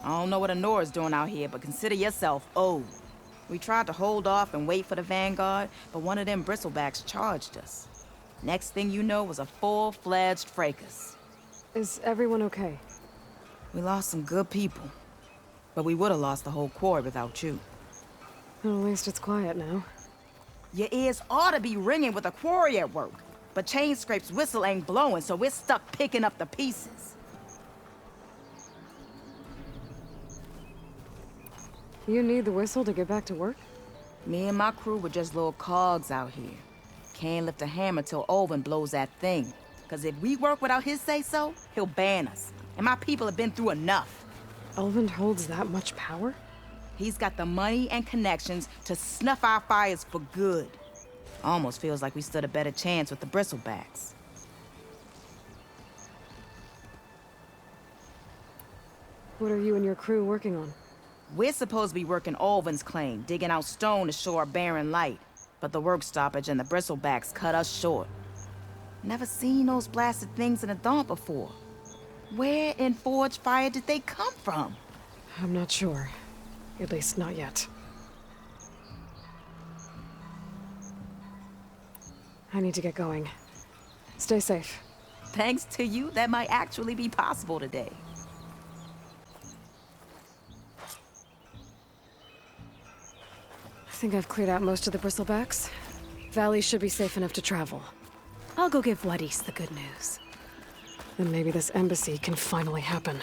[SPEAKER 15] I don't know what Honora's doing out here, but consider yourself owed. We tried to hold off and wait for the vanguard, but one of them bristlebacks charged us. Next thing you know was a full-fledged fracas.
[SPEAKER 1] Is everyone okay?
[SPEAKER 15] We lost some good people, but we would have lost the whole quarry without you.
[SPEAKER 1] Well, at least it's quiet now.
[SPEAKER 15] Your ears ought to be ringing with a quarry at work, but Chainscrape's whistle ain't blowing, so we're stuck picking up the pieces.
[SPEAKER 1] You need the whistle to get back to work?
[SPEAKER 15] Me and my crew were just little cogs out here. Can't lift a hammer till Olvin blows that thing. Cause if we work without his say-so, he'll ban us. And my people have been through enough.
[SPEAKER 1] Olvin holds that much power?
[SPEAKER 15] He's got the money and connections to snuff our fires for good. Almost feels like we stood a better chance with the bristlebacks.
[SPEAKER 1] What are you and your crew working on?
[SPEAKER 15] We're supposed to be working Olvin's claim, digging out stone to show our barren light. But the work stoppage and the bristlebacks cut us short. Never seen those blasted things in the dawn before. Where in Forge Fire did they come from?
[SPEAKER 1] I'm not sure. At least not yet. I need to get going. Stay safe.
[SPEAKER 15] Thanks to you, that might actually be possible today.
[SPEAKER 1] I think I've cleared out most of the bristlebacks. Valley should be safe enough to travel. I'll go give Wadis the good news. Then maybe this embassy can finally happen.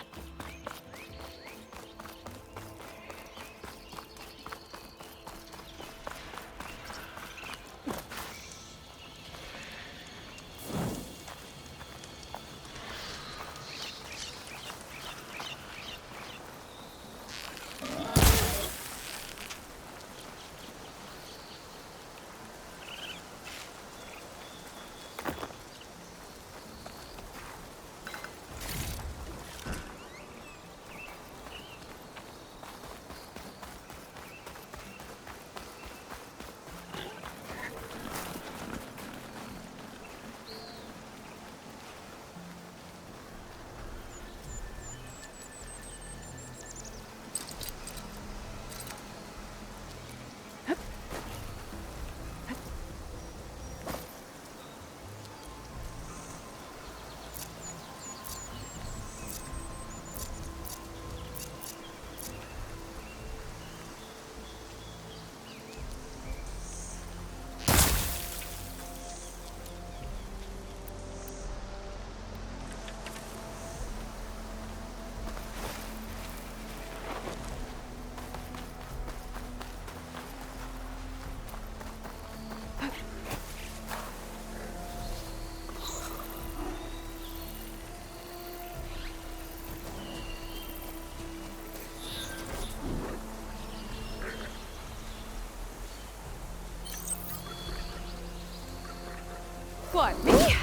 [SPEAKER 1] What, me?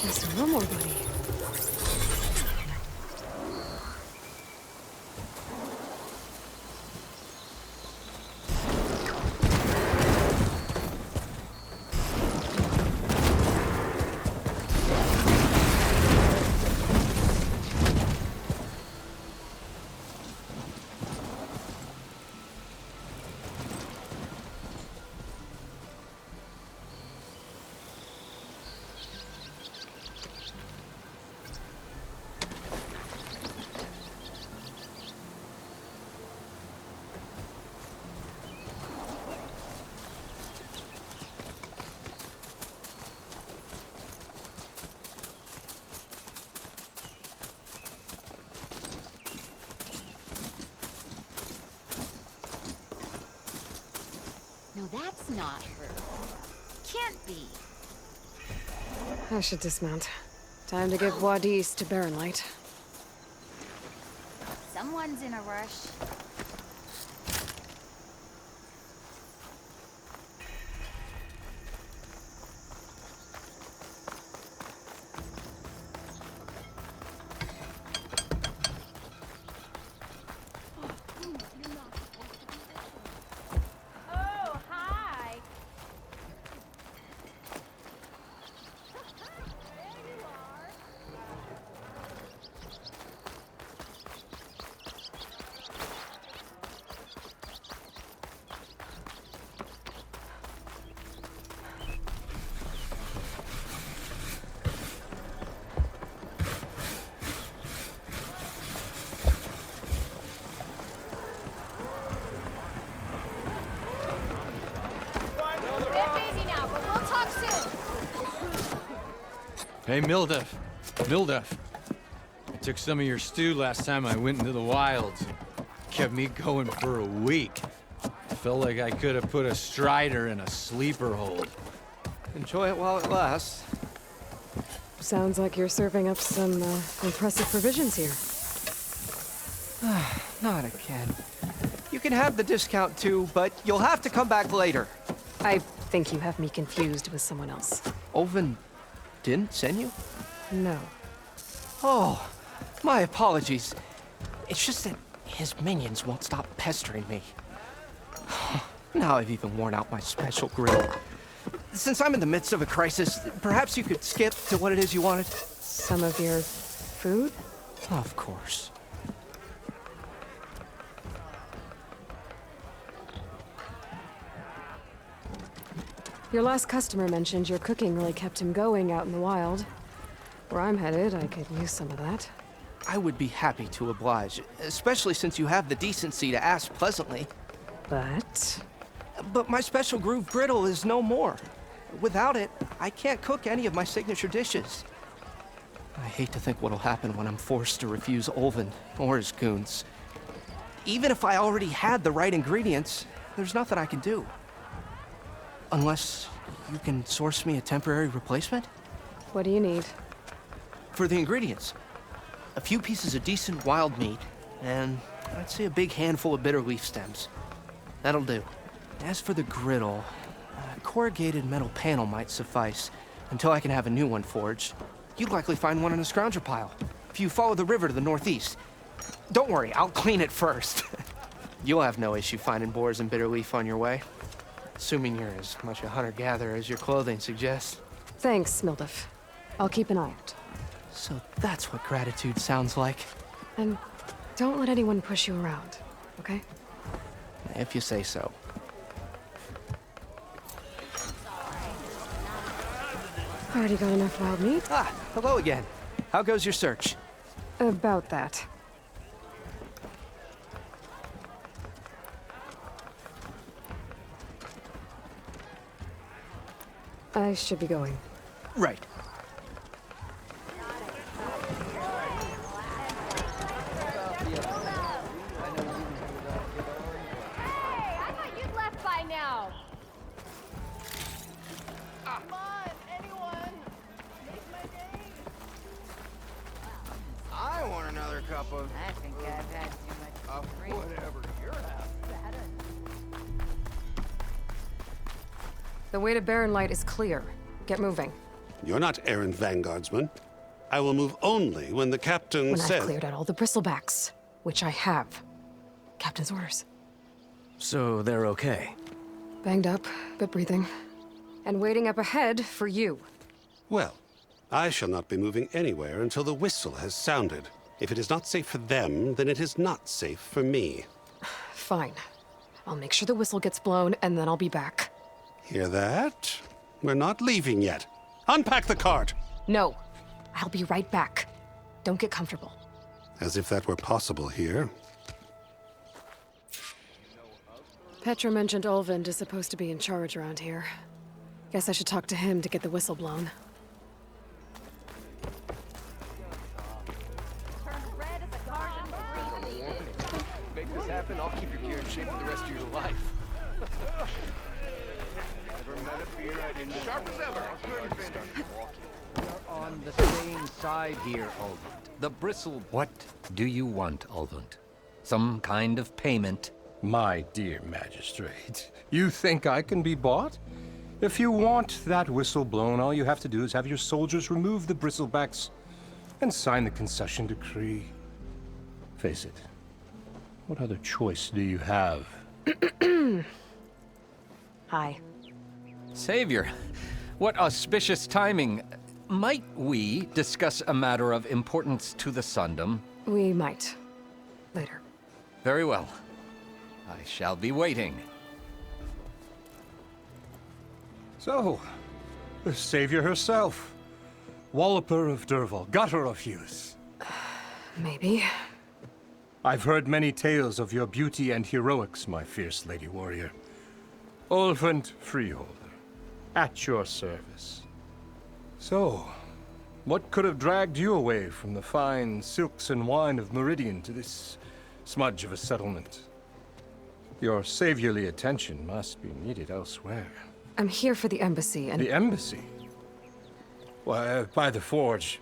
[SPEAKER 1] Just one more, buddy.
[SPEAKER 18] No, that's not her. Can't be.
[SPEAKER 1] I should dismount. Time to get Wadis to Barren Light.
[SPEAKER 18] Someone's in a rush. Oh, hi. Get busy now, but we'll talk soon.
[SPEAKER 5] Hey, Mildef. Mildef. I took some of your stew last time I went into the wilds. Kept me going for a week. Felt like I could have put a strider in a sleeper hold.
[SPEAKER 11] Enjoy it while it lasts.
[SPEAKER 1] Sounds like you're serving up some impressive provisions here.
[SPEAKER 11] Not again. You can have the discount too, but you'll have to come back later.
[SPEAKER 1] I think you have me confused with someone else.
[SPEAKER 11] Olvin didn't send you?
[SPEAKER 1] No.
[SPEAKER 11] Oh, my apologies. It's just that his minions won't stop pestering me. Now I've even worn out my special grill. Since I'm in the midst of a crisis, perhaps you could skip to what it is you wanted?
[SPEAKER 1] Some of your food?
[SPEAKER 11] Of course.
[SPEAKER 1] Your last customer mentioned your cooking really kept him going out in the wild. Where I'm headed, I could use some of that.
[SPEAKER 11] I would be happy to oblige, especially since you have the decency to ask pleasantly.
[SPEAKER 1] But
[SPEAKER 11] my special groove griddle is no more. Without it, I can't cook any of my signature dishes. I hate to think what'll happen when I'm forced to refuse Olvin or his goons. Even if I already had the right ingredients, there's nothing I can do. Unless you can source me a temporary replacement?
[SPEAKER 1] What do you need?
[SPEAKER 11] For the ingredients, a few pieces of decent wild meat, and I'd say a big handful of bitter leaf stems. That'll do. As for the griddle, a corrugated metal panel might suffice until I can have a new one forged. You'd likely find one in a scrounger pile, if you follow the river to the northeast. Don't worry, I'll clean it first. You'll have no issue finding boars and bitter leaf on your way. Assuming you're as much a hunter-gatherer as your clothing suggests.
[SPEAKER 1] Thanks, Mildef. I'll keep an eye out.
[SPEAKER 11] So that's what gratitude sounds like.
[SPEAKER 1] And don't let anyone push you around, okay?
[SPEAKER 11] If you say so.
[SPEAKER 1] Already got enough wild meat?
[SPEAKER 11] Ah, hello again. How goes your search?
[SPEAKER 1] About that. I should be going.
[SPEAKER 11] Right.
[SPEAKER 18] Hey, I thought you'd left by now. Come on, anyone. Make my day.
[SPEAKER 16] I want another cup of...
[SPEAKER 6] I think I've had too much drink.
[SPEAKER 16] Whatever you're having.
[SPEAKER 1] The way to Barren Light is clear. Get moving.
[SPEAKER 3] You're not errant vanguardsman. I will move only when the captain
[SPEAKER 1] When
[SPEAKER 3] says...
[SPEAKER 1] I've cleared out all the bristlebacks, which I have. Captain's orders.
[SPEAKER 17] So they're okay?
[SPEAKER 1] Banged up, but breathing. And waiting up ahead for you.
[SPEAKER 3] Well, I shall not be moving anywhere until the whistle has sounded. If it is not safe for them, then it is not safe for me.
[SPEAKER 1] Fine. I'll make sure the whistle gets blown, and then I'll be back.
[SPEAKER 3] Hear that? We're not leaving yet. Unpack the cart!
[SPEAKER 1] No. I'll be right back. Don't get comfortable.
[SPEAKER 3] As if that were possible here.
[SPEAKER 1] Petra mentioned Olvind is supposed to be in charge around here. Guess I should talk to him to get the whistle blown.
[SPEAKER 12] Make this happen, I'll keep your gear in shape for the rest of your life. Sharp as ever.
[SPEAKER 22] We're on the same side here, Olvund. The bristle...
[SPEAKER 23] What do you want, Olvund? Some kind of payment?
[SPEAKER 14] My dear magistrate, you think I can be bought? If you want that whistle blown, all you have to do is have your soldiers remove the bristlebacks and sign the concession decree. Face it, what other choice do you have?
[SPEAKER 1] Hi.
[SPEAKER 23] Savior, what auspicious timing. Might we discuss a matter of importance to the Sundom?
[SPEAKER 1] We might. Later.
[SPEAKER 23] Very well. I shall be waiting.
[SPEAKER 14] So, the Savior herself. Walloper of Derval, gutter of youth.
[SPEAKER 1] Maybe.
[SPEAKER 14] I've heard many tales of your beauty and heroics, my fierce lady warrior. Olvund Freeholder, at your service. So, what could have dragged you away from the fine silks and wine of Meridian to this smudge of a settlement? Your saviorly attention must be needed elsewhere.
[SPEAKER 1] I'm here for the embassy and...
[SPEAKER 14] The embassy? Why, by the forge.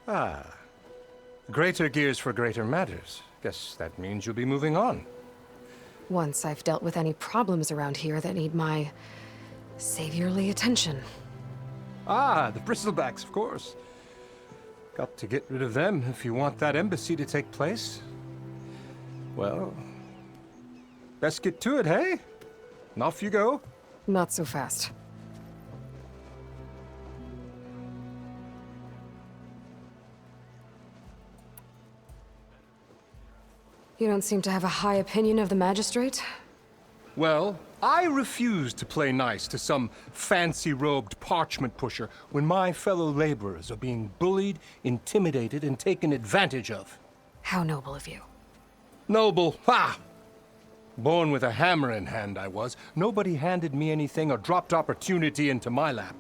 [SPEAKER 14] Ah. Greater gears for greater matters. Guess that means you'll be moving on.
[SPEAKER 1] Once I've dealt with any problems around here that need my... saviorly attention.
[SPEAKER 14] Ah, the bristlebacks, of course. Got to get rid of them if you want that embassy to take place. Well, best get to it, hey? And off you go.
[SPEAKER 1] Not so fast. You don't seem to have a high opinion of the magistrate?
[SPEAKER 14] Well, I refuse to play nice to some fancy-robed parchment pusher when my fellow laborers are being bullied, intimidated, and taken advantage of.
[SPEAKER 1] How noble of you.
[SPEAKER 14] Noble? Ha! Born with a hammer in hand, I was. Nobody handed me anything or dropped opportunity into my lap.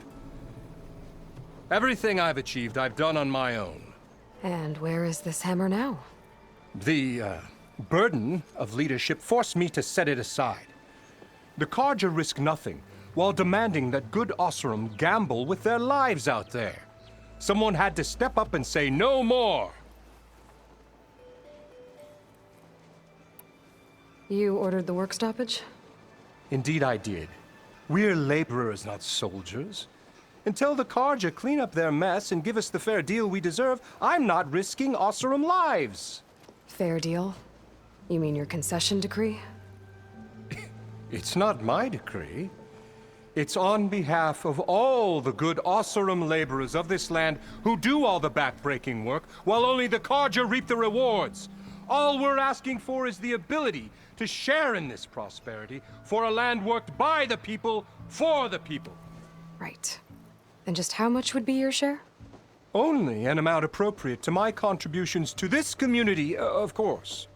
[SPEAKER 14] Everything I've achieved, I've done on my own.
[SPEAKER 1] And where is this hammer now?
[SPEAKER 14] The, burden of leadership forced me to set it aside. The Carja risk nothing, while demanding that good Osseram gamble with their lives out there. Someone had to step up and say no more.
[SPEAKER 1] You ordered the work stoppage?
[SPEAKER 14] Indeed I did. We're laborers, not soldiers. Until the Carja clean up their mess and give us the fair deal we deserve, I'm not risking Osseram lives.
[SPEAKER 1] Fair deal? You mean your concession decree?
[SPEAKER 14] It's not my decree. It's on behalf of all the good Osseram laborers of this land who do all the back-breaking work, while only the Carja reap the rewards. All we're asking for is the ability to share in this prosperity for a land worked by the people, for the people.
[SPEAKER 1] Right. And just how much would be your share?
[SPEAKER 14] Only an amount appropriate to my contributions to this community, of course.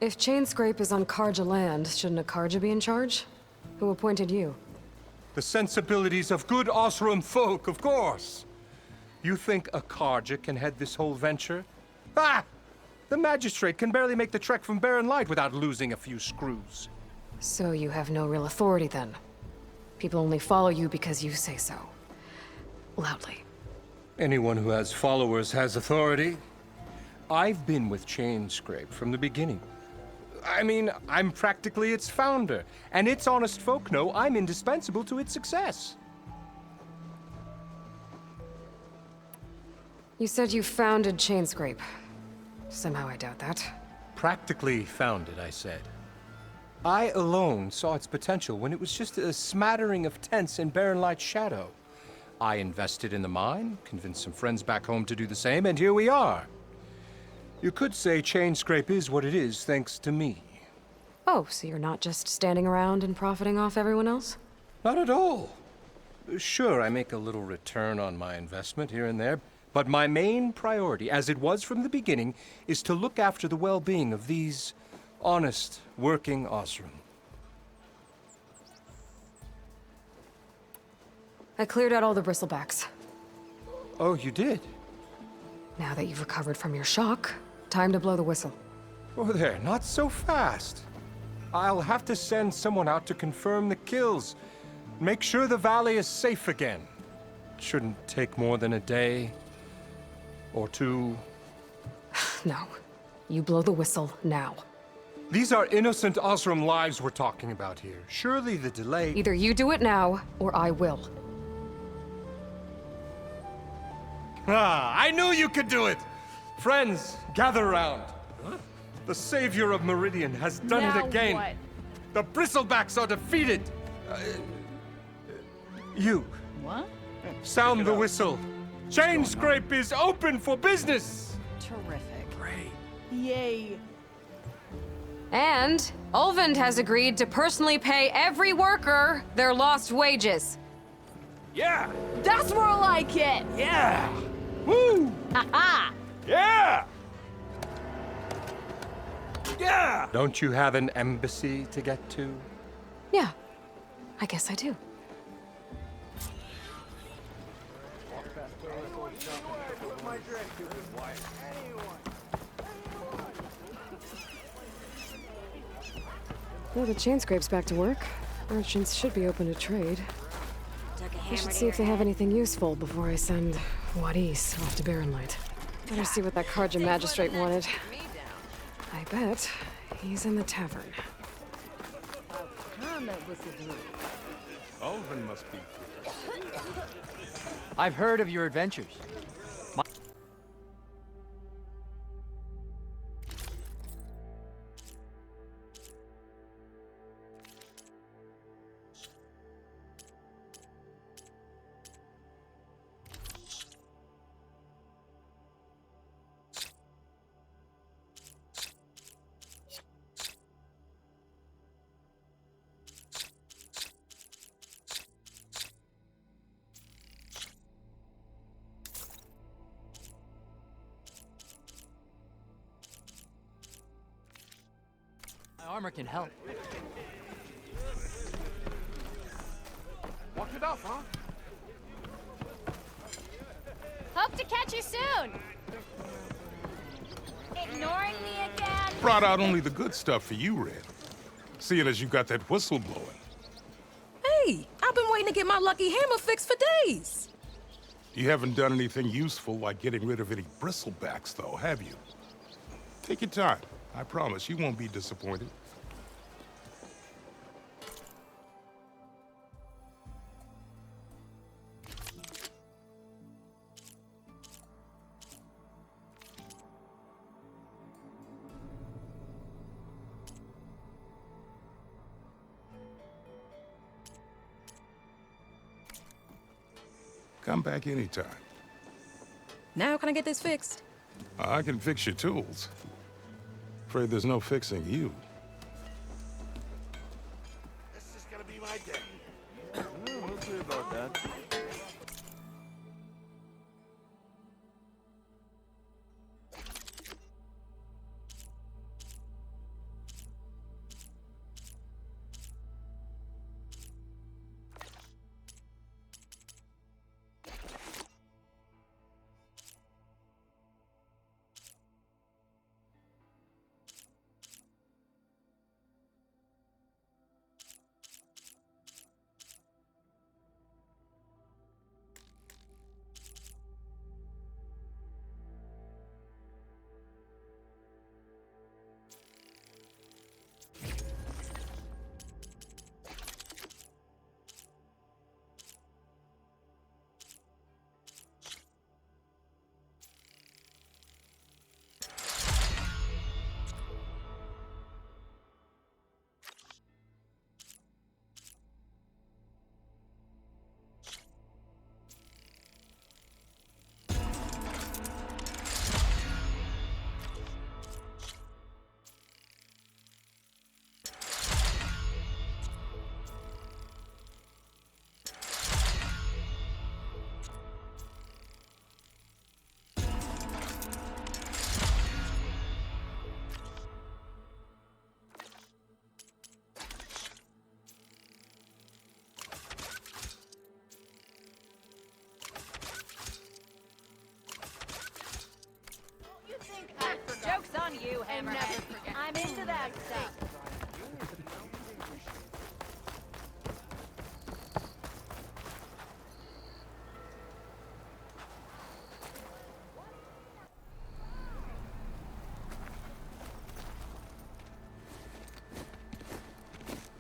[SPEAKER 1] If Chainscrape is on Carja land, shouldn't a Carja be in charge? Who appointed you?
[SPEAKER 14] The sensibilities of good Osseram folk, of course. You think a Carja can head this whole venture? Ah! The magistrate can barely make the trek from Barren Light without losing a few screws.
[SPEAKER 1] So you have no real authority then? People only follow you because you say so. Loudly.
[SPEAKER 14] Anyone who has followers has authority. I've been with Chainscrape from the beginning.
[SPEAKER 2] I mean, I'm practically its founder, and its honest folk know I'm indispensable to its success.
[SPEAKER 1] You said you founded Chainscrape. Somehow I doubt that.
[SPEAKER 2] Practically founded, I said. I alone saw its potential when it was just a smattering of tents in Barren Light's shadow. I invested in the mine, convinced some friends back home to do the same, and here we are. You could say Chainscrape is what it is thanks to me.
[SPEAKER 1] Oh, so you're not just standing around and profiting off everyone else?
[SPEAKER 2] Not at all. Sure, I make a little return on my investment here and there, but my main priority, as it was from the beginning, is to look after the well-being of these honest, working Osram.
[SPEAKER 1] I cleared out all the bristlebacks.
[SPEAKER 2] Oh, you did?
[SPEAKER 1] Now that you've recovered from your shock, time to blow the whistle.
[SPEAKER 2] Oh, there, not so fast. I'll have to send someone out to confirm the kills. Make sure the valley is safe again. Shouldn't take more than a day. Or two.
[SPEAKER 1] No. You blow the whistle now.
[SPEAKER 2] These are innocent Osram lives we're talking about here. Surely the delay...
[SPEAKER 1] Either you do it now, or I will.
[SPEAKER 2] Ah, I knew you could do it! Friends, gather around. The savior of Meridian has done it again.
[SPEAKER 6] What?
[SPEAKER 2] The bristlebacks are defeated. You.
[SPEAKER 6] What?
[SPEAKER 2] Sound the whistle. Chainscrape is open for business.
[SPEAKER 6] Terrific. Great. Yay.
[SPEAKER 1] And Ulvund has agreed to personally pay every worker their lost wages.
[SPEAKER 10] Yeah!
[SPEAKER 6] That's more like it!
[SPEAKER 10] Yeah! Woo!
[SPEAKER 6] Ha-ha!
[SPEAKER 10] Yeah! Yeah!
[SPEAKER 2] Don't you have an embassy to get to?
[SPEAKER 1] Yeah, I guess I do. Well, the Chainscrape's back to work. Merchants should be open to trade. I should see if they have anything useful before I send Wadis off to Barren Light. Better see what that Karja magistrate wanted. I bet he's in the tavern.
[SPEAKER 10] Ulvund must be.
[SPEAKER 22] I've heard of your adventures. My armor can help.
[SPEAKER 10] Walk it off, huh?
[SPEAKER 18] Hope to catch you soon. Ignoring me again?
[SPEAKER 4] Brought out only the good stuff for you, Red. Seeing as you got that whistle blowing.
[SPEAKER 21] Hey, I've been waiting to get my lucky hammer fixed for days.
[SPEAKER 4] You haven't done anything useful like getting rid of any bristlebacks, though, have you? Take your time. I promise you won't be disappointed. Come back anytime.
[SPEAKER 21] Now can I get this fixed?
[SPEAKER 4] I can fix your tools. Afraid there's no fixing you.
[SPEAKER 7] This is gonna be my day. We'll see about that.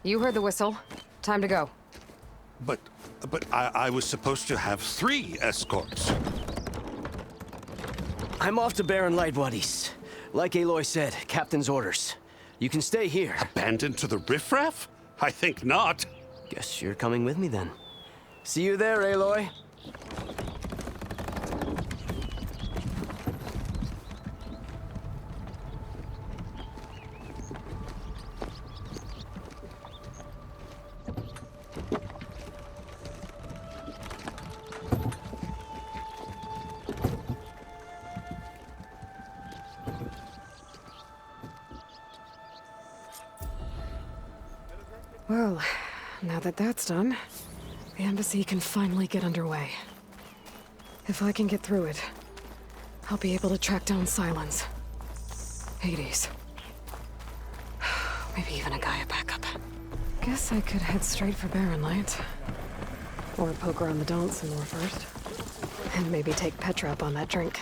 [SPEAKER 1] You heard the whistle. Time to go.
[SPEAKER 3] But I was supposed to have 3 escorts.
[SPEAKER 17] I'm off to Barren Light, Wadis. Like Aloy said, Captain's orders. You can stay here.
[SPEAKER 3] Abandoned to the riffraff? I think not.
[SPEAKER 17] Guess you're coming with me then. See you there, Aloy.
[SPEAKER 1] Well, now that that's done, the embassy can finally get underway. If I can get through it, I'll be able to track down Silence, Hades, maybe even a Gaia backup. Guess I could head straight for Barren Light, or poke around the Daunt some more first, and maybe take Petra up on that drink.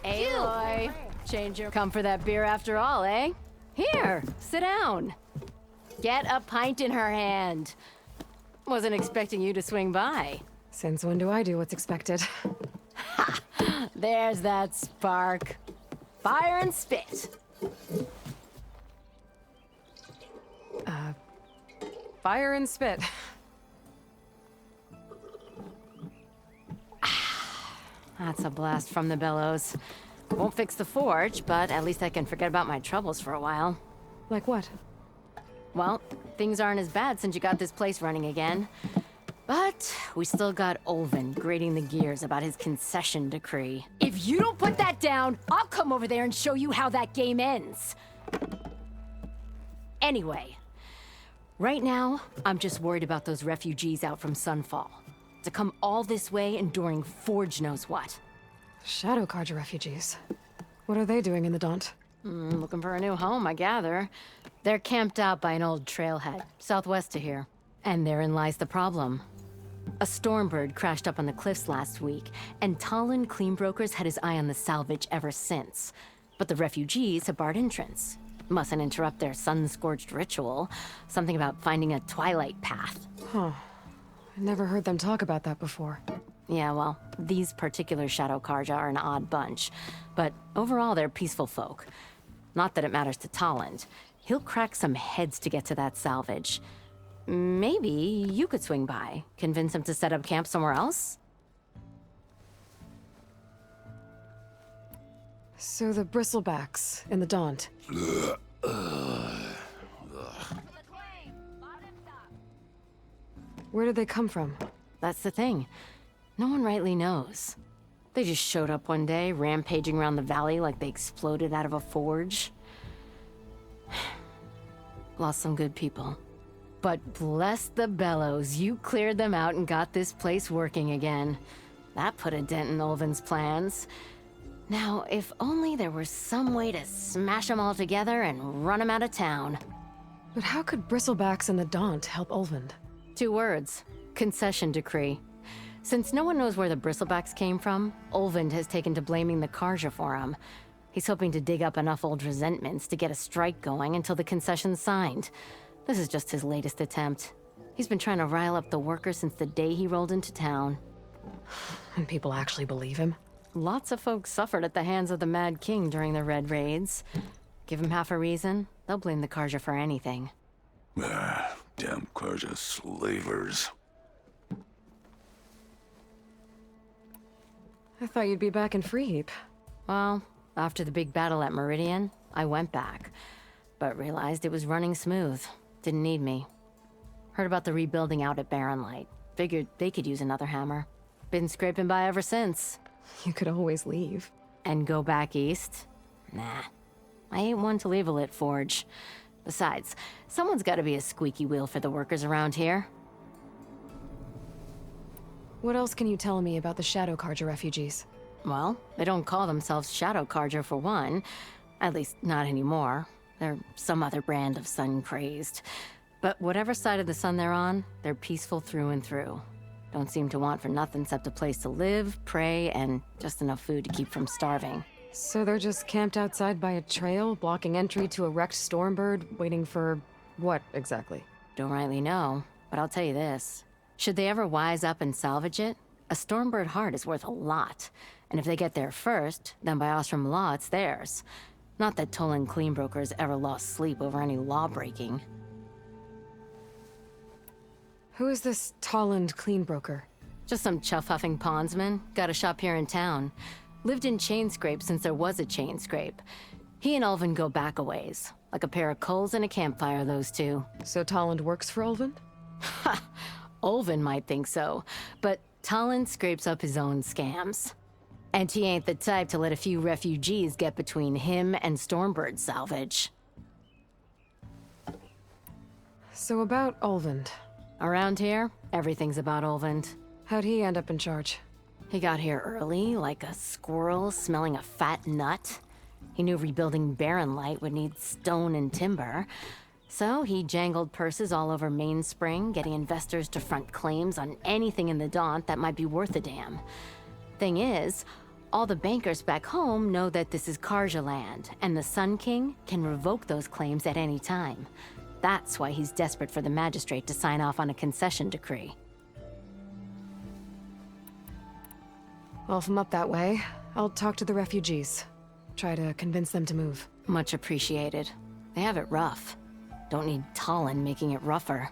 [SPEAKER 6] Aloy, change your... Come for that beer after all, eh? Here, sit down. Get a pint in her hand. Wasn't expecting you to swing by.
[SPEAKER 1] Since when do I do what's expected?
[SPEAKER 6] Ha! There's that spark. Fire and spit.
[SPEAKER 1] Fire and spit.
[SPEAKER 6] That's a blast from the bellows. Won't fix the forge, but at least I can forget about my troubles for a while.
[SPEAKER 1] Like what?
[SPEAKER 6] Well, things aren't as bad since you got this place running again. But we still got Olvin grating the gears about his concession decree. If you don't put that down, I'll come over there and show you how that game ends. Anyway, right now, I'm just worried about those refugees out from Sunfall. To come all this way enduring Forge knows what.
[SPEAKER 1] Shadow Carja refugees. What are they doing in the Daunt?
[SPEAKER 6] Looking for a new home, I gather. They're camped out by an old trailhead, southwest of here. And therein lies the problem. A Stormbird crashed up on the cliffs last week, and Talon Cleanbrokers had his eye on the salvage ever since. But the refugees have barred entrance. Mustn't interrupt their sun-scorched ritual. Something about finding a twilight path.
[SPEAKER 1] Huh. I never heard them talk about that before.
[SPEAKER 6] Yeah, well, these particular Shadow Carja are an odd bunch. But overall, they're peaceful folk. Not that it matters to Talon. He'll crack some heads to get to that salvage. Maybe you could swing by, convince him to set up camp somewhere else?
[SPEAKER 1] So the bristlebacks in the Daunt. Where did they come from?
[SPEAKER 6] That's the thing. No one rightly knows. They just showed up one day, rampaging around the valley like they exploded out of a forge. Lost some good people. But bless the bellows, you cleared them out and got this place working again. That put a dent in Olvin's plans. Now, if only there were some way to smash them all together and run them out of town.
[SPEAKER 1] But how could bristlebacks in the Daunt help Olvin?
[SPEAKER 6] 2 words. Concession decree. Since no one knows where the bristlebacks came from, Olvind has taken to blaming the Carja for them. He's hoping to dig up enough old resentments to get a strike going until the concession's signed. This is just his latest attempt. He's been trying to rile up the workers since the day he rolled into town.
[SPEAKER 1] And people actually believe him?
[SPEAKER 6] Lots of folks suffered at the hands of the Mad King during the Red Raids. Give him half a reason, they'll blame the Carja for anything.
[SPEAKER 8] Damn Carja slavers.
[SPEAKER 1] I thought you'd be back in Freeheap.
[SPEAKER 6] Well, after the big battle at Meridian, I went back. But realized it was running smooth. Didn't need me. Heard about the rebuilding out at Barren Light. Figured they could use another hammer. Been scraping by ever since.
[SPEAKER 1] You could always leave.
[SPEAKER 6] And go back east? Nah. I ain't one to leave a lit forge. Besides, someone's gotta be a squeaky wheel for the workers around here.
[SPEAKER 1] What else can you tell me about the Shadow Carja refugees?
[SPEAKER 6] Well, they don't call themselves Shadow Carja for one. At least, not anymore. They're some other brand of sun-crazed. But whatever side of the sun they're on, they're peaceful through and through. Don't seem to want for nothing except a place to live, pray, and just enough food to keep from starving.
[SPEAKER 1] So they're just camped outside by a trail, blocking entry to a wrecked Stormbird, waiting for what exactly?
[SPEAKER 6] Don't rightly know, but I'll tell you this. Should they ever wise up and salvage it, a Stormbird heart is worth a lot. And if they get there first, then by Ostrom law, it's theirs. Not that Tolan Cleanbrokers ever lost sleep over any law-breaking.
[SPEAKER 1] Who is this Tolland Cleanbroker?
[SPEAKER 6] Just some chuff-huffing pondsman. Got a shop here in town. Lived in Chainscrape since there was a Chainscrape. He and Ulvin go back a ways. Like a pair of coals and a campfire, those two.
[SPEAKER 1] So Tolland works for Ulvin?
[SPEAKER 6] Ha! Ulvin might think so, but Tolland scrapes up his own scams. And he ain't the type to let a few refugees get between him and Stormbird salvage.
[SPEAKER 1] So about Ulvin.
[SPEAKER 6] Around here, everything's about Ulvin.
[SPEAKER 1] How'd he end up in charge?
[SPEAKER 6] He got here early, like a squirrel smelling a fat nut. He knew rebuilding Barren Light would need stone and timber. So he jangled purses all over Mainspring, getting investors to front claims on anything in the Daunt that might be worth a damn. Thing is, all the bankers back home know that this is Karja land, and the Sun King can revoke those claims at any time. That's why he's desperate for the magistrate to sign off on a concession decree.
[SPEAKER 1] Well, if I'm up that way, I'll talk to the refugees. Try to convince them to move.
[SPEAKER 6] Much appreciated. They have it rough. Don't need Tolland making it rougher.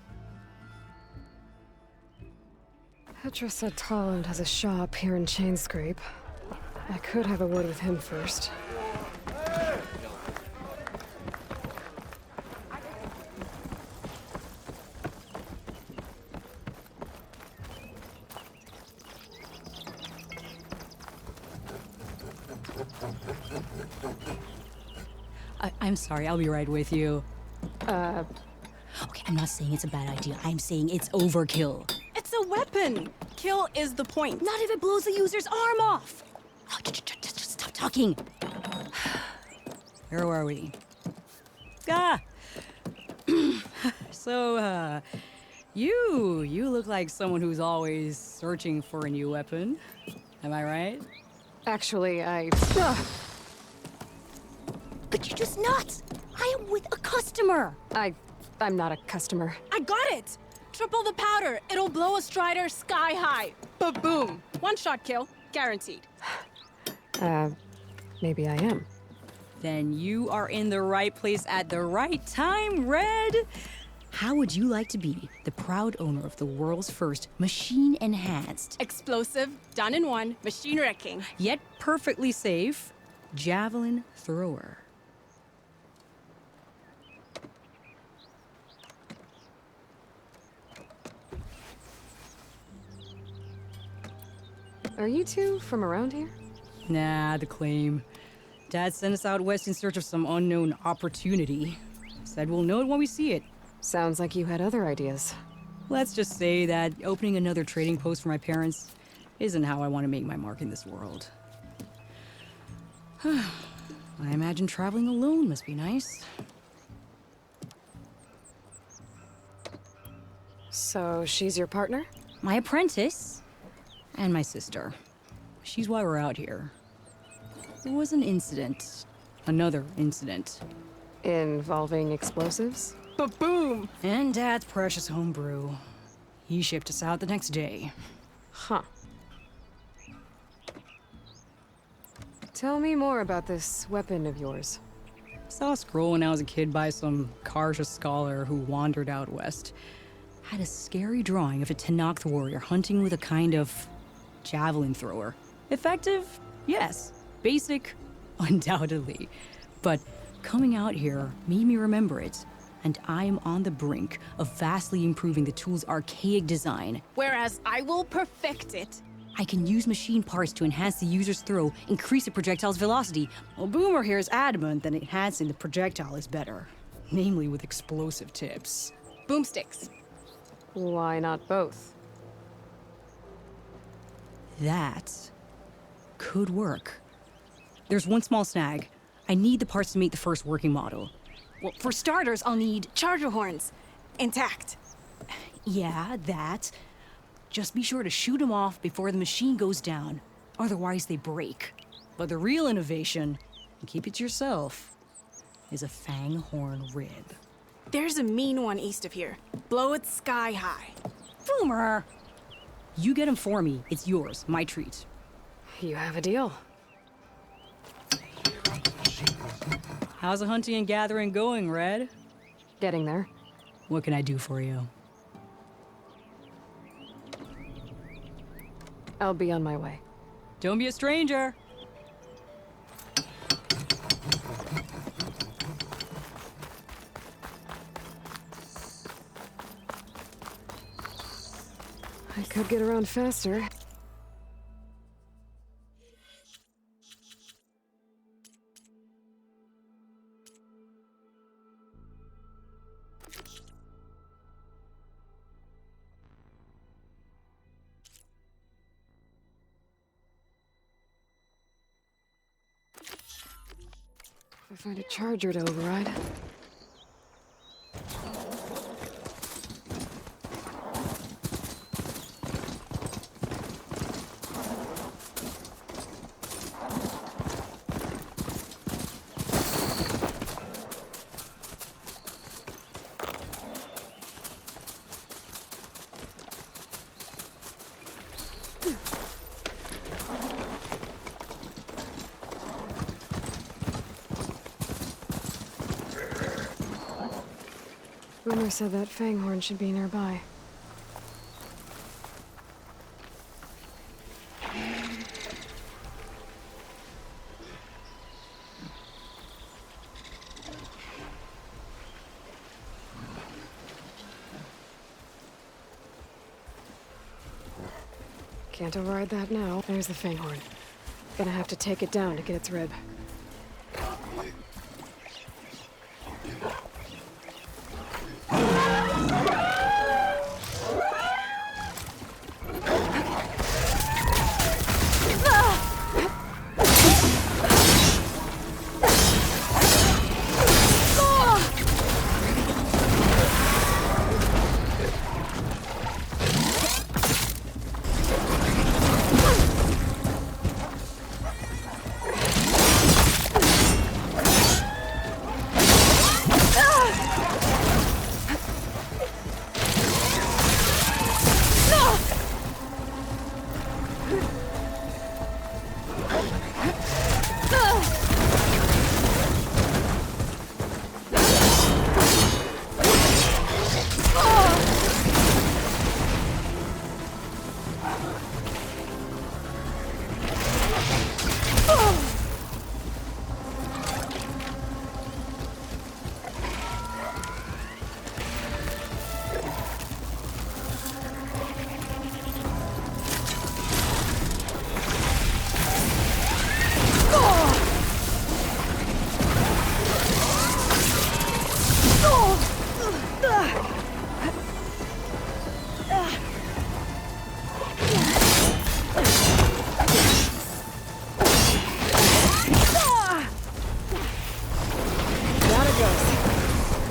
[SPEAKER 1] Petra said Tolland has a shop here in Chainscrape. I could have a word with him first.
[SPEAKER 9] I'm sorry, I'll be right with you.
[SPEAKER 21] Okay, I'm not saying it's a bad idea. I'm saying it's overkill.
[SPEAKER 13] It's a weapon. Kill is the point. Not if it blows the user's arm off.
[SPEAKER 21] Oh, just stop talking.
[SPEAKER 9] Where were we? Ah! So, you look like someone who's always searching for a new weapon. Am I right?
[SPEAKER 1] Actually,
[SPEAKER 21] But you're just nuts! I am with a customer!
[SPEAKER 1] I'm not a customer.
[SPEAKER 13] I got it! Triple the powder. It'll blow a Strider sky high. Ba-boom. One shot kill. Guaranteed.
[SPEAKER 1] Maybe I am.
[SPEAKER 9] Then you are in the right place at the right time, Red! How would you like to be the proud owner of the world's first machine-enhanced,
[SPEAKER 13] explosive, done in one, machine wrecking,
[SPEAKER 9] yet perfectly safe, javelin thrower?
[SPEAKER 1] Are you two from around here?
[SPEAKER 9] Nah, the claim. Dad sent us out west in search of some unknown opportunity. Said we'll know it when we see it.
[SPEAKER 1] Sounds like you had other ideas.
[SPEAKER 9] Let's just say that opening another trading post for my parents isn't how I want to make my mark in this world. I imagine traveling alone must be nice.
[SPEAKER 1] So she's your partner?
[SPEAKER 9] My apprentice. And my sister. She's why we're out here. There was an incident. Another incident.
[SPEAKER 1] Involving explosives?
[SPEAKER 13] Ba-boom!
[SPEAKER 9] And Dad's precious homebrew. He shipped us out the next day.
[SPEAKER 1] Huh. Tell me more about this weapon of yours.
[SPEAKER 9] Saw a scroll when I was a kid by some Karja scholar who wandered out west. Had a scary drawing of a Tenakth warrior hunting with a kind of javelin thrower. Effective? Yes. Basic? Undoubtedly. But coming out here made me remember it, and I am on the brink of vastly improving the tool's archaic design.
[SPEAKER 13] Whereas I will perfect it.
[SPEAKER 9] I can use machine parts to enhance the user's throw, increase the projectile's velocity. Well, Boomer here is adamant that enhancing the projectile is better. Namely with explosive tips.
[SPEAKER 13] Boomsticks.
[SPEAKER 1] Why not both?
[SPEAKER 9] That could work. There's one small snag. I need the parts to make the first working model.
[SPEAKER 13] Well, for starters, I'll need charger horns. Intact.
[SPEAKER 9] Yeah, that. Just be sure to shoot them off before the machine goes down. Otherwise, they break. But the real innovation, and keep it to yourself, is a fanghorn rib.
[SPEAKER 13] There's a mean one east of here. Blow it sky high.
[SPEAKER 9] Boomer! You get him for me. It's yours. My treat.
[SPEAKER 1] You have a deal.
[SPEAKER 9] How's the hunting and gathering going, Red?
[SPEAKER 1] Getting there.
[SPEAKER 9] What can I do for you?
[SPEAKER 1] I'll be on my way.
[SPEAKER 9] Don't be a stranger.
[SPEAKER 1] I could get around faster. If I find a charger to override. Boomer said that fanghorn should be nearby. Can't override that now. There's the fanghorn. Gonna have to take it down to get its rib.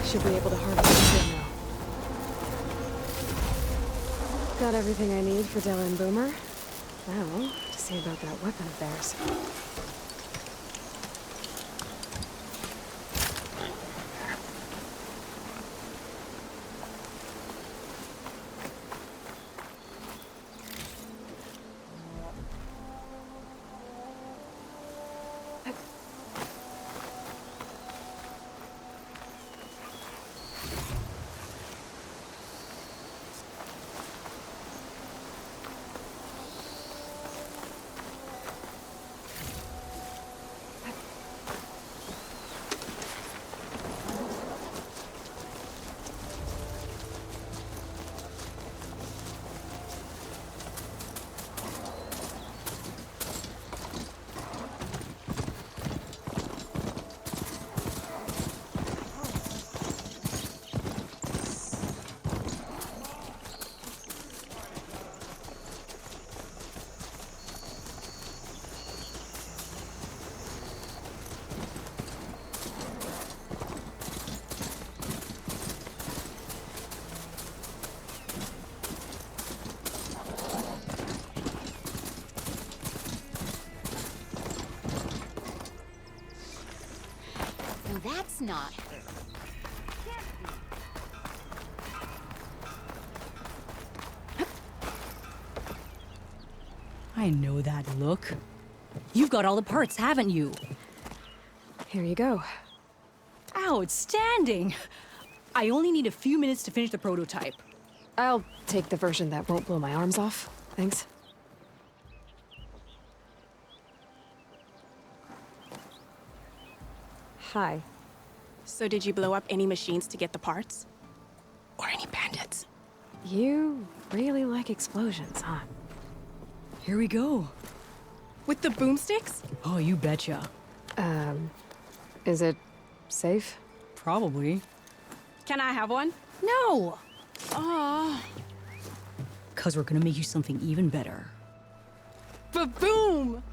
[SPEAKER 1] Should be able to harvest it now. Got everything I need for Della and Boomer. Now, to see about that weapon of theirs.
[SPEAKER 6] That's not.
[SPEAKER 9] I know that look. You've got all the parts, haven't you?
[SPEAKER 1] Here you go.
[SPEAKER 9] Outstanding! I only need a few minutes to finish the prototype.
[SPEAKER 1] I'll take the version that won't blow my arms off. Thanks.
[SPEAKER 13] Hi. So did you blow up any machines to get the parts? Or any bandits?
[SPEAKER 1] You really like explosions, huh?
[SPEAKER 9] Here we go.
[SPEAKER 13] With the boomsticks?
[SPEAKER 9] Oh, you betcha.
[SPEAKER 1] Is it safe?
[SPEAKER 9] Probably.
[SPEAKER 13] Can I have one?
[SPEAKER 9] No!
[SPEAKER 13] Aw.
[SPEAKER 9] 'Cause we're gonna make you something even better.
[SPEAKER 13] Ba-boom!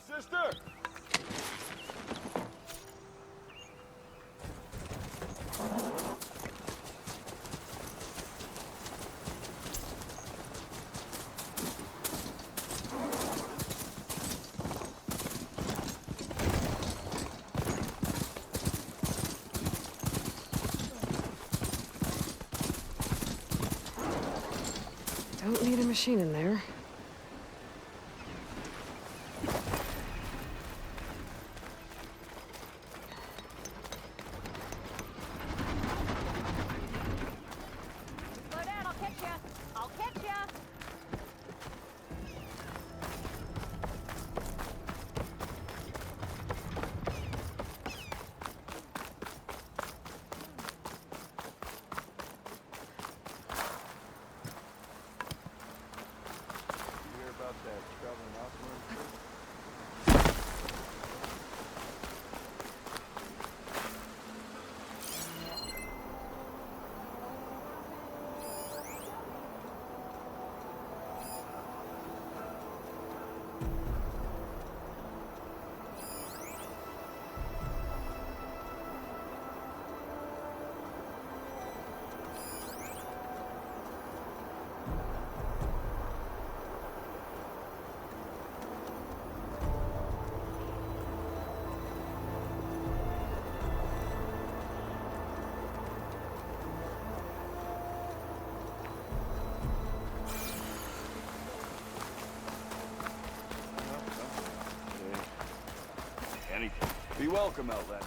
[SPEAKER 7] Sister!
[SPEAKER 1] Don't need a machine in there.
[SPEAKER 18] Slow down, I'll catch ya. I'll catch ya.
[SPEAKER 7] You're welcome, Outlander.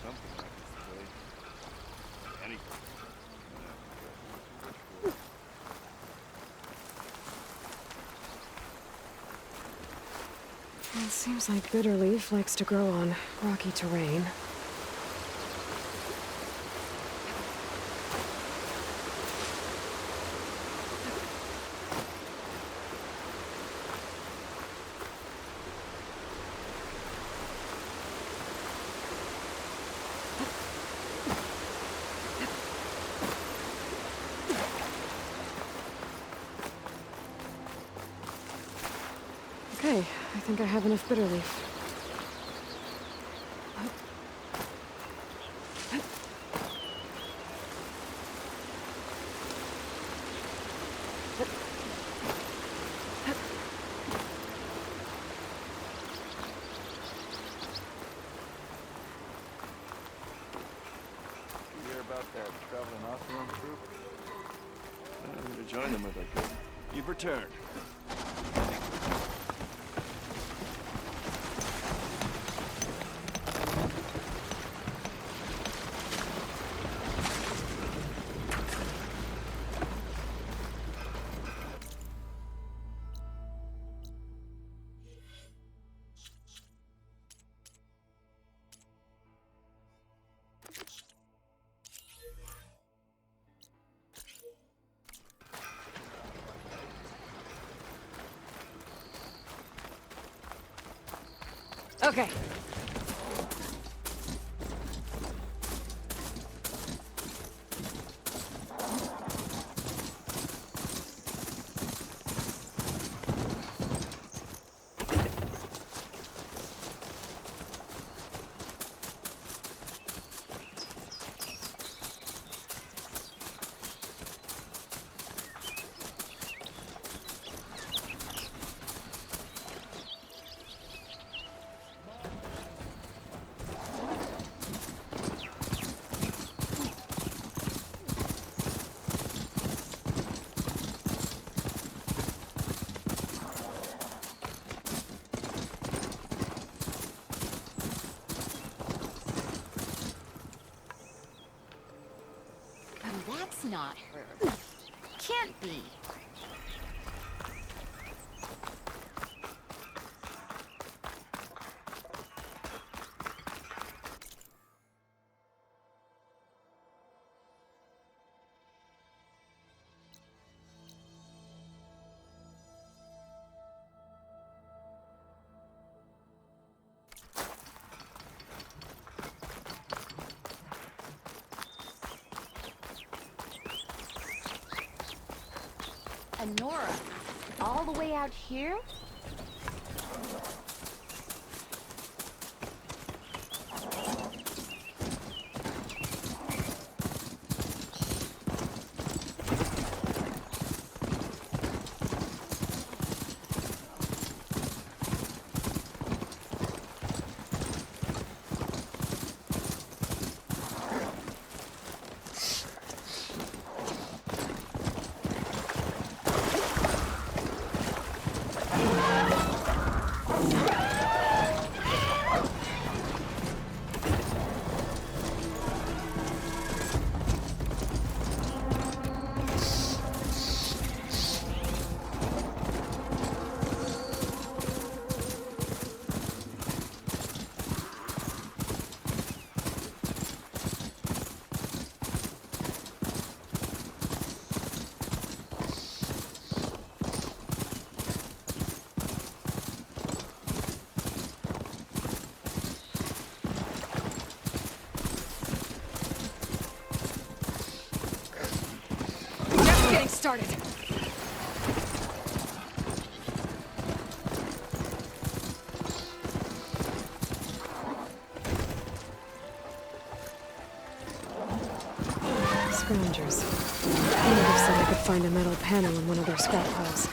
[SPEAKER 7] Something like this today. Anything.
[SPEAKER 1] It seems like bitter leaf likes to grow on rocky terrain. Okay, I think I have enough bitter leaf.
[SPEAKER 7] You hear about that traveling Oseram troop? I would have joined them if I could. You've returned.
[SPEAKER 1] Okay.
[SPEAKER 18] That's not her. Can't be. Nora, all the way out here?
[SPEAKER 1] started. Scroungers. Native said I could find a metal panel in one of their scrap piles.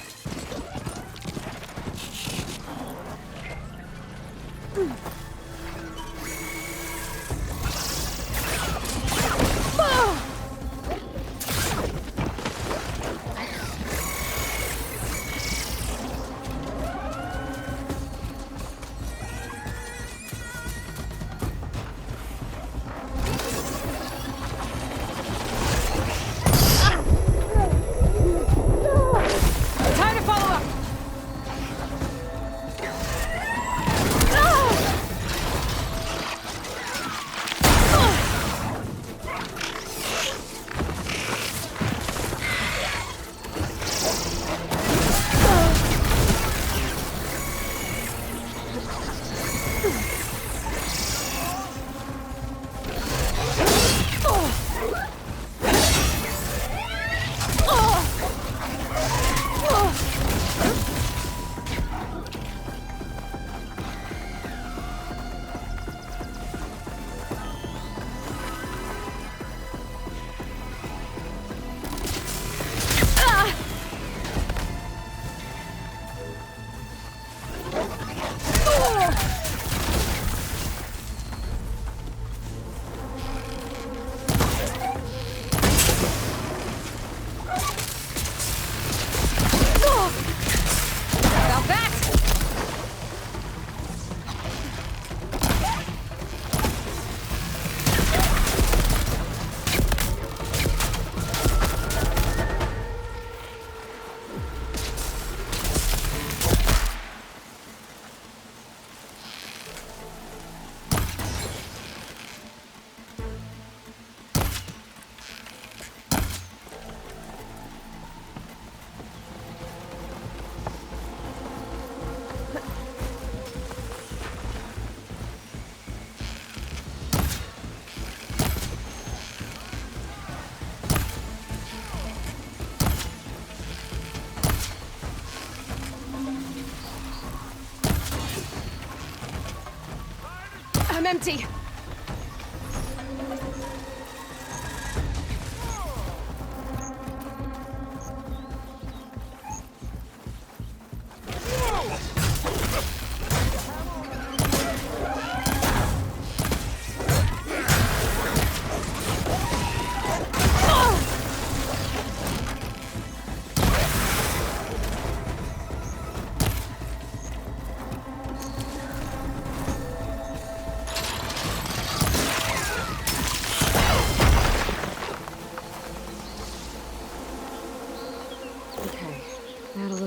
[SPEAKER 1] I'm empty.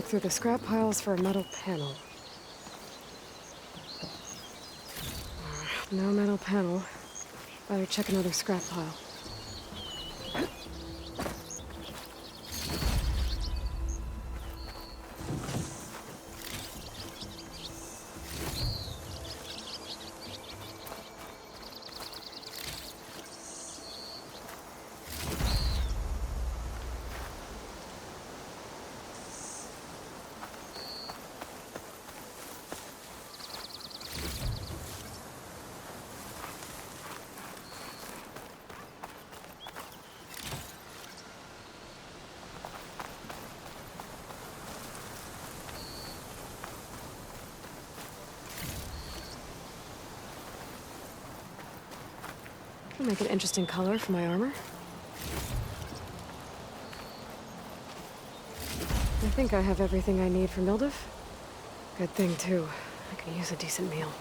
[SPEAKER 1] Through the scrap piles for a metal panel. No metal panel. Better check another scrap pile. Make an interesting color for my armor. I think I have everything I need for Mildev. Good thing, too. I can use a decent meal.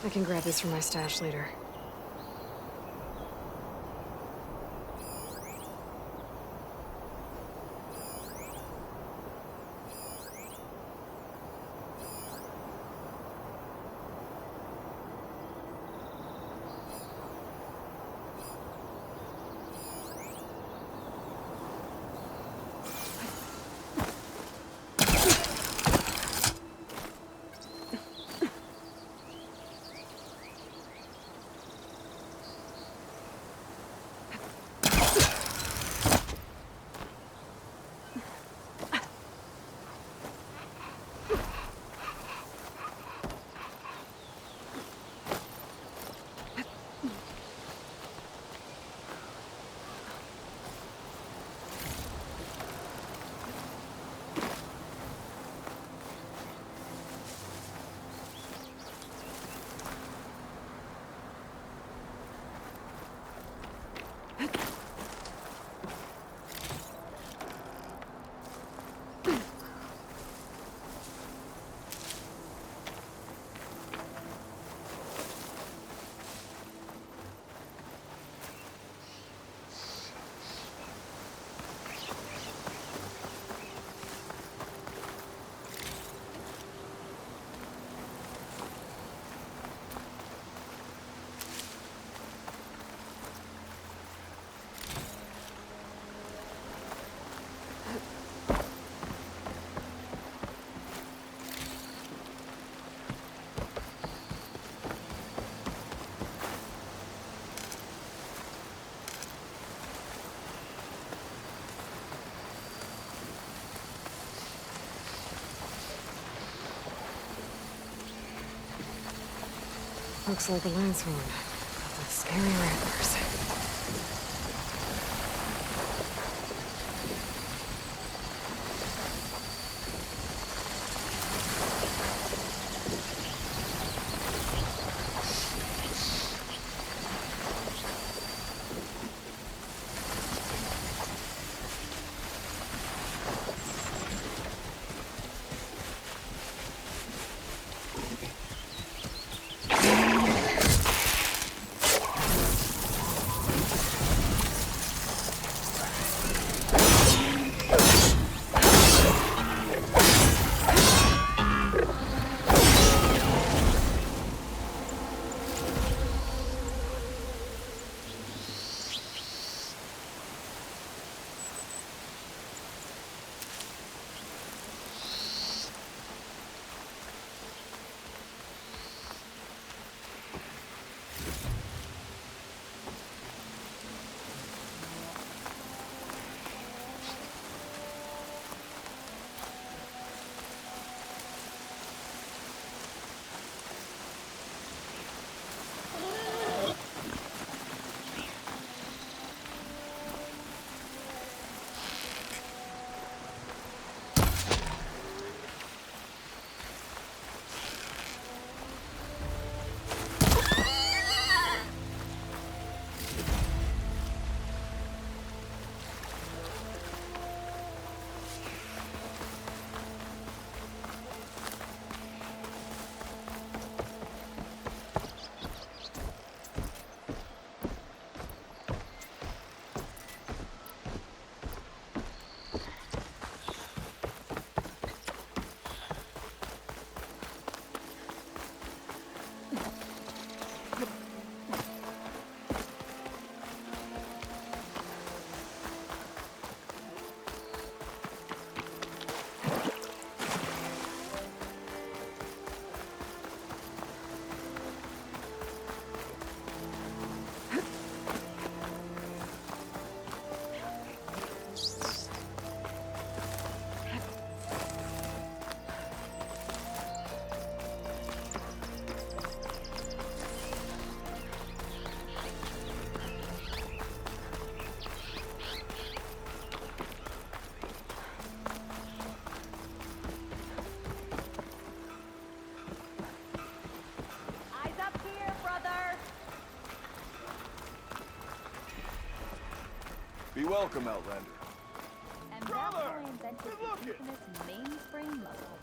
[SPEAKER 1] I can grab this from my stash later. Looks like a lance wound, but with scary rattlers.
[SPEAKER 7] Be welcome, Outlander.
[SPEAKER 18] And brother! That's why I invented the infamous mainspring muscle.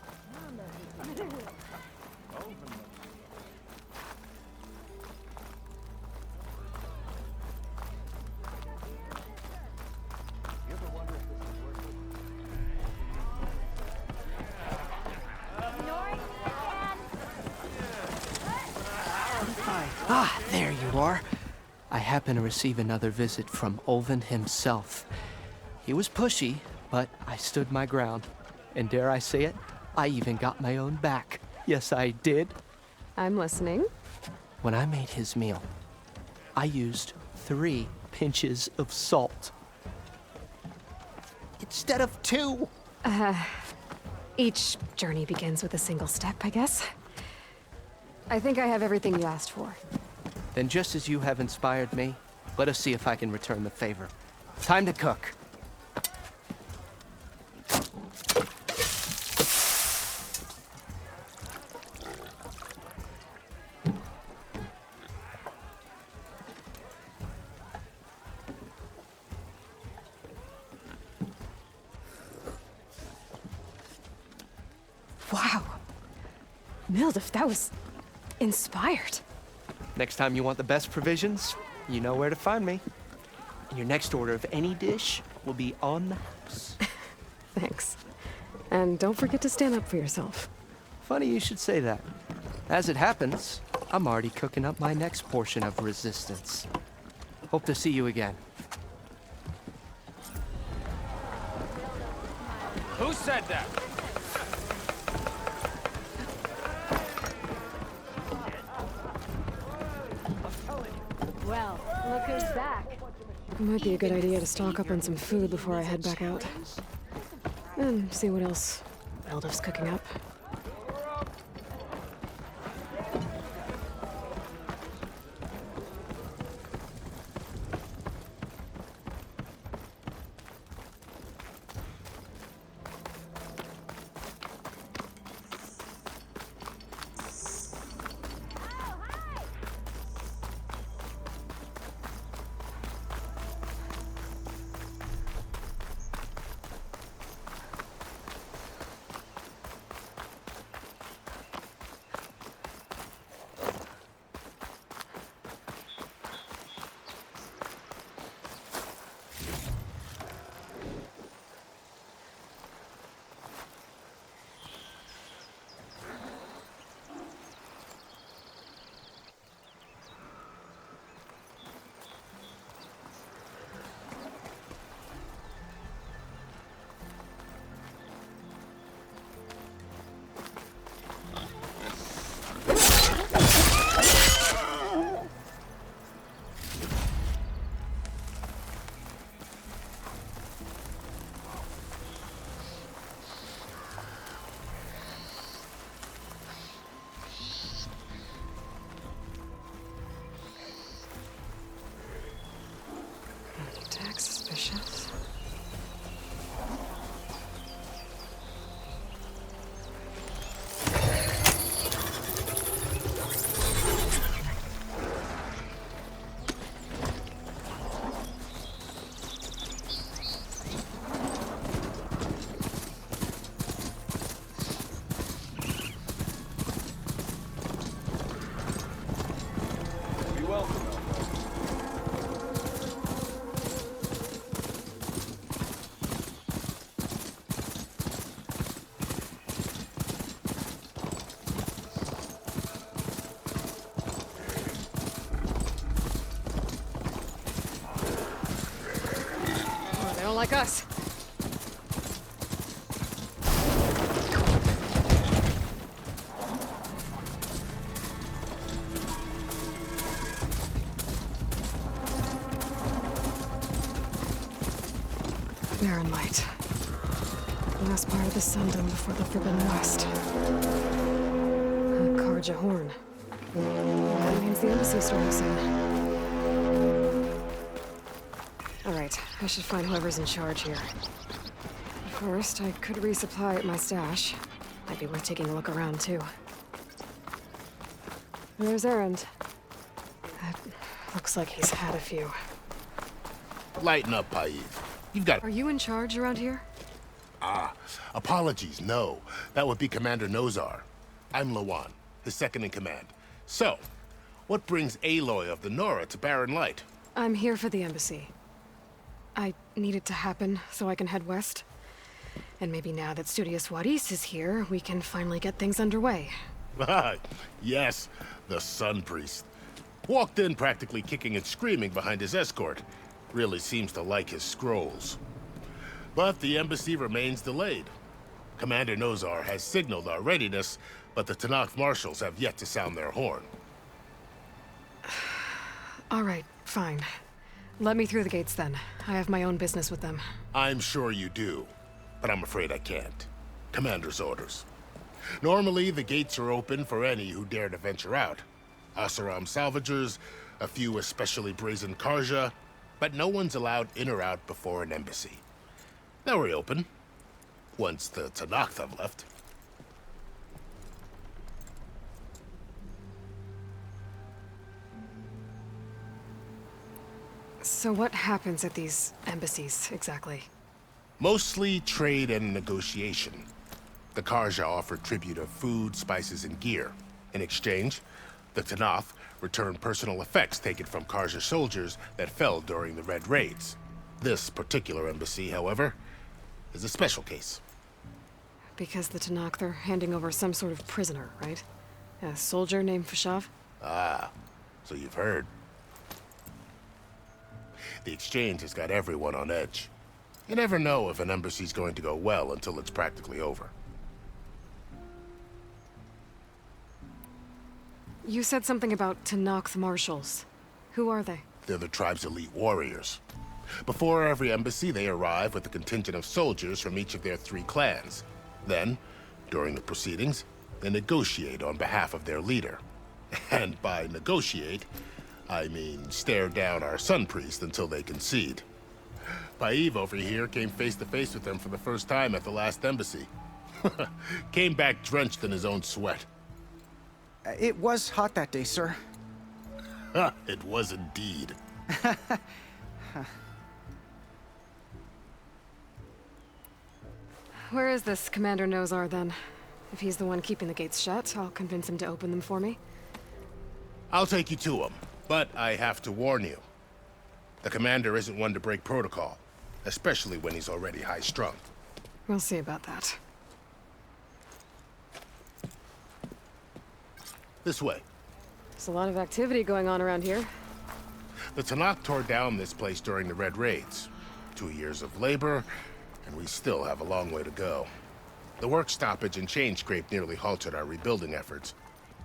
[SPEAKER 11] Ah, there you are. I happen to receive another visit from Ulvin himself. He was pushy, but I stood my ground. And dare I say it, I even got my own back. Yes, I did.
[SPEAKER 1] I'm listening.
[SPEAKER 11] When I made his meal, I used 3 pinches of salt. Instead of 2.
[SPEAKER 1] Each journey begins with a single step, I guess. I think I have everything you asked for.
[SPEAKER 11] Then just as you have inspired me, let us see if I can return the favor. Time to cook.
[SPEAKER 1] Wow. Mildef, that was inspired.
[SPEAKER 11] Next time you want the best provisions, you know where to find me. And your next order of any dish will be on the house.
[SPEAKER 1] Thanks. And don't forget to stand up for yourself.
[SPEAKER 11] Funny you should say that. As it happens, I'm already cooking up my next portion of resistance. Hope to see you again.
[SPEAKER 10] Who said that?
[SPEAKER 6] Well, look who's back.
[SPEAKER 1] Might be a good idea to stock up on some food before I head back out. And see what else Mildef's cooking up. Suspicious.
[SPEAKER 12] Be welcome.
[SPEAKER 1] They don't like us. Barren light. Last part of the Sundom before the Forbidden West. A Karja horn. That means the embassy storm soon. Alright, I should find whoever's in charge here. First, I could resupply at my stash. Might be worth taking a look around, too. There's Erend. That looks like he's had a few.
[SPEAKER 15] Lighten up, Paiv. You've got...
[SPEAKER 1] Are you in charge around here?
[SPEAKER 15] Apologies, no. That would be Commander Nozar. I'm Lawan, his second-in-command. So, what brings Aloy of the Nora to Barren Light?
[SPEAKER 1] I'm here for the embassy. I need it to happen so I can head west. And maybe now that Studious Wadis is here, we can finally get things underway.
[SPEAKER 15] Yes, the Sun Priest. Walked in practically kicking and screaming behind his escort. Really seems to like his scrolls. But the embassy remains delayed. Commander Nozar has signaled our readiness, but the Tenakth marshals have yet to sound their horn.
[SPEAKER 1] All right, fine. Let me through the gates then. I have my own business with them.
[SPEAKER 15] I'm sure you do, but I'm afraid I can't. Commander's orders. Normally, the gates are open for any who dare to venture out. Asaram salvagers, a few especially brazen Karja, but no one's allowed in or out before an embassy. They'll reopen, once the Tenakth have left.
[SPEAKER 1] So what happens at these embassies, exactly?
[SPEAKER 15] Mostly trade and negotiation. The Karja offer tribute of food, spices, and gear. In exchange, the Tenakth return personal effects taken from Karja soldiers that fell during the Red Raids. This particular embassy, however, is a special case.
[SPEAKER 1] Because the Tenakth are handing over some sort of prisoner, right? A soldier named Fashav?
[SPEAKER 15] Ah, so you've heard. The exchange has got everyone on edge. You never know if an embassy's going to go well until it's practically over.
[SPEAKER 1] You said something about Tenakth marshals. Who are they?
[SPEAKER 15] They're the tribe's elite warriors. Before every embassy, they arrive with a contingent of soldiers from each of their 3 clans. Then, during the proceedings, they negotiate on behalf of their leader. And by negotiate, I mean stare down our sun priest until they concede. Paiv over here came face to face with them for the first time at the last embassy. Came back drenched in his own sweat.
[SPEAKER 5] It was hot that day, sir.
[SPEAKER 15] It was indeed.
[SPEAKER 1] Where is this Commander Nozar, then? If he's the one keeping the gates shut, I'll convince him to open them for me.
[SPEAKER 15] I'll take you to him, but I have to warn you. The commander isn't one to break protocol, especially when he's already high-strung.
[SPEAKER 1] We'll see about that.
[SPEAKER 15] This way.
[SPEAKER 1] There's a lot of activity going on around here.
[SPEAKER 15] The Tenakth tore down this place during the Red Raids. 2 years of labor, and we still have a long way to go. The work stoppage and chain scrape nearly halted our rebuilding efforts.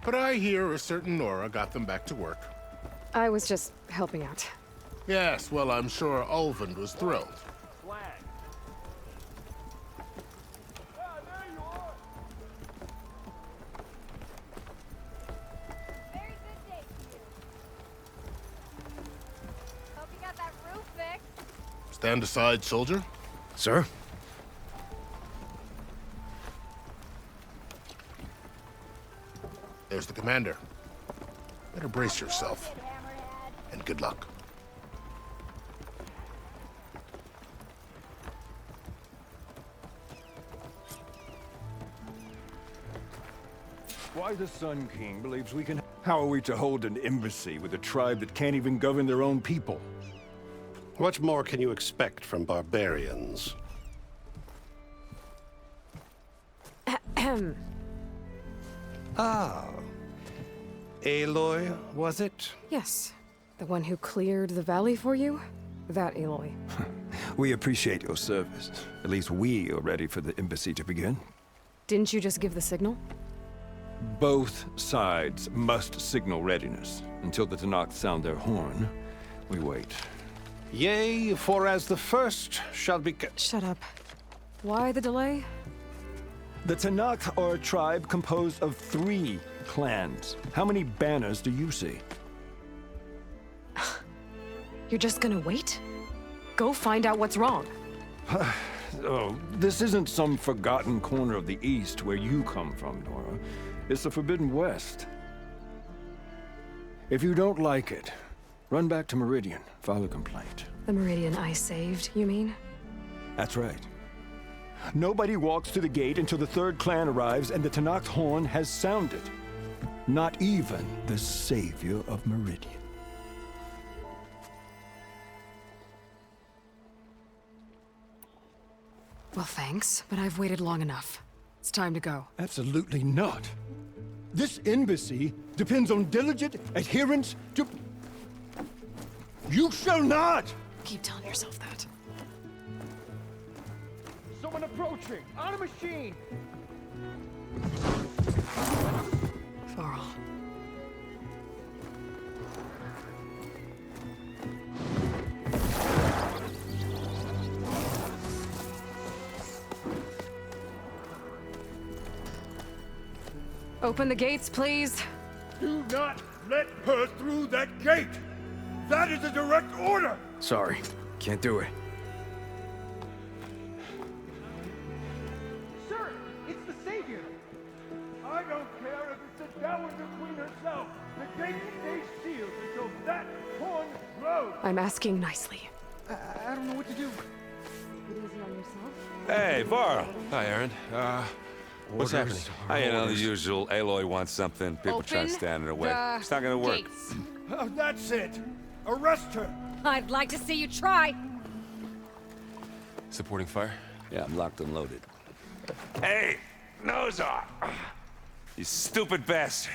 [SPEAKER 15] But I hear a certain Nora got them back to work.
[SPEAKER 1] I was just helping out.
[SPEAKER 15] Yes, well, I'm sure Ulvund was thrilled. Stand aside, soldier.
[SPEAKER 10] Sir?
[SPEAKER 15] There's the commander. Better brace yourself. And good luck.
[SPEAKER 19] Why the Sun King believes we can... How are we to hold an embassy with a tribe that can't even govern their own people?
[SPEAKER 3] What more can you expect from barbarians?
[SPEAKER 1] Ahem.
[SPEAKER 3] Ah. Aloy, was it?
[SPEAKER 1] Yes. The one who cleared the valley for you? That Aloy.
[SPEAKER 19] We appreciate your service. At least we are ready for the embassy to begin.
[SPEAKER 1] Didn't you just give the signal?
[SPEAKER 19] Both sides must signal readiness. Until the Tenakth sound their horn, we wait.
[SPEAKER 3] Yea, for as the first shall be...
[SPEAKER 1] Shut up. Why the delay?
[SPEAKER 19] The Tenakth are a tribe composed of 3 clans. How many banners do you see?
[SPEAKER 1] You're just gonna wait? Go find out what's wrong.
[SPEAKER 19] Oh, this isn't some forgotten corner of the East where you come from, Nora. It's the Forbidden West. If you don't like it, run back to Meridian, file a complaint.
[SPEAKER 1] The Meridian I saved, you mean?
[SPEAKER 19] That's right. Nobody walks to the gate until the 3rd clan arrives and the Tenakth horn has sounded. Not even the savior of Meridian.
[SPEAKER 1] Well, thanks, but I've waited long enough. It's time to go.
[SPEAKER 19] Absolutely not. This embassy depends on diligent adherence to... You shall not!
[SPEAKER 1] Keep telling yourself that.
[SPEAKER 10] Someone approaching! On a machine!
[SPEAKER 1] Varl. Open the gates, please.
[SPEAKER 7] Do not let her through that gate! That is a direct order!
[SPEAKER 17] Sorry, can't do it.
[SPEAKER 7] Sir, it's the Savior! I don't care if it's a dowager queen herself. The gate stays sealed until that horn blows.
[SPEAKER 1] I'm asking nicely.
[SPEAKER 5] I don't know what to do.
[SPEAKER 1] Take it easy on yourself.
[SPEAKER 16] Hey, Varl.
[SPEAKER 12] Hi, Aaron. What's happening?
[SPEAKER 16] You know, the usual. Aloy wants something. People try to stand in her way. It's not gonna work.
[SPEAKER 21] Gates.
[SPEAKER 7] Oh, that's it! Arrest her!
[SPEAKER 21] I'd like to see you try.
[SPEAKER 12] Supporting fire?
[SPEAKER 16] Yeah, I'm locked and loaded. Hey, Nozar! You stupid bastard.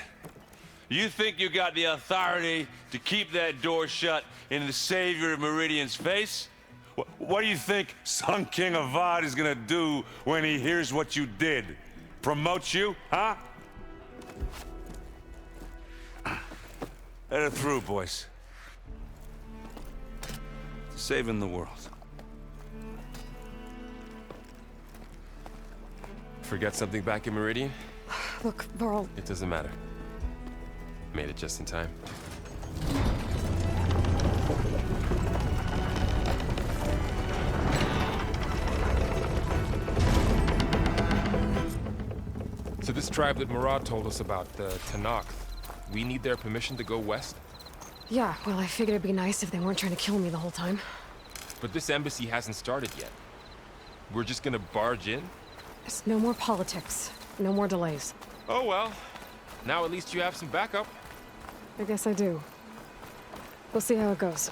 [SPEAKER 16] You think you got the authority to keep that door shut in the Savior of Meridian's face? What do you think Sun King Avad is gonna do when he hears what you did? Promote you, huh? Let her through, boys. Saving the world.
[SPEAKER 12] Forget something back in Meridian?
[SPEAKER 1] Look, Varl.
[SPEAKER 12] It doesn't matter. Made it just in time. So this tribe that Murad told us about, the Tanakh, we need their permission to go west?
[SPEAKER 1] Yeah, well, I figured it'd be nice if they weren't trying to kill me the whole time.
[SPEAKER 12] But this embassy hasn't started yet. We're just gonna barge in?
[SPEAKER 1] There's no more politics. No more delays.
[SPEAKER 12] Oh well. Now at least you have some backup.
[SPEAKER 1] I guess I do. We'll see how it goes.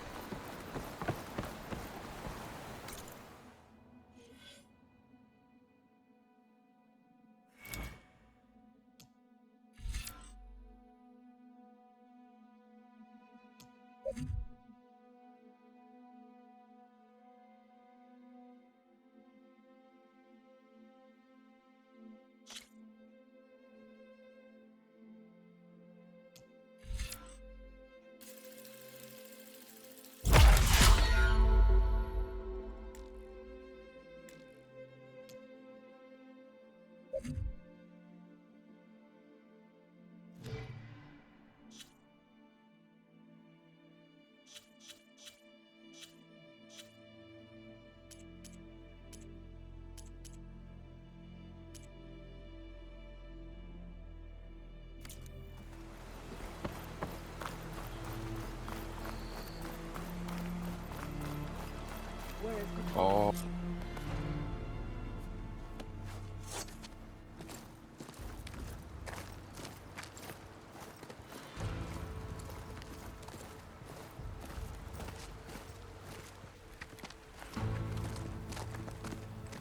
[SPEAKER 12] Oh.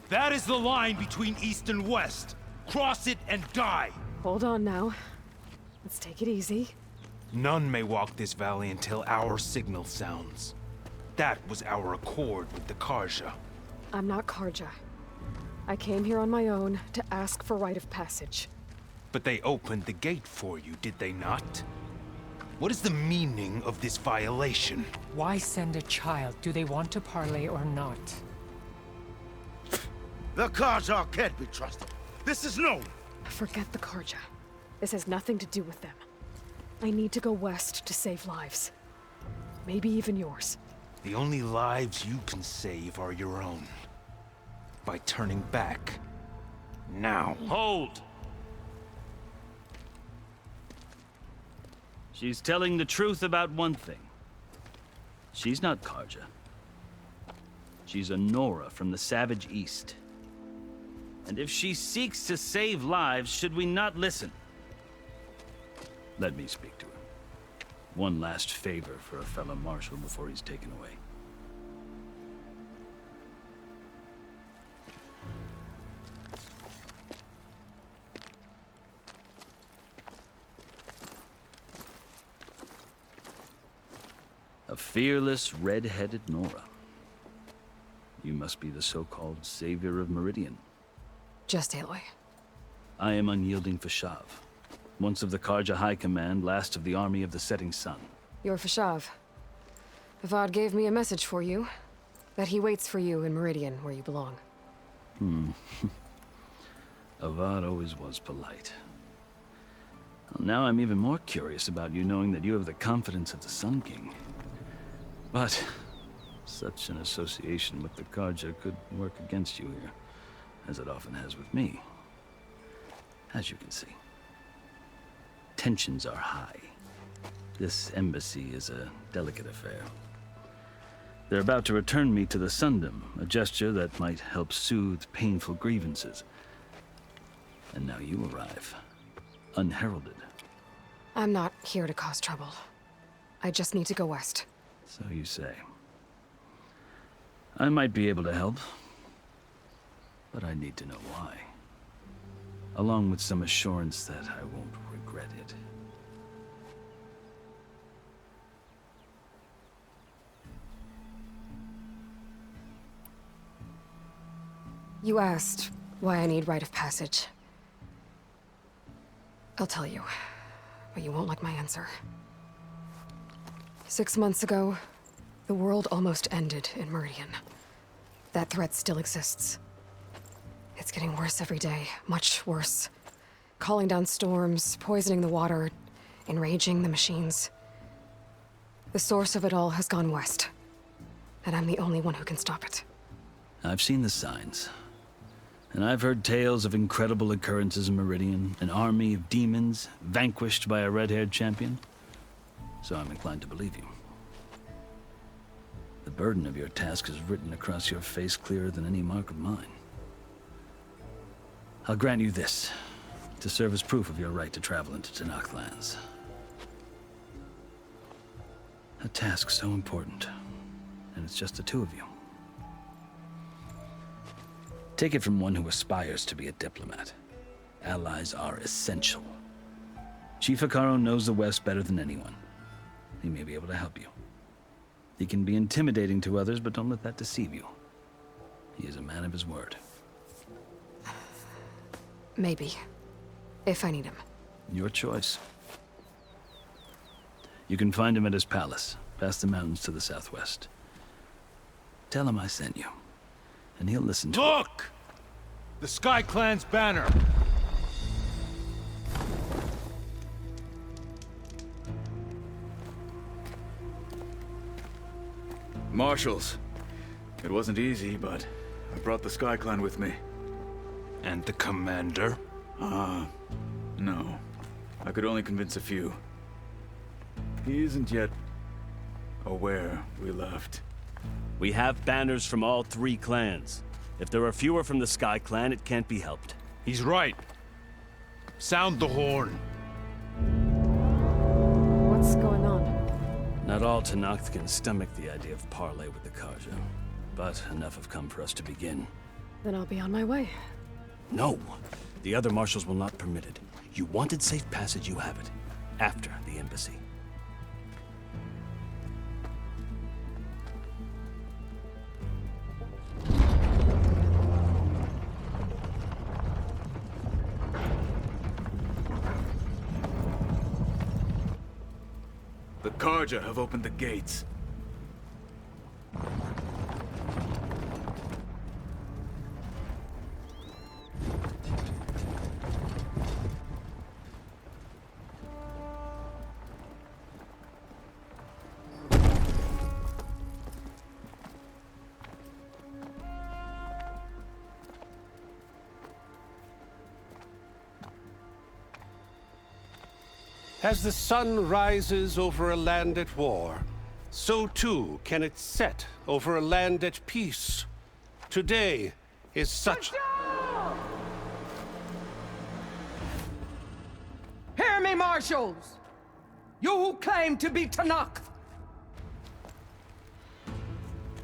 [SPEAKER 10] That is the line between East and West. Cross it and die.
[SPEAKER 1] Hold on now. Let's take it easy.
[SPEAKER 10] None may walk this valley until our signal sounds. That was our accord with the Karja.
[SPEAKER 1] I'm not Karja. I came here on my own to ask for rite of passage.
[SPEAKER 10] But they opened the gate for you, did they not? What is the meaning of this violation?
[SPEAKER 20] Why send a child? Do they want to parley or not?
[SPEAKER 7] The Karja can't be trusted. This is known.
[SPEAKER 1] Forget the Karja. This has nothing to do with them. I need to go west to save lives. Maybe even yours.
[SPEAKER 10] The only lives you can save are your own. By turning back. Now.
[SPEAKER 23] Hold! She's telling the truth about one thing. She's not Karja. She's a Nora from the Savage East. And if she seeks to save lives, should we not listen? Let me speak to her. One last favor for a fellow marshal before he's taken away. A fearless, red-headed Nora. You must be the so-called savior of Meridian.
[SPEAKER 1] Just Aloy.
[SPEAKER 23] I am unyielding Fashav. Once of the Karja High Command, last of the army of the setting sun.
[SPEAKER 1] You're Fashav. Avad gave me a message for you. That he waits for you in Meridian, where you belong.
[SPEAKER 23] Avad always was polite. Well, now I'm even more curious about you knowing that you have the confidence of the Sun King. But such an association with the Karja could work against you here, as it often has with me. As you can see, tensions are high. This embassy is a delicate affair. They're about to return me to the Sundom, a gesture that might help soothe painful grievances. And now you arrive, unheralded.
[SPEAKER 1] I'm not here to cause trouble. I just need to go west.
[SPEAKER 23] So you say. I might be able to help, but I need to know why. Along with some assurance that I won't regret it.
[SPEAKER 1] You asked why I need rite of passage. I'll tell you, but you won't like my answer. 6 months ago, the world almost ended in Meridian. That threat still exists. It's getting worse every day, much worse. Calling down storms, poisoning the water, enraging the machines. The source of it all has gone west, and I'm the only one who can stop it.
[SPEAKER 23] I've seen the signs. And I've heard tales of incredible occurrences in Meridian, an army of demons vanquished by a red-haired champion. So I'm inclined to believe you. The burden of your task is written across your face clearer than any mark of mine. I'll grant you this, to serve as proof of your right to travel into Tenakth lands. A task so important, and it's just the two of you. Take it from one who aspires to be a diplomat. Allies are essential. Chief Hekarro knows the West better than anyone. He may be able to help you. He can be intimidating to others, but don't let that deceive you. He is a man of his word.
[SPEAKER 1] Maybe. If I need him.
[SPEAKER 23] Your choice. You can find him at his palace, past the mountains to the southwest. Tell him I sent you, and he'll listen to
[SPEAKER 10] Look! The Sky Clan's banner!
[SPEAKER 2] Marshals. It wasn't easy, but I brought the Sky Clan with me.
[SPEAKER 10] And the commander?
[SPEAKER 2] No. I could only convince a few. He isn't yet aware we left.
[SPEAKER 23] We have banners from all 3 clans. If there are fewer from the Sky Clan, it can't be helped.
[SPEAKER 10] He's right. Sound the horn.
[SPEAKER 1] What's going on?
[SPEAKER 23] Not all Tenakth can stomach the idea of parley with the Karja, but enough have come for us to begin.
[SPEAKER 1] Then I'll be on my way.
[SPEAKER 23] No! The other marshals will not permit it. You wanted safe passage, you have it. After the embassy.
[SPEAKER 2] The Karja have opened the gates.
[SPEAKER 3] As the sun rises over a land at war, so too can it set over a land at peace. Today is such...
[SPEAKER 14] Hear me, marshals! You who claim to be Tenakth!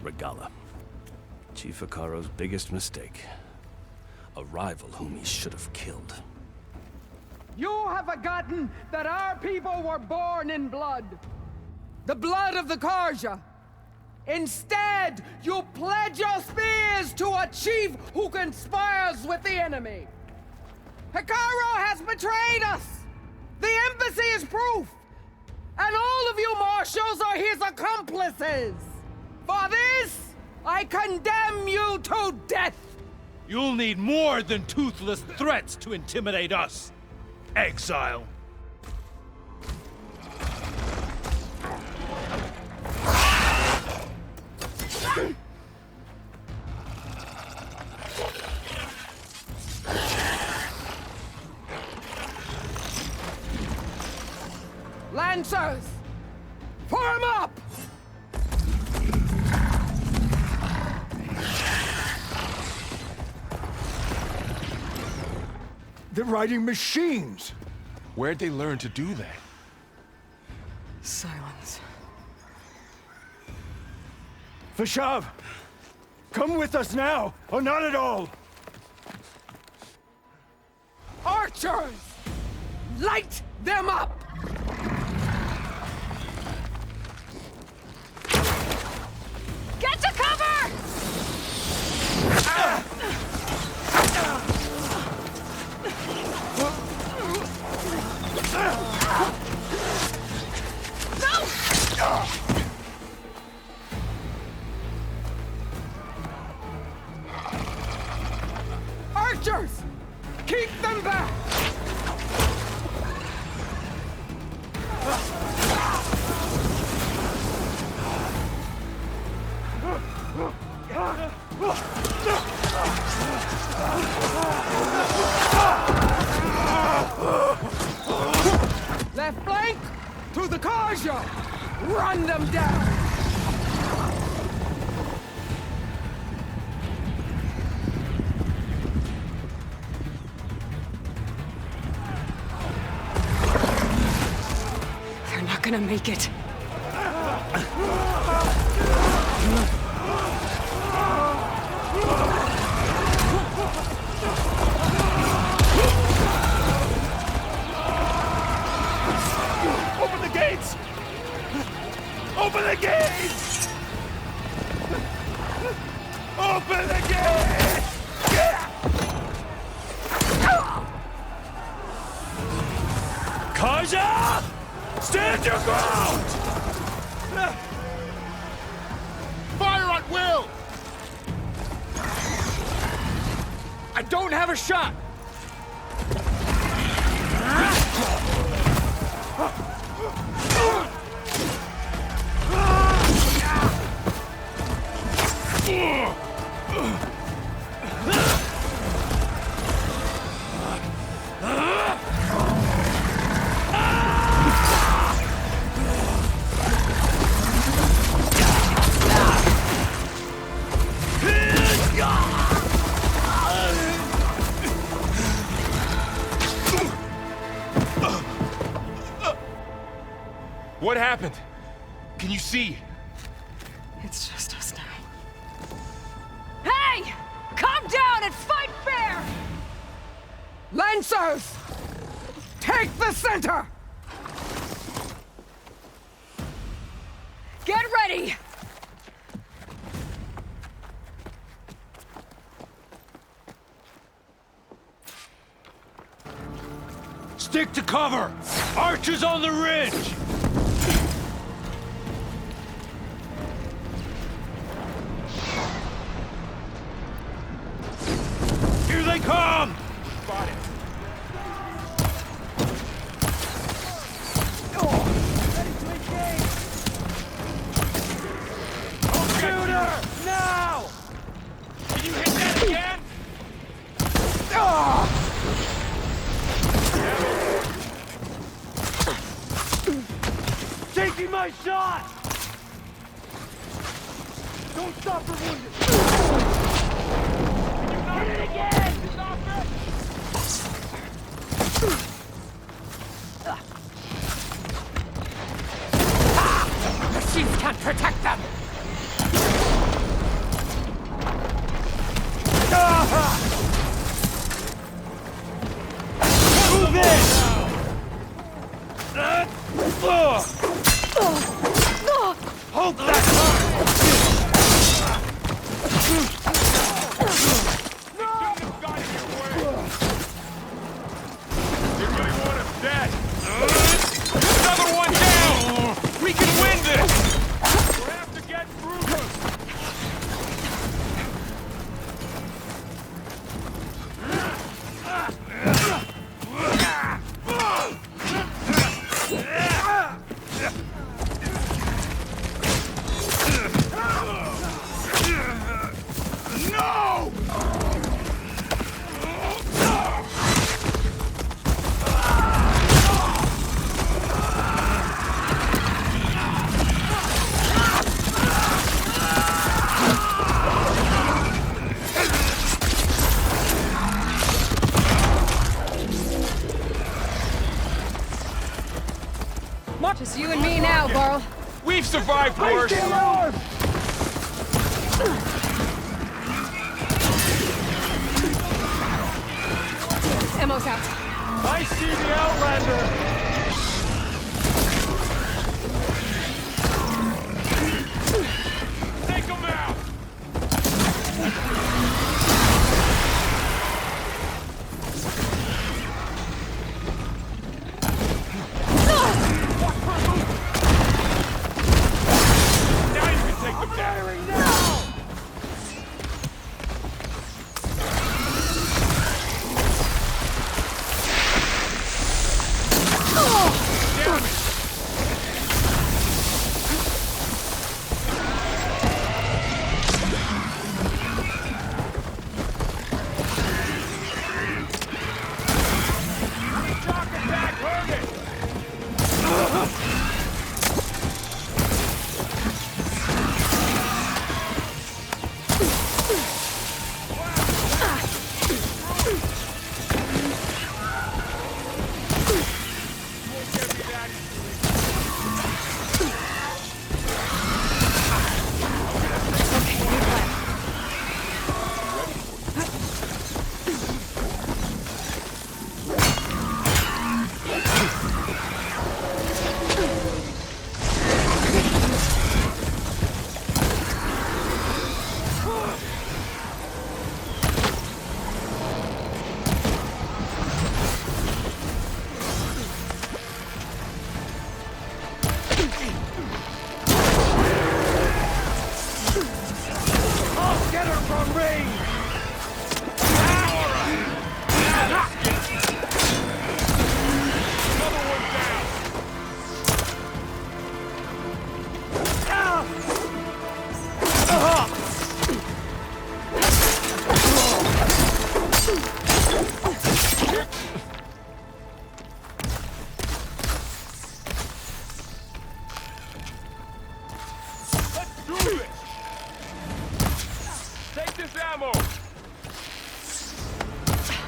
[SPEAKER 23] Regala. Chief Hekarro's biggest mistake. A rival whom he should have killed.
[SPEAKER 14] You have forgotten that our people were born in blood. the blood of the Karja. Instead, you pledge your spears to a chief who conspires with the enemy. Hikaru has betrayed us! The embassy is proof! And all of you marshals are his accomplices! For this, I condemn you to death!
[SPEAKER 10] You'll need more than toothless threats to intimidate us, exile.
[SPEAKER 14] Lancers! Form up!
[SPEAKER 19] They're riding machines!
[SPEAKER 12] Where'd they learn to do that?
[SPEAKER 1] Silence.
[SPEAKER 19] Vashav! Come with us now, or not at all!
[SPEAKER 14] Archers! Light them up!
[SPEAKER 18] Get to cover!
[SPEAKER 14] Archers! Keep them back! Left flank to the Karja! Run them down!
[SPEAKER 1] They're not gonna make it.
[SPEAKER 10] Open the gates! Open the gates! Open the gates! Karja! Stand your ground!
[SPEAKER 12] Fire at will!
[SPEAKER 10] I don't have a shot!
[SPEAKER 12] What happened? Can you see?
[SPEAKER 1] It's just us now.
[SPEAKER 21] Hey! Calm down and fight fair!
[SPEAKER 14] Lancers! Take the center!
[SPEAKER 21] Get ready!
[SPEAKER 10] Stick to cover! Archers on the ridge! Here they come!
[SPEAKER 12] Spotted.
[SPEAKER 10] Shoot her! Now!
[SPEAKER 12] Can you hit that again?
[SPEAKER 10] Taking my shot! Don't stop for wounded! Hit it again!
[SPEAKER 14] Machines can't protect them!
[SPEAKER 10] Move in! Hold that
[SPEAKER 16] Another one down! We can win this! We have to get through this!
[SPEAKER 10] No!
[SPEAKER 21] Just you and me now, Varl.
[SPEAKER 16] We've survived worse!
[SPEAKER 21] Ammo's out.
[SPEAKER 7] I see the Outlander!
[SPEAKER 16] Take him out!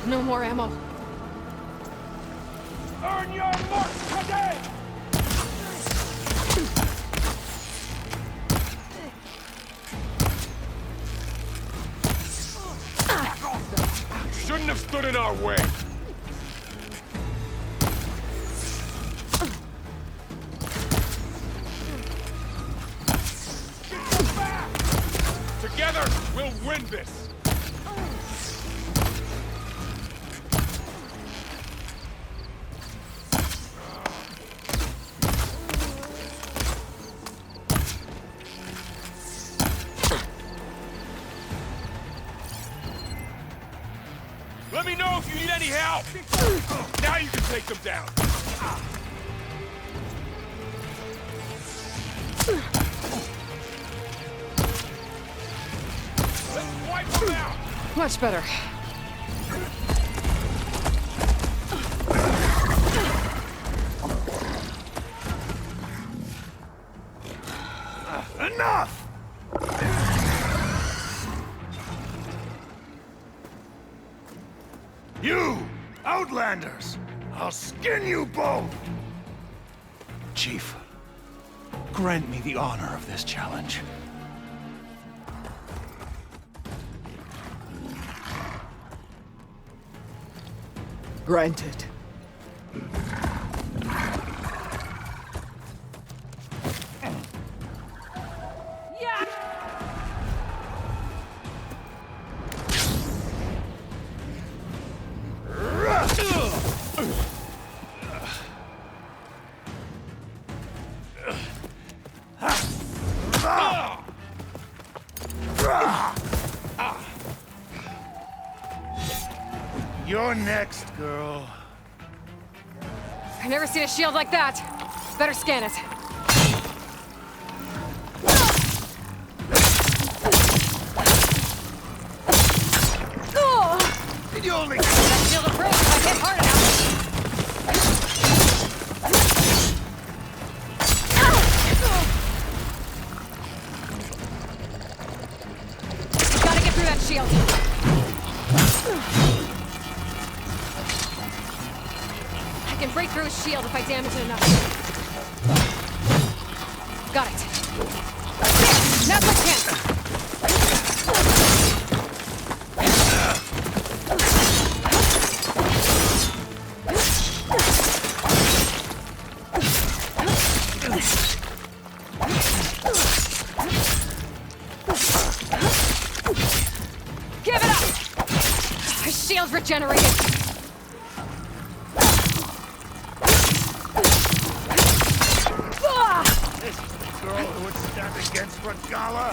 [SPEAKER 21] No more ammo.
[SPEAKER 7] Earn your mark today!
[SPEAKER 16] Shouldn't have stood in our way. Together, we'll win this. Let me know if you need any help! Now you can take them down! Let's wipe them out!
[SPEAKER 21] Much better.
[SPEAKER 10] Enough! You, Outlanders! I'll skin you both!
[SPEAKER 4] Chief, grant me the honor of this challenge.
[SPEAKER 14] Granted.
[SPEAKER 4] You're next, girl.
[SPEAKER 1] I've never seen a shield like that. Better scan it.
[SPEAKER 4] Did you only...
[SPEAKER 1] That shield approach if I hit hard enough. Gotta get through that shield. I can break through his shield if I damage it enough. Got it. There! Now's my chance! Give it up! His shield's regenerated.
[SPEAKER 4] This is the girl who would stand against Regala.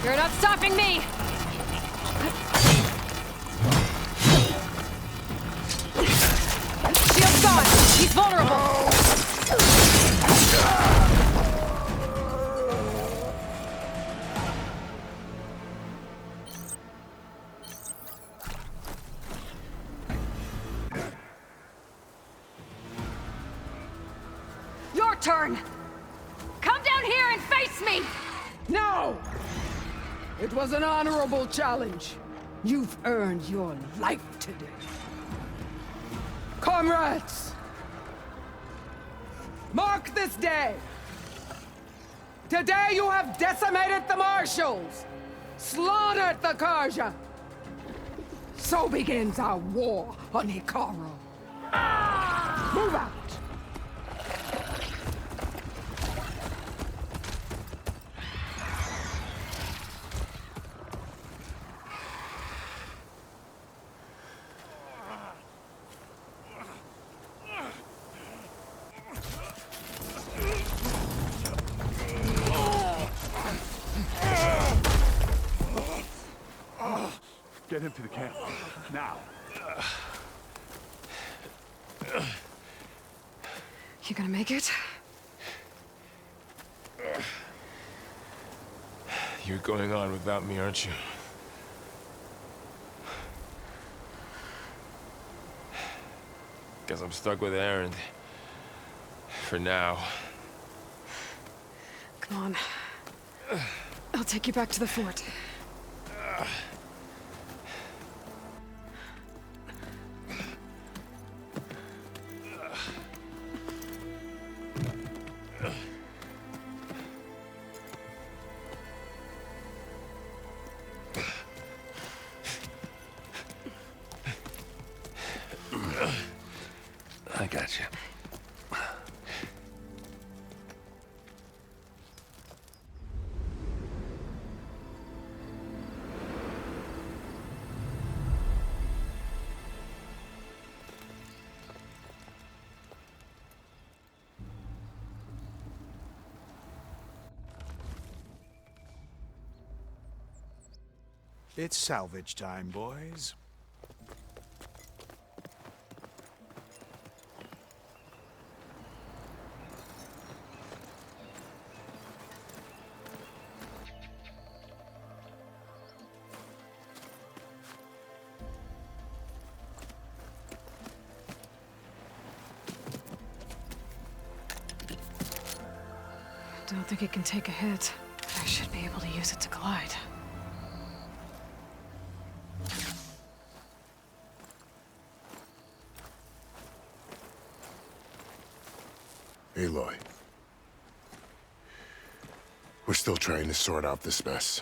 [SPEAKER 1] You're not stopping me! Shield's gone! He's vulnerable! Your turn! Come down here and face me!
[SPEAKER 14] No! It was an honorable challenge. You've earned your life today. Comrades! Mark this day! Today you have decimated the Marshals! Slaughtered the Karja! So begins our war on Hikaru. Move out!
[SPEAKER 7] Get him to the camp. Now.
[SPEAKER 1] You gonna make it?
[SPEAKER 8] You're going on without me, aren't you? Guess I'm stuck with Aaron. For now.
[SPEAKER 1] Come on. I'll take you back to the fort.
[SPEAKER 8] I got you.
[SPEAKER 4] It's salvage time, boys.
[SPEAKER 1] Don't think it can take a hit. I should be able to use it to glide.
[SPEAKER 15] Aloy. We're still trying to sort out this mess.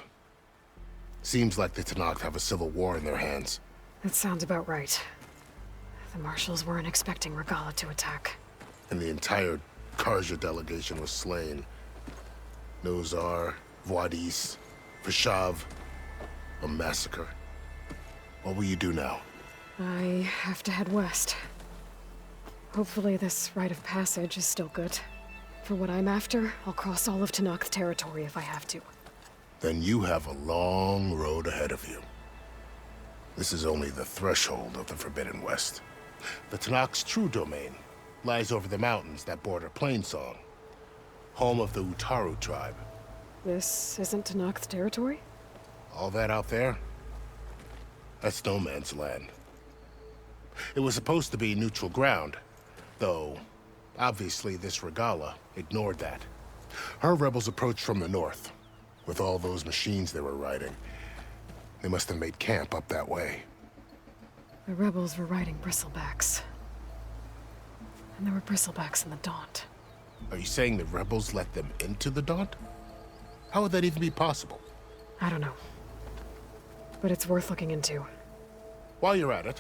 [SPEAKER 15] Seems like the Tenakth have a civil war in their hands.
[SPEAKER 1] That sounds about right. The Marshals weren't expecting Regala to attack.
[SPEAKER 15] And the entire Karja delegation was slain. Nozar, Voidis, Vashav, a massacre. What will you do now?
[SPEAKER 1] I have to head west. Hopefully this rite of passage is still good. For what I'm after, I'll cross all of Tenakth territory if I have to.
[SPEAKER 15] Then you have a long road ahead of you. This is only the threshold of the Forbidden West. The Tenakth's true domain lies over the mountains that border Plainsong, home of the Utaru tribe.
[SPEAKER 1] This isn't Tenakth territory?
[SPEAKER 15] All that out there? That's no man's land. It was supposed to be neutral ground, though obviously this Regala ignored that. Her rebels approached from the north. With all those machines they were riding, they must have made camp up that way.
[SPEAKER 1] The rebels were riding bristlebacks. And there were bristlebacks in the Daunt.
[SPEAKER 15] Are you saying the rebels let them into the Daunt? How would that even be possible?
[SPEAKER 1] I don't know. But it's worth looking into.
[SPEAKER 15] While you're at it,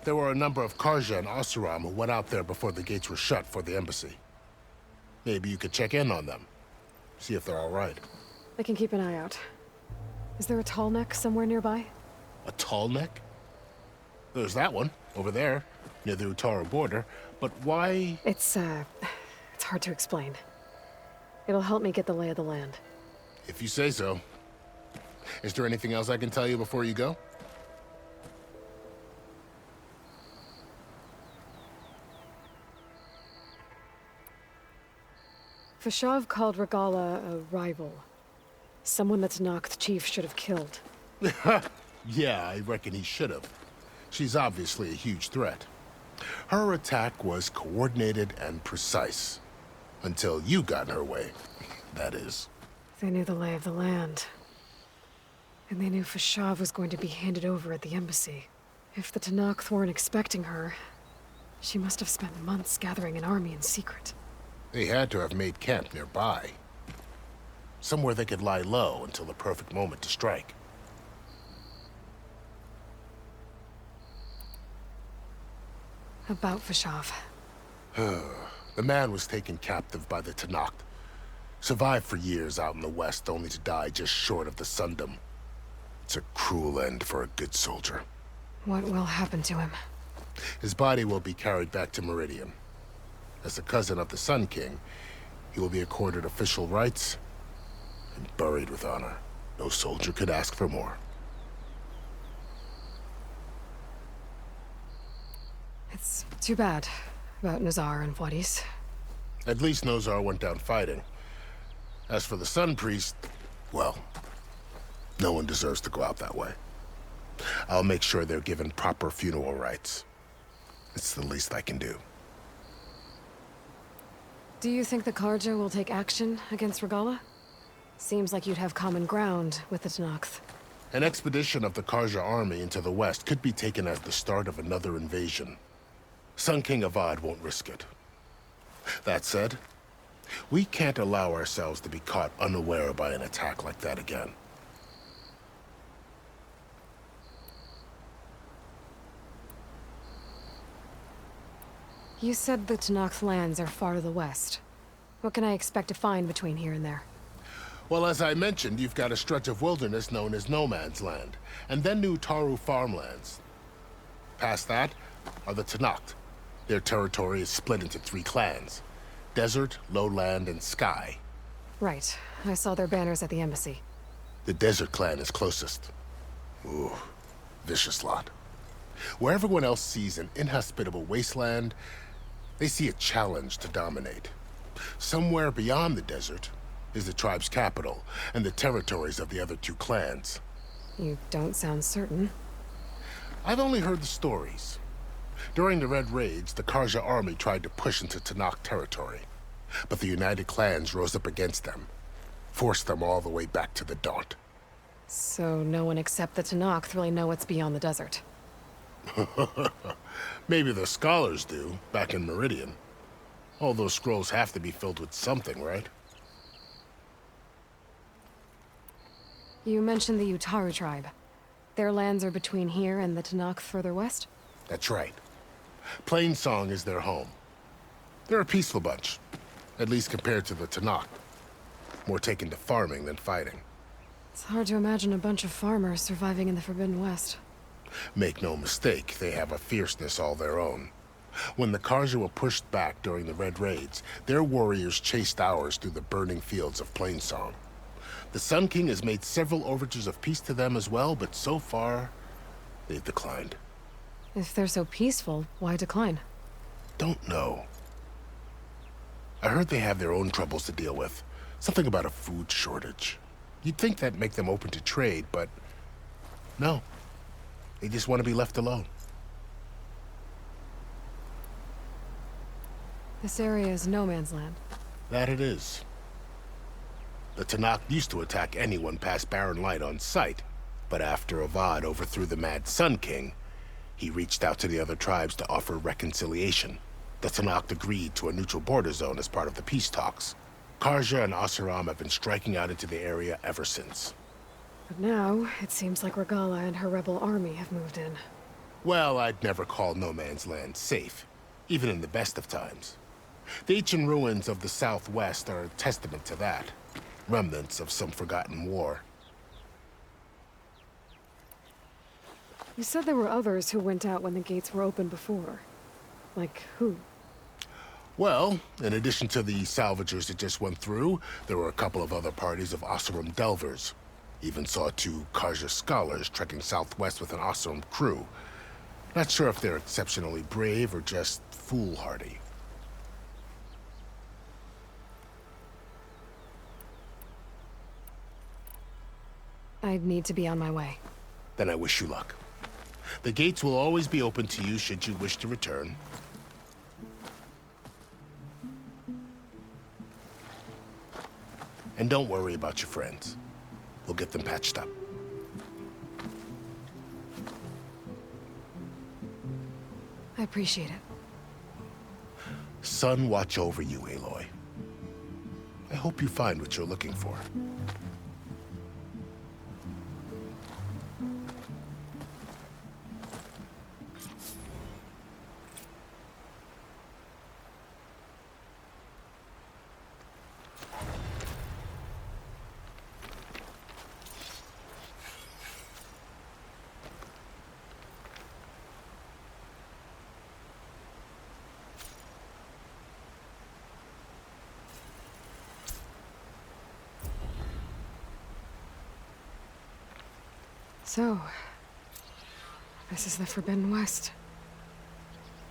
[SPEAKER 15] there were a number of Karja and Oseram who went out there before the gates were shut for the embassy. Maybe you could check in on them. See if they're all right.
[SPEAKER 1] I can keep an eye out. Is there a tall neck somewhere nearby?
[SPEAKER 15] A tall neck? There's that one, over there, near the Utaru border. But why?
[SPEAKER 1] It's hard to explain. It'll help me get the lay of the land.
[SPEAKER 15] If you say so. Is there anything else I can tell you before you go?
[SPEAKER 1] Fashav called Regala a rival. Someone that Tenakth chief should have killed.
[SPEAKER 15] Yeah, I reckon he should have. She's obviously a huge threat. Her attack was coordinated and precise. Until you got in her way, that is.
[SPEAKER 1] They knew the lay of the land. And they knew Fashav was going to be handed over at the embassy. If the Tenakth weren't expecting her, she must have spent months gathering an army in secret.
[SPEAKER 15] They had to have made camp nearby. Somewhere they could lie low until the perfect moment to strike.
[SPEAKER 1] About Fashav.
[SPEAKER 15] The man was taken captive by the Tenakth. Survived for years out in the west, only to die just short of the Sundom. It's a cruel end for a good soldier.
[SPEAKER 1] What will happen to him?
[SPEAKER 15] His body will be carried back to Meridian. As a cousin of the Sun King, he will be accorded official rights and buried with honor. No soldier could ask for more.
[SPEAKER 1] It's too bad about Nazar and Wadis.
[SPEAKER 15] At least Nozar went down fighting. As for the Sun Priest, well, no one deserves to go out that way. I'll make sure they're given proper funeral rites. It's the least I can do.
[SPEAKER 1] Do you think the Karja will take action against Regala? Seems like you'd have common ground with the Tenakth.
[SPEAKER 15] An expedition of the Karja army into the west could be taken as the start of another invasion. Sun King Avad won't risk it. That said, we can't allow ourselves to be caught unaware by an attack like that again.
[SPEAKER 1] You said the Tenakth lands are far to the west. What can I expect to find between here and there?
[SPEAKER 15] Well, as I mentioned, you've got a stretch of wilderness known as No Man's Land, and then New Utaru farmlands. Past that are the Tenakth. Their territory is split into 3 clans: Desert, Lowland, and Sky.
[SPEAKER 1] Right. I saw their banners at the embassy.
[SPEAKER 15] The Desert clan is closest. Ooh, vicious lot. Where everyone else sees an inhospitable wasteland, they see a challenge to dominate. Somewhere beyond the desert is the tribe's capital and the territories of the other 2 clans.
[SPEAKER 1] You don't sound certain.
[SPEAKER 15] I've only heard the stories. During the Red Raids, the Karja army tried to push into Tenakth territory, but the United Clans rose up against them, forced them all the way back to the Daunt.
[SPEAKER 1] So no one except the Tenakth really know what's beyond the desert.
[SPEAKER 15] Maybe the scholars do, back in Meridian. All those scrolls have to be filled with something, right?
[SPEAKER 1] You mentioned the Utaru tribe. Their lands are between here and the Tenakth further west?
[SPEAKER 15] That's right. Plainsong is their home. They're a peaceful bunch, at least compared to the Tenakth. More taken to farming than fighting.
[SPEAKER 1] It's hard to imagine a bunch of farmers surviving in the Forbidden West.
[SPEAKER 15] Make no mistake, they have a fierceness all their own. When the Karja were pushed back during the Red Raids, their warriors chased ours through the burning fields of Plainsong. The Sun King has made several overtures of peace to them as well, but so far, they've declined.
[SPEAKER 1] If they're so peaceful, why decline?
[SPEAKER 15] Don't know. I heard they have their own troubles to deal with. Something about a food shortage. You'd think that'd make them open to trade, but no. They just want to be left alone.
[SPEAKER 1] This area is no man's land.
[SPEAKER 15] That it is. The Tanakh used to attack anyone past Barren Light on sight, but after Avad overthrew the Mad Sun King, he reached out to the other tribes to offer reconciliation. The Tanakh agreed to a neutral border zone as part of the peace talks. Karja and Oseram have been striking out into the area ever since.
[SPEAKER 1] But now, it seems like Regala and her rebel army have moved in.
[SPEAKER 15] Well, I'd never call no man's land safe, even in the best of times. The ancient ruins of the Southwest are a testament to that. Remnants of some forgotten war.
[SPEAKER 1] You said there were others who went out when the gates were open before. Like who?
[SPEAKER 15] Well, in addition to the salvagers that just went through, there were a couple of other parties of Oseram delvers. Even saw 2 Karja scholars trekking southwest with an Oseram crew. Not sure if they're exceptionally brave or just foolhardy.
[SPEAKER 1] I'd need to be on my way.
[SPEAKER 15] Then I wish you luck. The gates will always be open to you should you wish to return. And don't worry about your friends. We'll get them patched up.
[SPEAKER 1] I appreciate it.
[SPEAKER 15] Sun watch over you, Aloy. I hope you find what you're looking for.
[SPEAKER 1] So, this is the Forbidden West.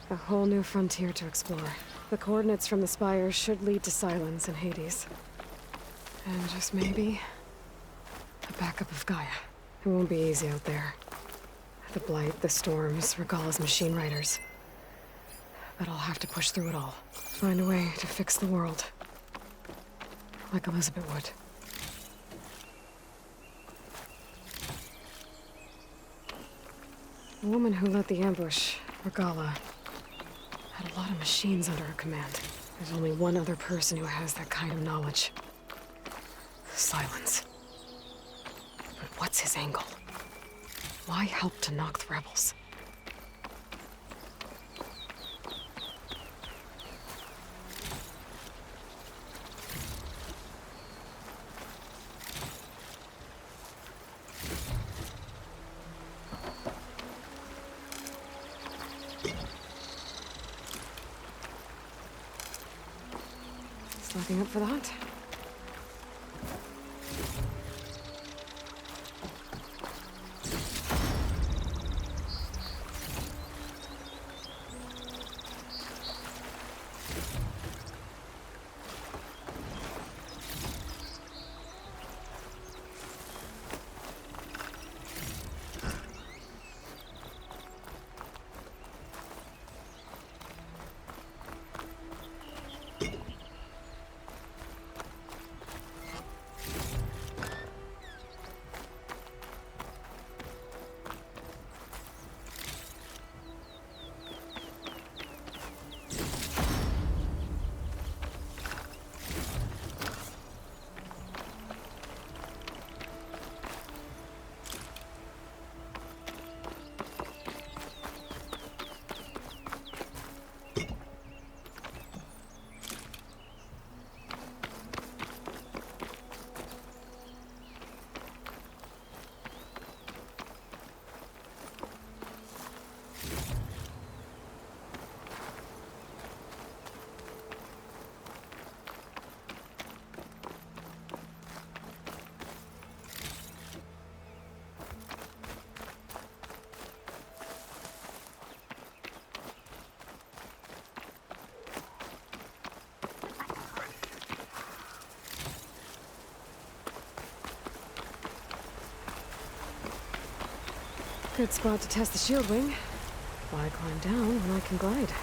[SPEAKER 1] A whole new frontier to explore. The coordinates from the spires should lead to Silence and Hades. And just maybe, a backup of Gaia. It won't be easy out there. The Blight, the Storms, Regala's machine riders. But I'll have to push through it all. Find a way to fix the world. Like Elizabeth would. The woman who led the ambush, Regala, had a lot of machines under her command. There's only one other person who has that kind of knowledge. Silence. But what's his angle? Why help to knock the rebels? Looking up for the hunt. Good spot to test the shield wing. Why climb down when I can glide?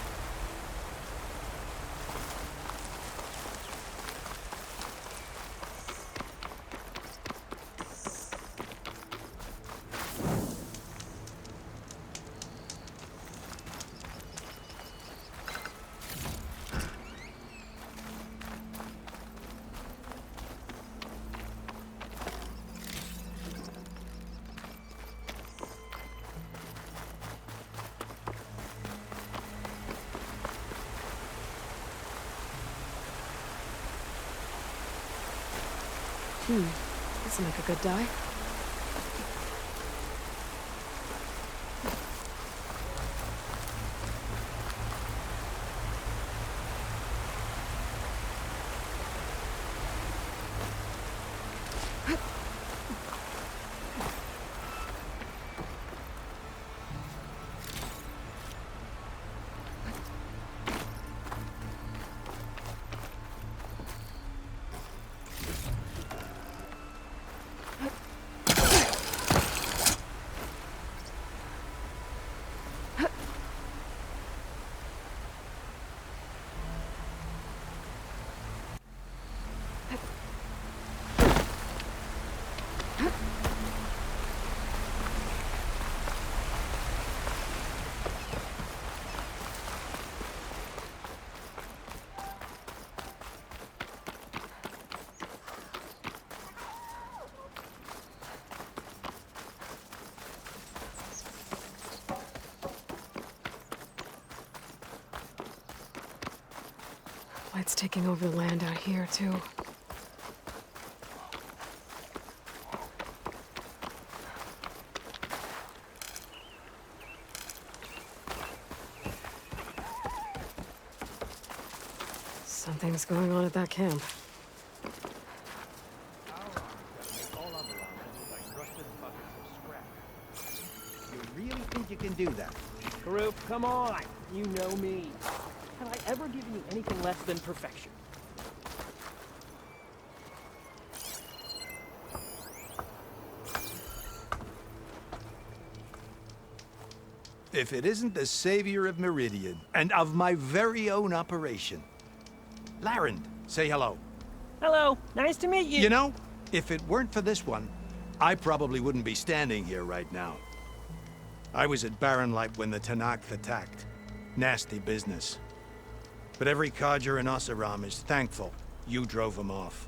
[SPEAKER 1] This will make a good die. Light's taking over the land out here, too. Something's going on at that camp.
[SPEAKER 5] You really think you can do that?
[SPEAKER 9] Group, come on! You know me. Have I ever given you anything less than perfection?
[SPEAKER 10] If it isn't the savior of Meridian, and of my very own operation. Larend, say hello.
[SPEAKER 9] Hello, nice to meet you.
[SPEAKER 10] You know, if it weren't for this one, I probably wouldn't be standing here right now. I was at Barren Light when the Tenakth attacked. Nasty business. But every codger in Oseram is thankful you drove them off.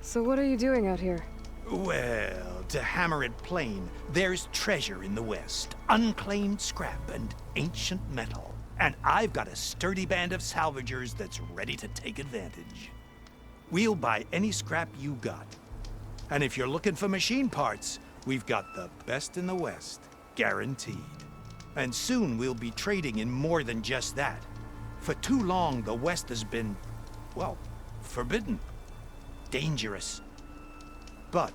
[SPEAKER 1] So what are you doing out here?
[SPEAKER 10] Well, to hammer it plain, there's treasure in the West. Unclaimed scrap and ancient metal. And I've got a sturdy band of salvagers that's ready to take advantage. We'll buy any scrap you got. And if you're looking for machine parts, we've got the best in the West, guaranteed. And soon we'll be trading in more than just that. For too long, the West has been, well, forbidden. Dangerous. But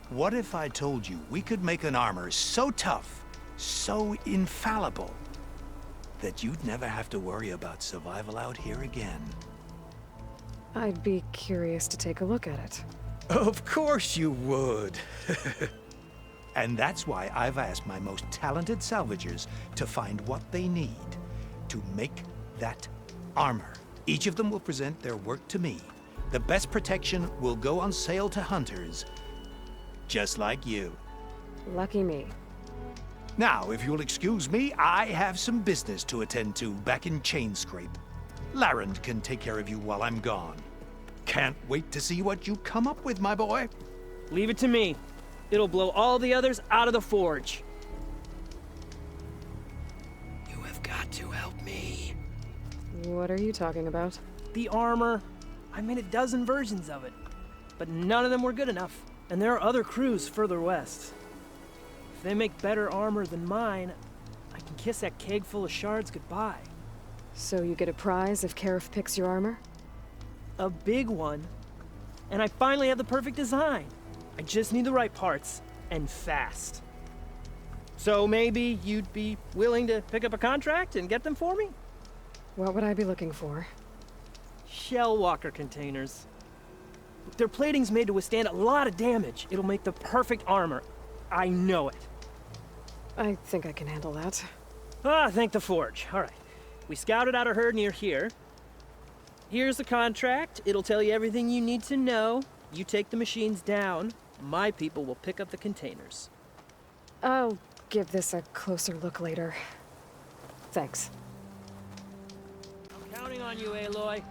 [SPEAKER 10] what if I told you we could make an armor so tough, so infallible, that you'd never have to worry about survival out here again?
[SPEAKER 1] I'd be curious to take a look at it.
[SPEAKER 10] Of course you would. And that's why I've asked my most talented salvagers to find what they need to make that armor. Each of them will present their work to me. The best protection will go on sale to hunters, just like you.
[SPEAKER 1] Lucky me.
[SPEAKER 10] Now, if you'll excuse me, I have some business to attend to back in Chainscrape. Larend can take care of you while I'm gone. Can't wait to see what you come up with, my boy.
[SPEAKER 9] Leave it to me. It'll blow all the others out of the forge.
[SPEAKER 17] You have got to help me.
[SPEAKER 1] What are you talking about?
[SPEAKER 9] The armor. I made a dozen versions of it, but none of them were good enough. And there are other crews further west. If they make better armor than mine, I can kiss that keg full of shards goodbye.
[SPEAKER 1] So you get a prize if Karif picks your armor?
[SPEAKER 9] A big one. And I finally have the perfect design. I just need the right parts, and fast. So maybe you'd be willing to pick up a contract and get them for me?
[SPEAKER 1] What would I be looking for?
[SPEAKER 9] Shell walker containers. Their plating's made to withstand a lot of damage. It'll make the perfect armor. I know it.
[SPEAKER 1] I think I can handle that.
[SPEAKER 9] Ah, thank the Forge. All right. We scouted out a herd near here. Here's the contract. It'll tell you everything you need to know. You take the machines down. My people will pick up the containers.
[SPEAKER 1] I'll give this a closer look later. Thanks.
[SPEAKER 9] I'm counting on you, Aloy.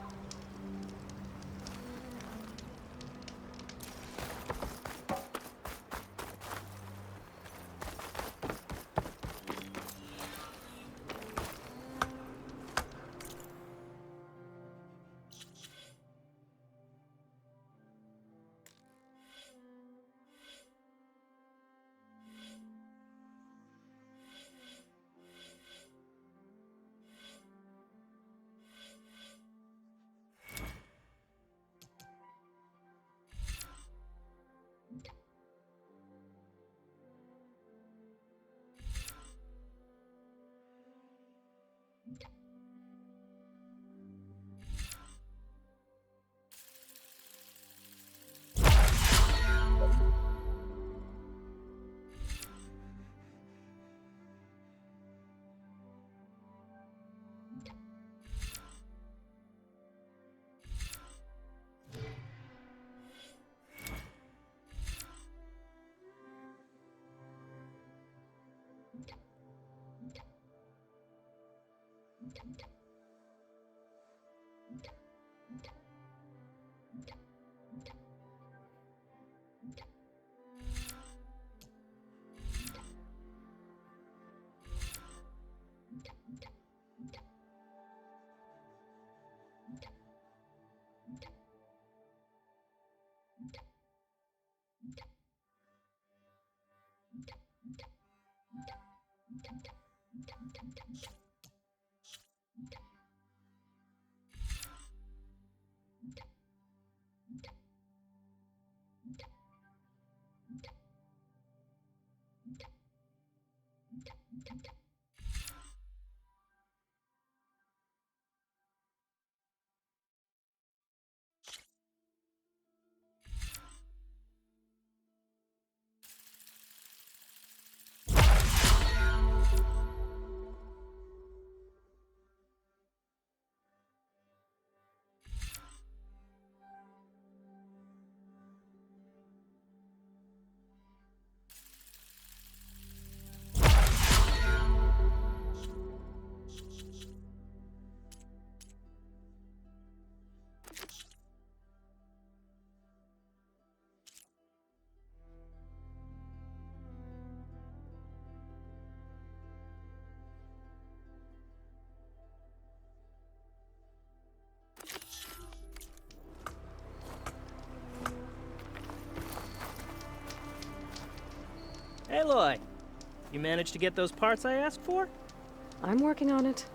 [SPEAKER 9] Aloy, you managed to get those parts I asked for?
[SPEAKER 1] I'm working on it.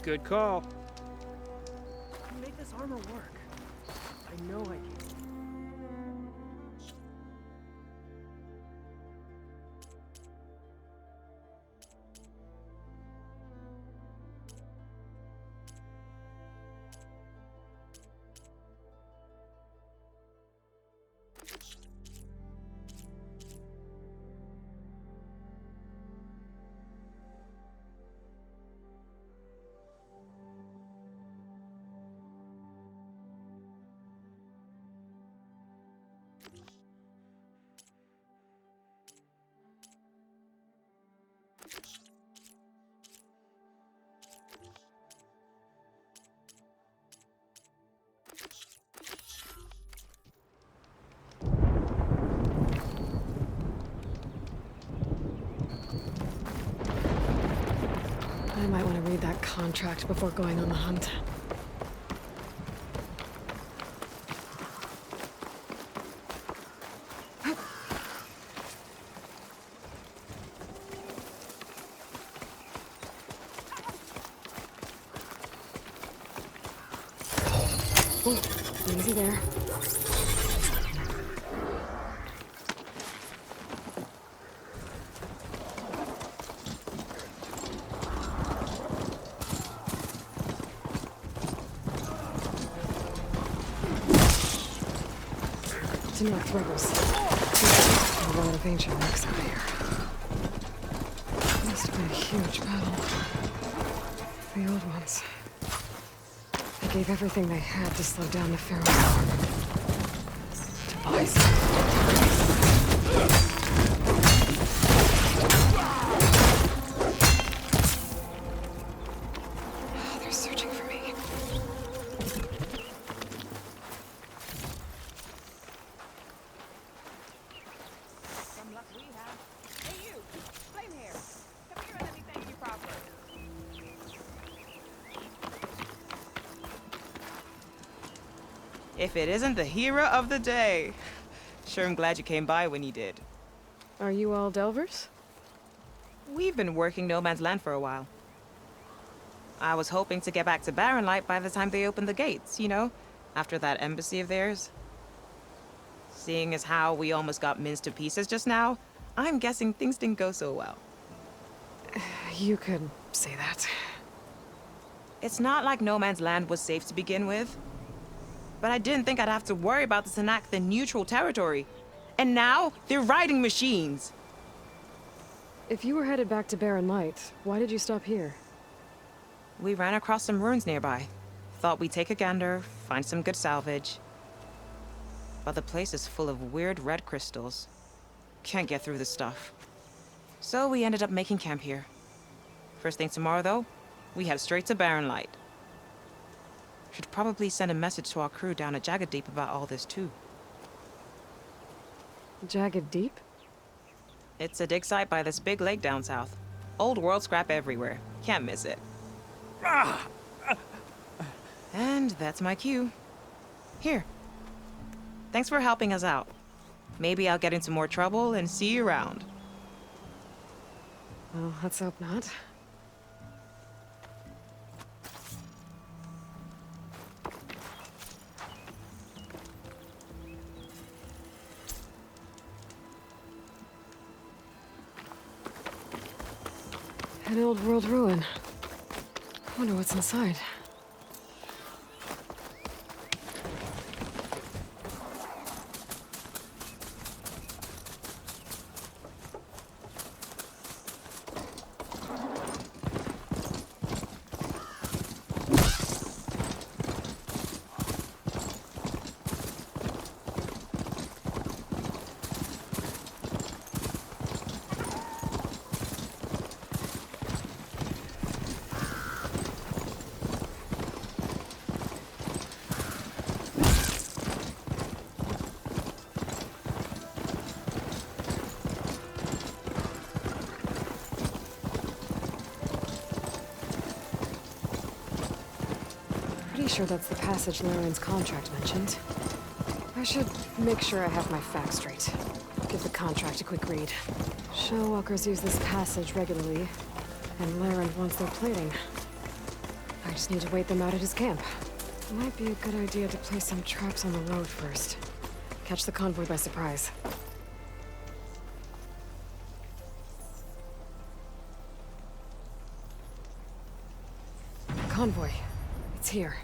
[SPEAKER 9] Good call. I can make this armor work. I know I can.
[SPEAKER 1] I might want to read that contract before going on the hunt. Oh, easy there. North rebels. A lot of ancient wrecks out here. Must have been a huge battle. The old ones. They gave everything they had to slow down the Pharaoh's army. To buy They're searching for me.
[SPEAKER 11] If it isn't the hero of the day. Sure, I'm glad you came by when you did.
[SPEAKER 1] Are you all Delvers?
[SPEAKER 11] We've been working No Man's Land for a while. I was hoping to get back to Barren Light by the time they opened the gates, you know? After that embassy of theirs. Seeing as how we almost got minced to pieces just now, I'm guessing things didn't go so well.
[SPEAKER 1] You could say that.
[SPEAKER 11] It's not like No Man's Land was safe to begin with. But I didn't think I'd have to worry about the Tanakh in neutral territory. And now, they're riding machines.
[SPEAKER 1] If you were headed back to Barren Light, why did you stop here?
[SPEAKER 11] We ran across some ruins nearby. Thought we'd take a gander, find some good salvage. But the place is full of weird red crystals. Can't get through the stuff. So we ended up making camp here. First thing tomorrow, though, we head straight to Barren Light. Should probably send a message to our crew down at Jagged Deep about all this, too.
[SPEAKER 1] Jagged Deep?
[SPEAKER 11] It's a dig site by this big lake down south. Old world scrap everywhere. Can't miss it. And that's my cue. Here. Thanks for helping us out. Maybe I'll get into more trouble and see you around.
[SPEAKER 1] Well, let's hope not. An old world ruin. Wonder what's inside. Pretty sure that's the passage Laren's contract mentioned. I should make sure I have my facts straight. Give the contract a quick read. Shellwalkers use this passage regularly, and Laren wants their plating. I just need to wait them out at his camp. Might be a good idea to place some traps on the road first. Catch the convoy by surprise. Convoy. It's here.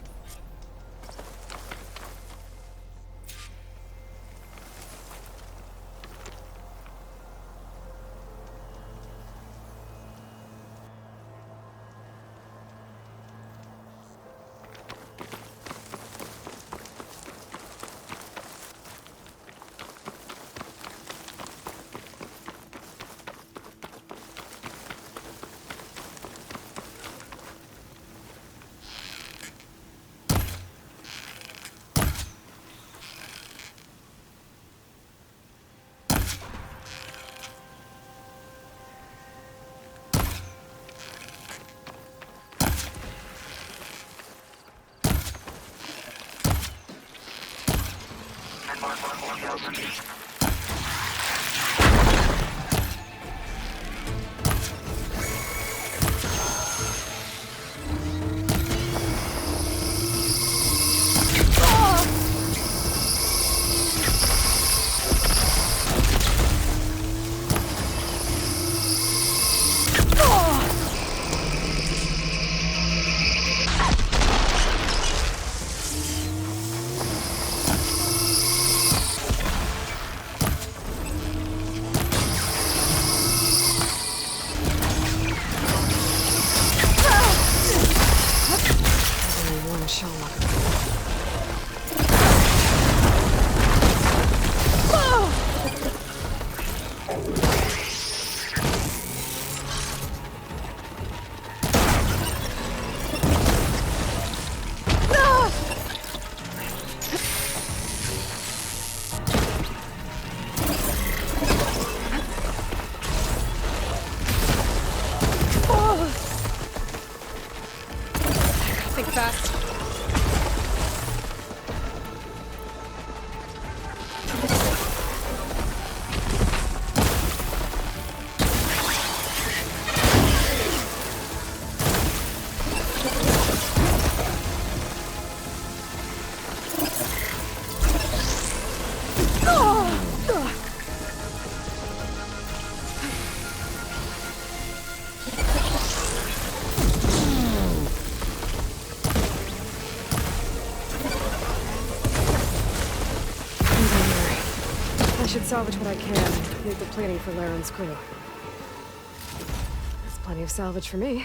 [SPEAKER 1] I should salvage what I can. Leave the plating for Laren's crew. That's plenty of salvage for me.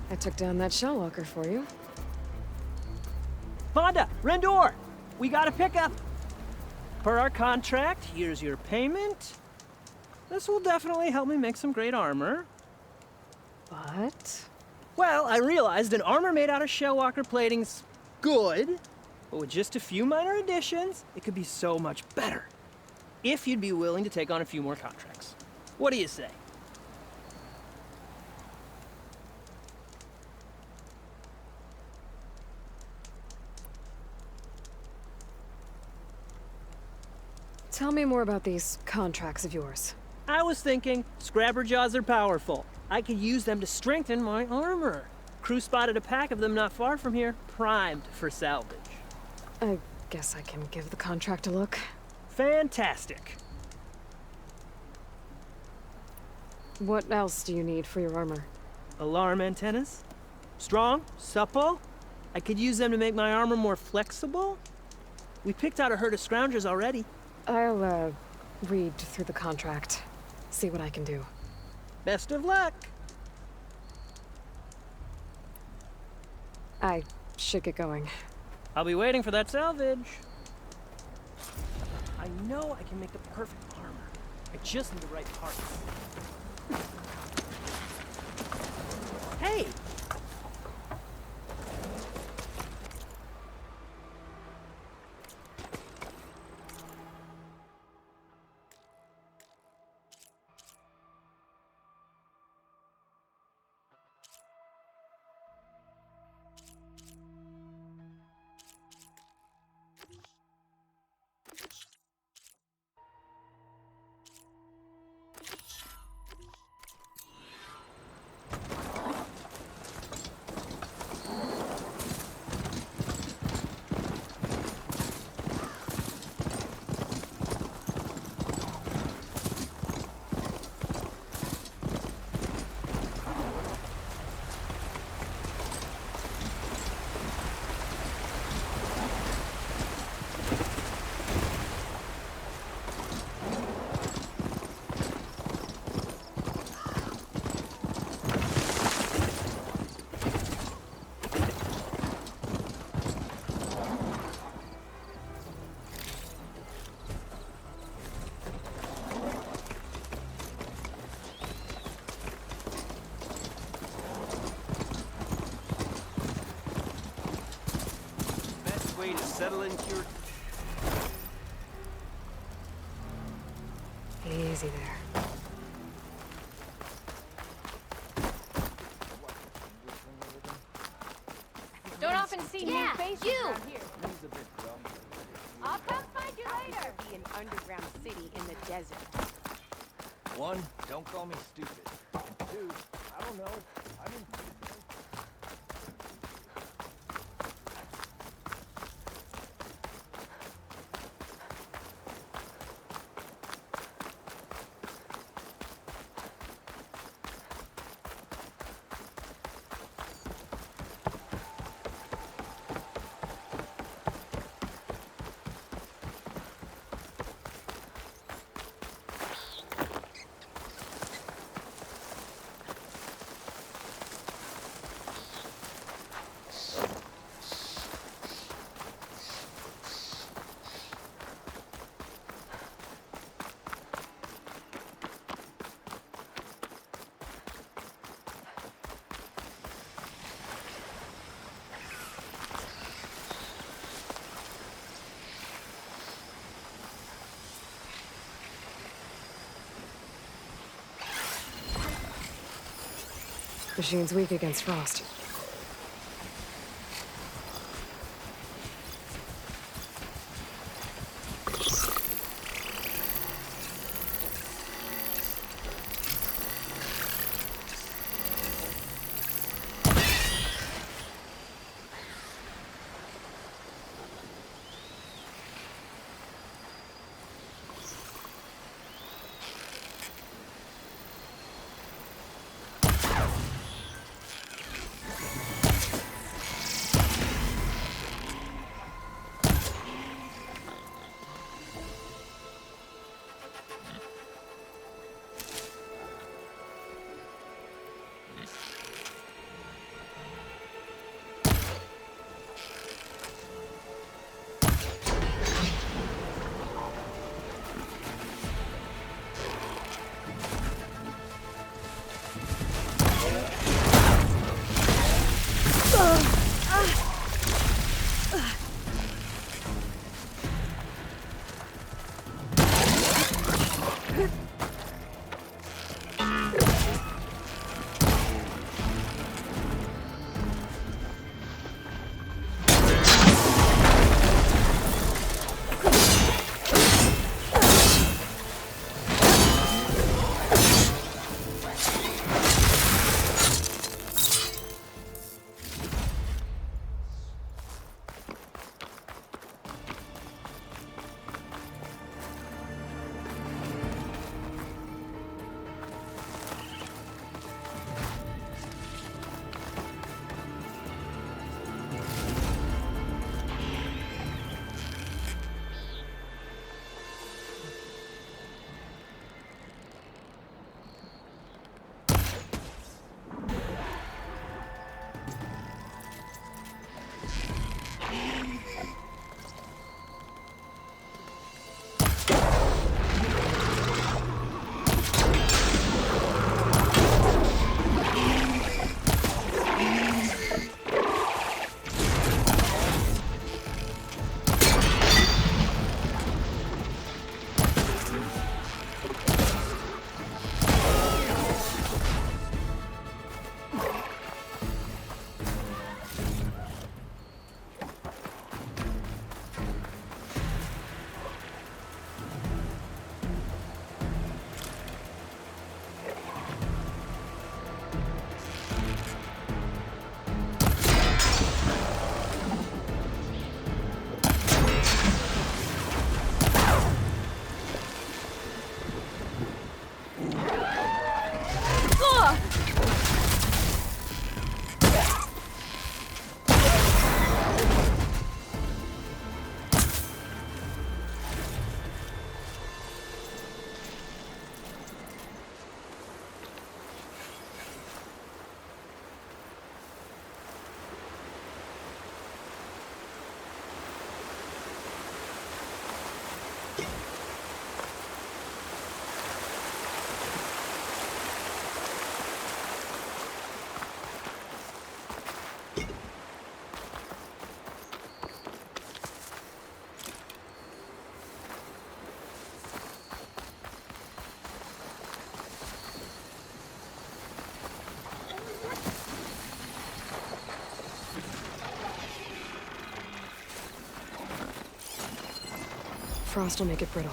[SPEAKER 1] I took down that shell walker for you.
[SPEAKER 9] Vonda, Rendor, we got a pickup. Per our contract, here's your payment. This will definitely help me make some great armor.
[SPEAKER 1] But?
[SPEAKER 9] Well, I realized an armor made out of shellwalker plating's good, but with just a few minor additions, it could be so much better. If you'd be willing to take on a few more contracts. What do you say?
[SPEAKER 1] Tell me more about these contracts of yours.
[SPEAKER 9] I was thinking, Scrabber jaws are powerful. I could use them to strengthen my armor. Crew spotted a pack of them not far from here, primed for salvage.
[SPEAKER 1] I guess I can give the contract a look.
[SPEAKER 9] Fantastic.
[SPEAKER 1] What else do you need for your armor?
[SPEAKER 9] Alarm antennas? Strong? Supple? I could use them to make my armor more flexible? We picked out a herd of scroungers already.
[SPEAKER 1] I'll, read through the contract. See what I can do.
[SPEAKER 9] Best of luck!
[SPEAKER 1] I should get going.
[SPEAKER 9] I'll be waiting for that salvage. I know I can make the perfect armor. I just need the right parts. Hey! Way to settle into your...
[SPEAKER 1] Easy there.
[SPEAKER 18] Don't often see new faces around here. I'll come find you later.
[SPEAKER 6] Be an underground city in the desert.
[SPEAKER 5] 1, don't call me stupid. 2, I don't know. I'm in...
[SPEAKER 1] Machine's weak against frost. Frost will make it brittle.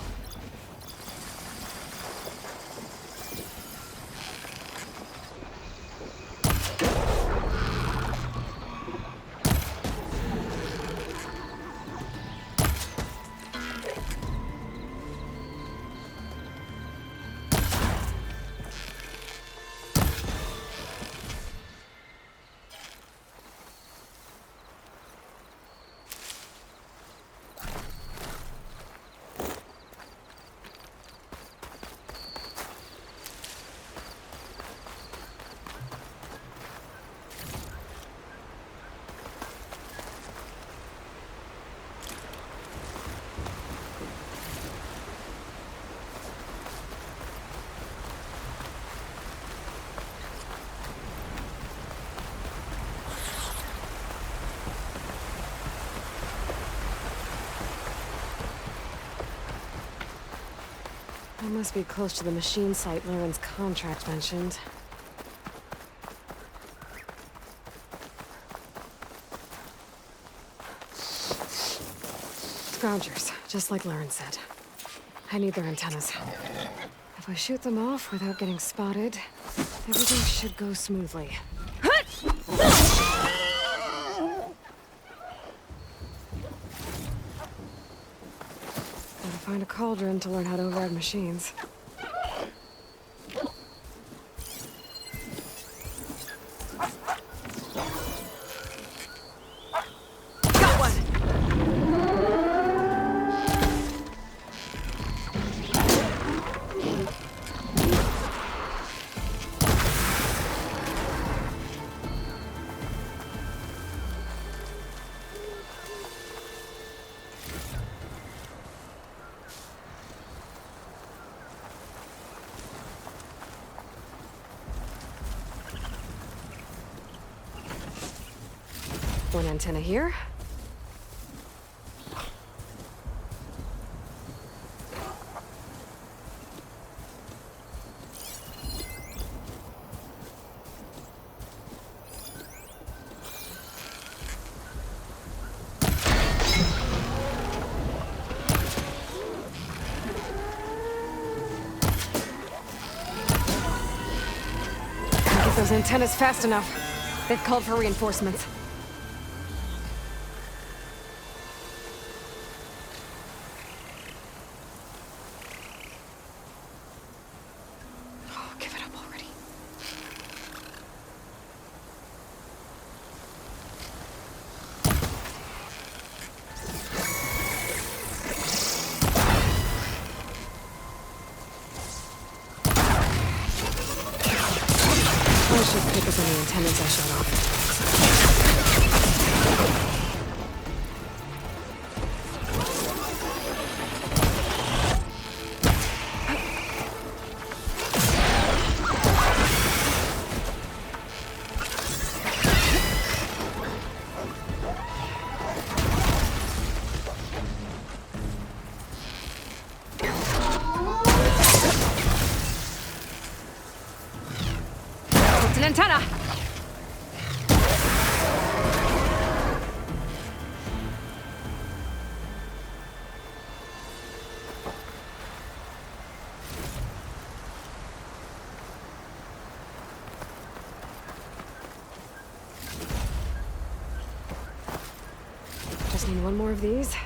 [SPEAKER 1] I must be close to the machine site Laren's contract mentioned. Scroungers, just like Laren said. I need their antennas. If I shoot them off without getting spotted, everything should go smoothly. Gotta find a cauldron to learn how to override machines. Got one! One antenna here. Can't get those antennas fast enough. They've called for reinforcements. I should pick up any antennas I shut off. It's an antenna! Just need one more of these.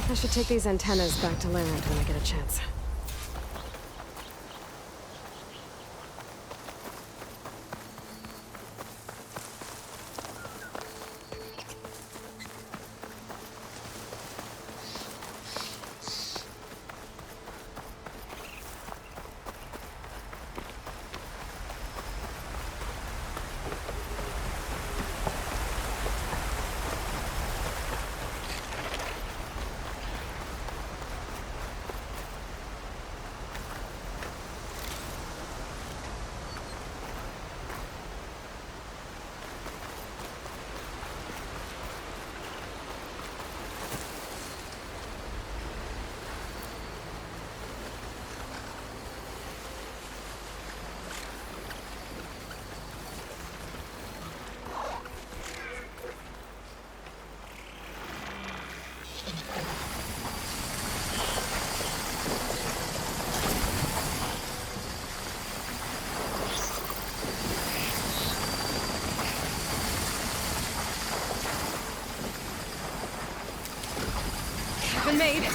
[SPEAKER 1] I should take these antennas back to Laren when I get a chance.
[SPEAKER 21] been made.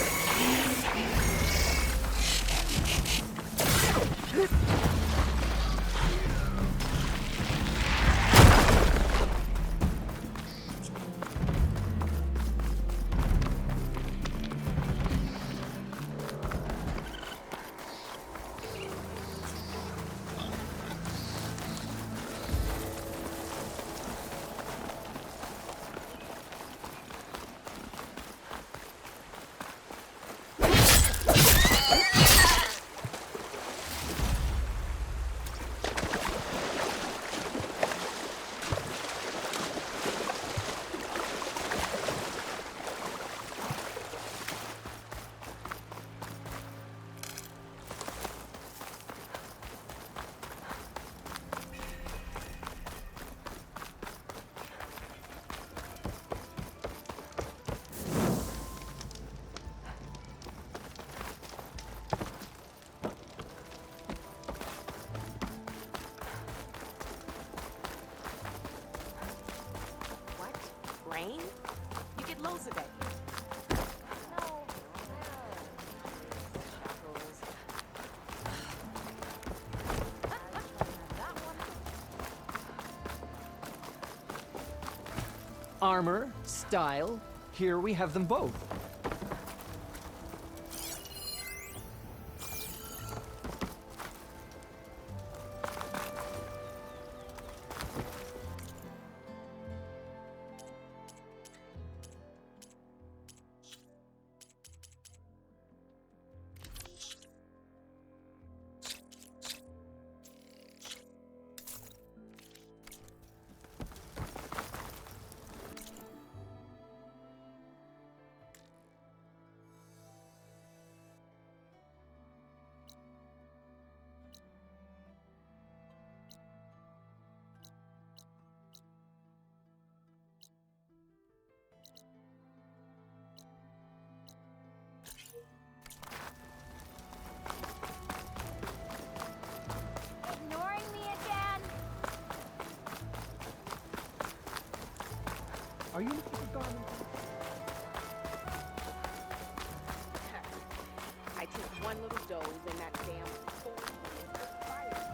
[SPEAKER 6] Rain? You get loads of it.
[SPEAKER 5] Armor, style, here we have them both.
[SPEAKER 18] Ignoring me again?
[SPEAKER 5] Are you looking for garments?
[SPEAKER 6] I took one little dose and that damn fire.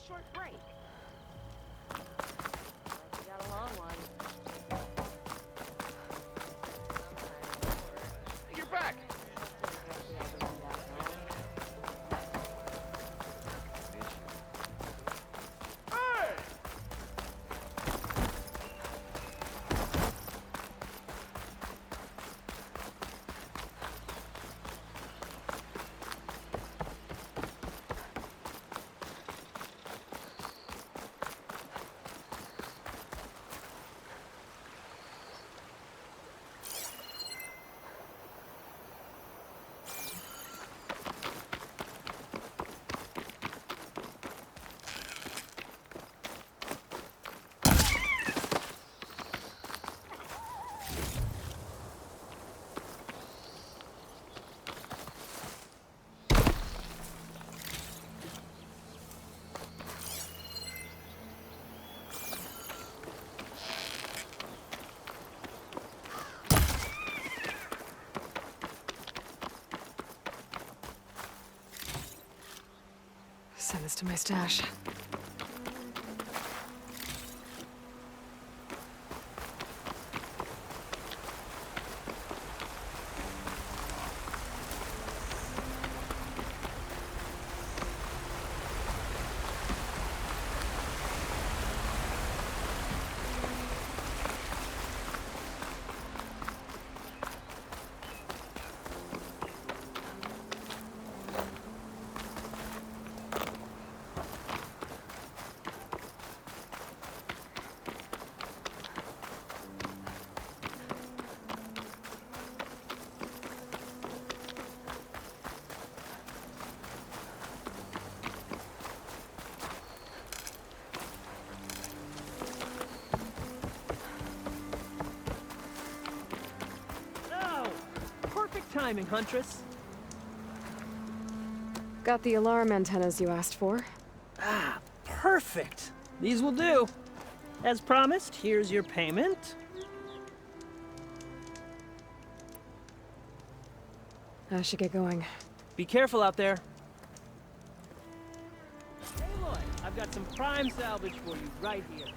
[SPEAKER 6] short break. We got a long one.
[SPEAKER 12] You're back!
[SPEAKER 1] Send this to my stash.
[SPEAKER 9] Timing, Huntress.
[SPEAKER 1] Got the alarm antennas you asked for.
[SPEAKER 9] Ah, perfect. These will do. As promised, here's your payment.
[SPEAKER 1] I should get going.
[SPEAKER 9] Be careful out there. Aloy, I've got some prime salvage for you right here.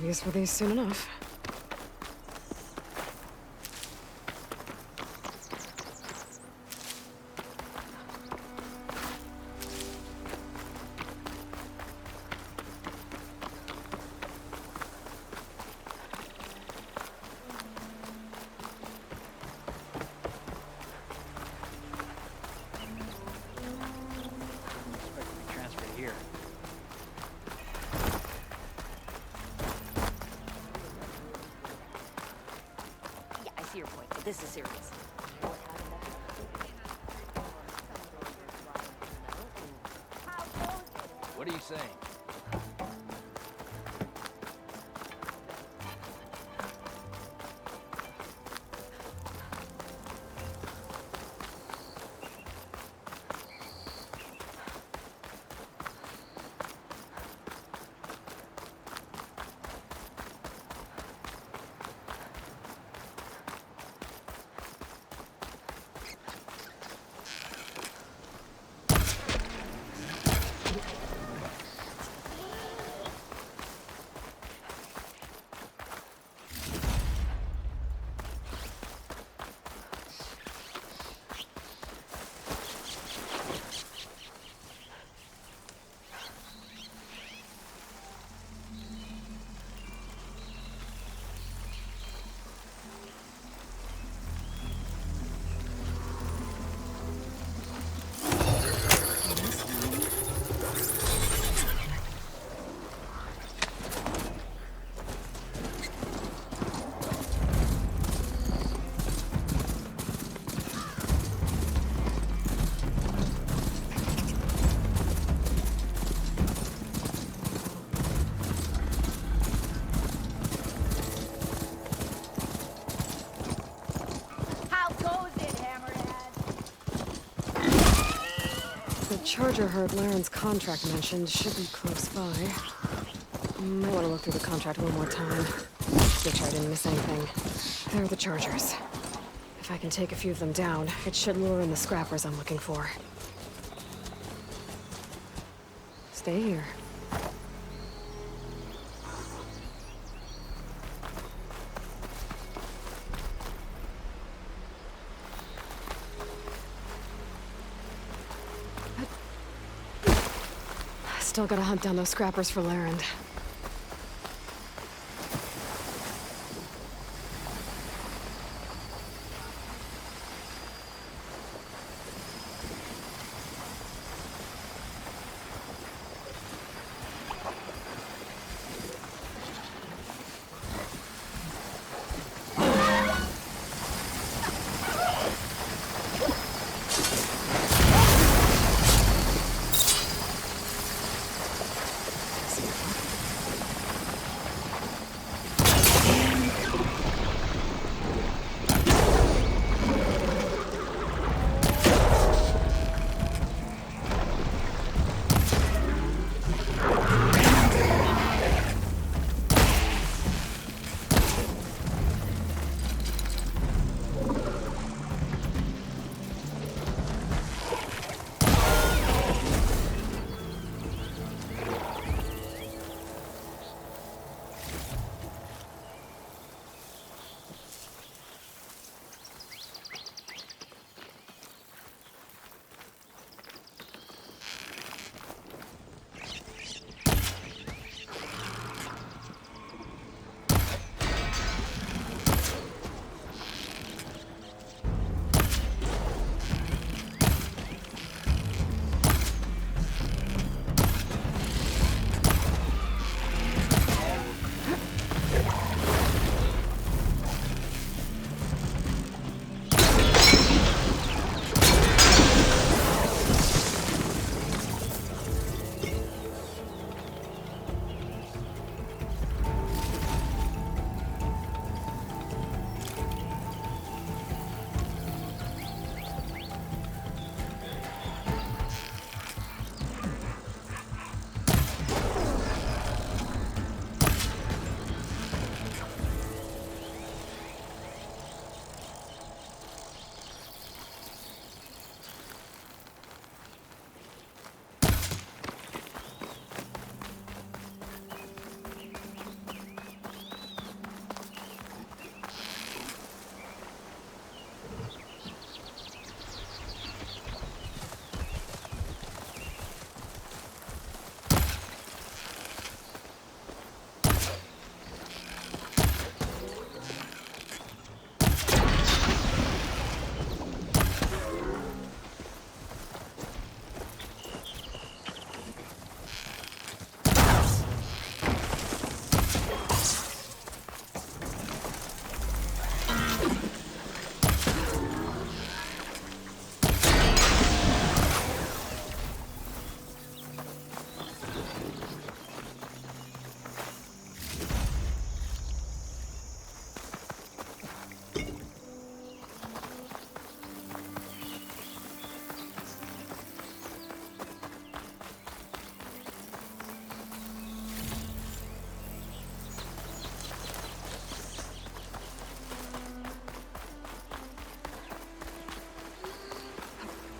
[SPEAKER 1] Use for these soon enough.
[SPEAKER 5] Transferred here.
[SPEAKER 6] See your point, but this is serious.
[SPEAKER 5] What are you saying?
[SPEAKER 1] charger heard Laren's contract mentioned should be close by. Might want to look through the contract one more time. Make sure I didn't miss anything. There are the chargers. If I can take a few of them down, it should lure in the scrappers I'm looking for. Stay here. Still gotta hunt down those scrappers for Laren.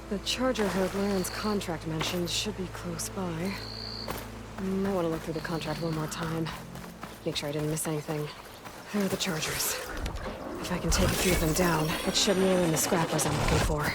[SPEAKER 1] The charger heard Laren's contract mentioned should be close by. Might want to look through the contract one more time. Make sure I didn't miss anything. There are the chargers. If I can take a few of them down, it should lure in the scrappers I'm looking for.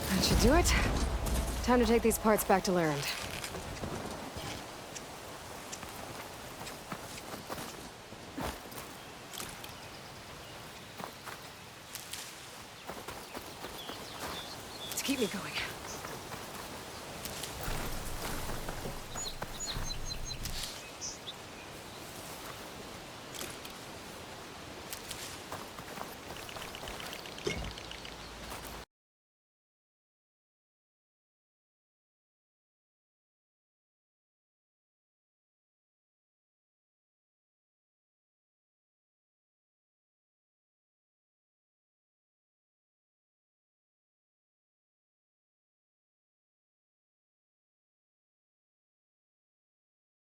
[SPEAKER 1] That should do it. Time to take these parts back to Larend. To keep me going.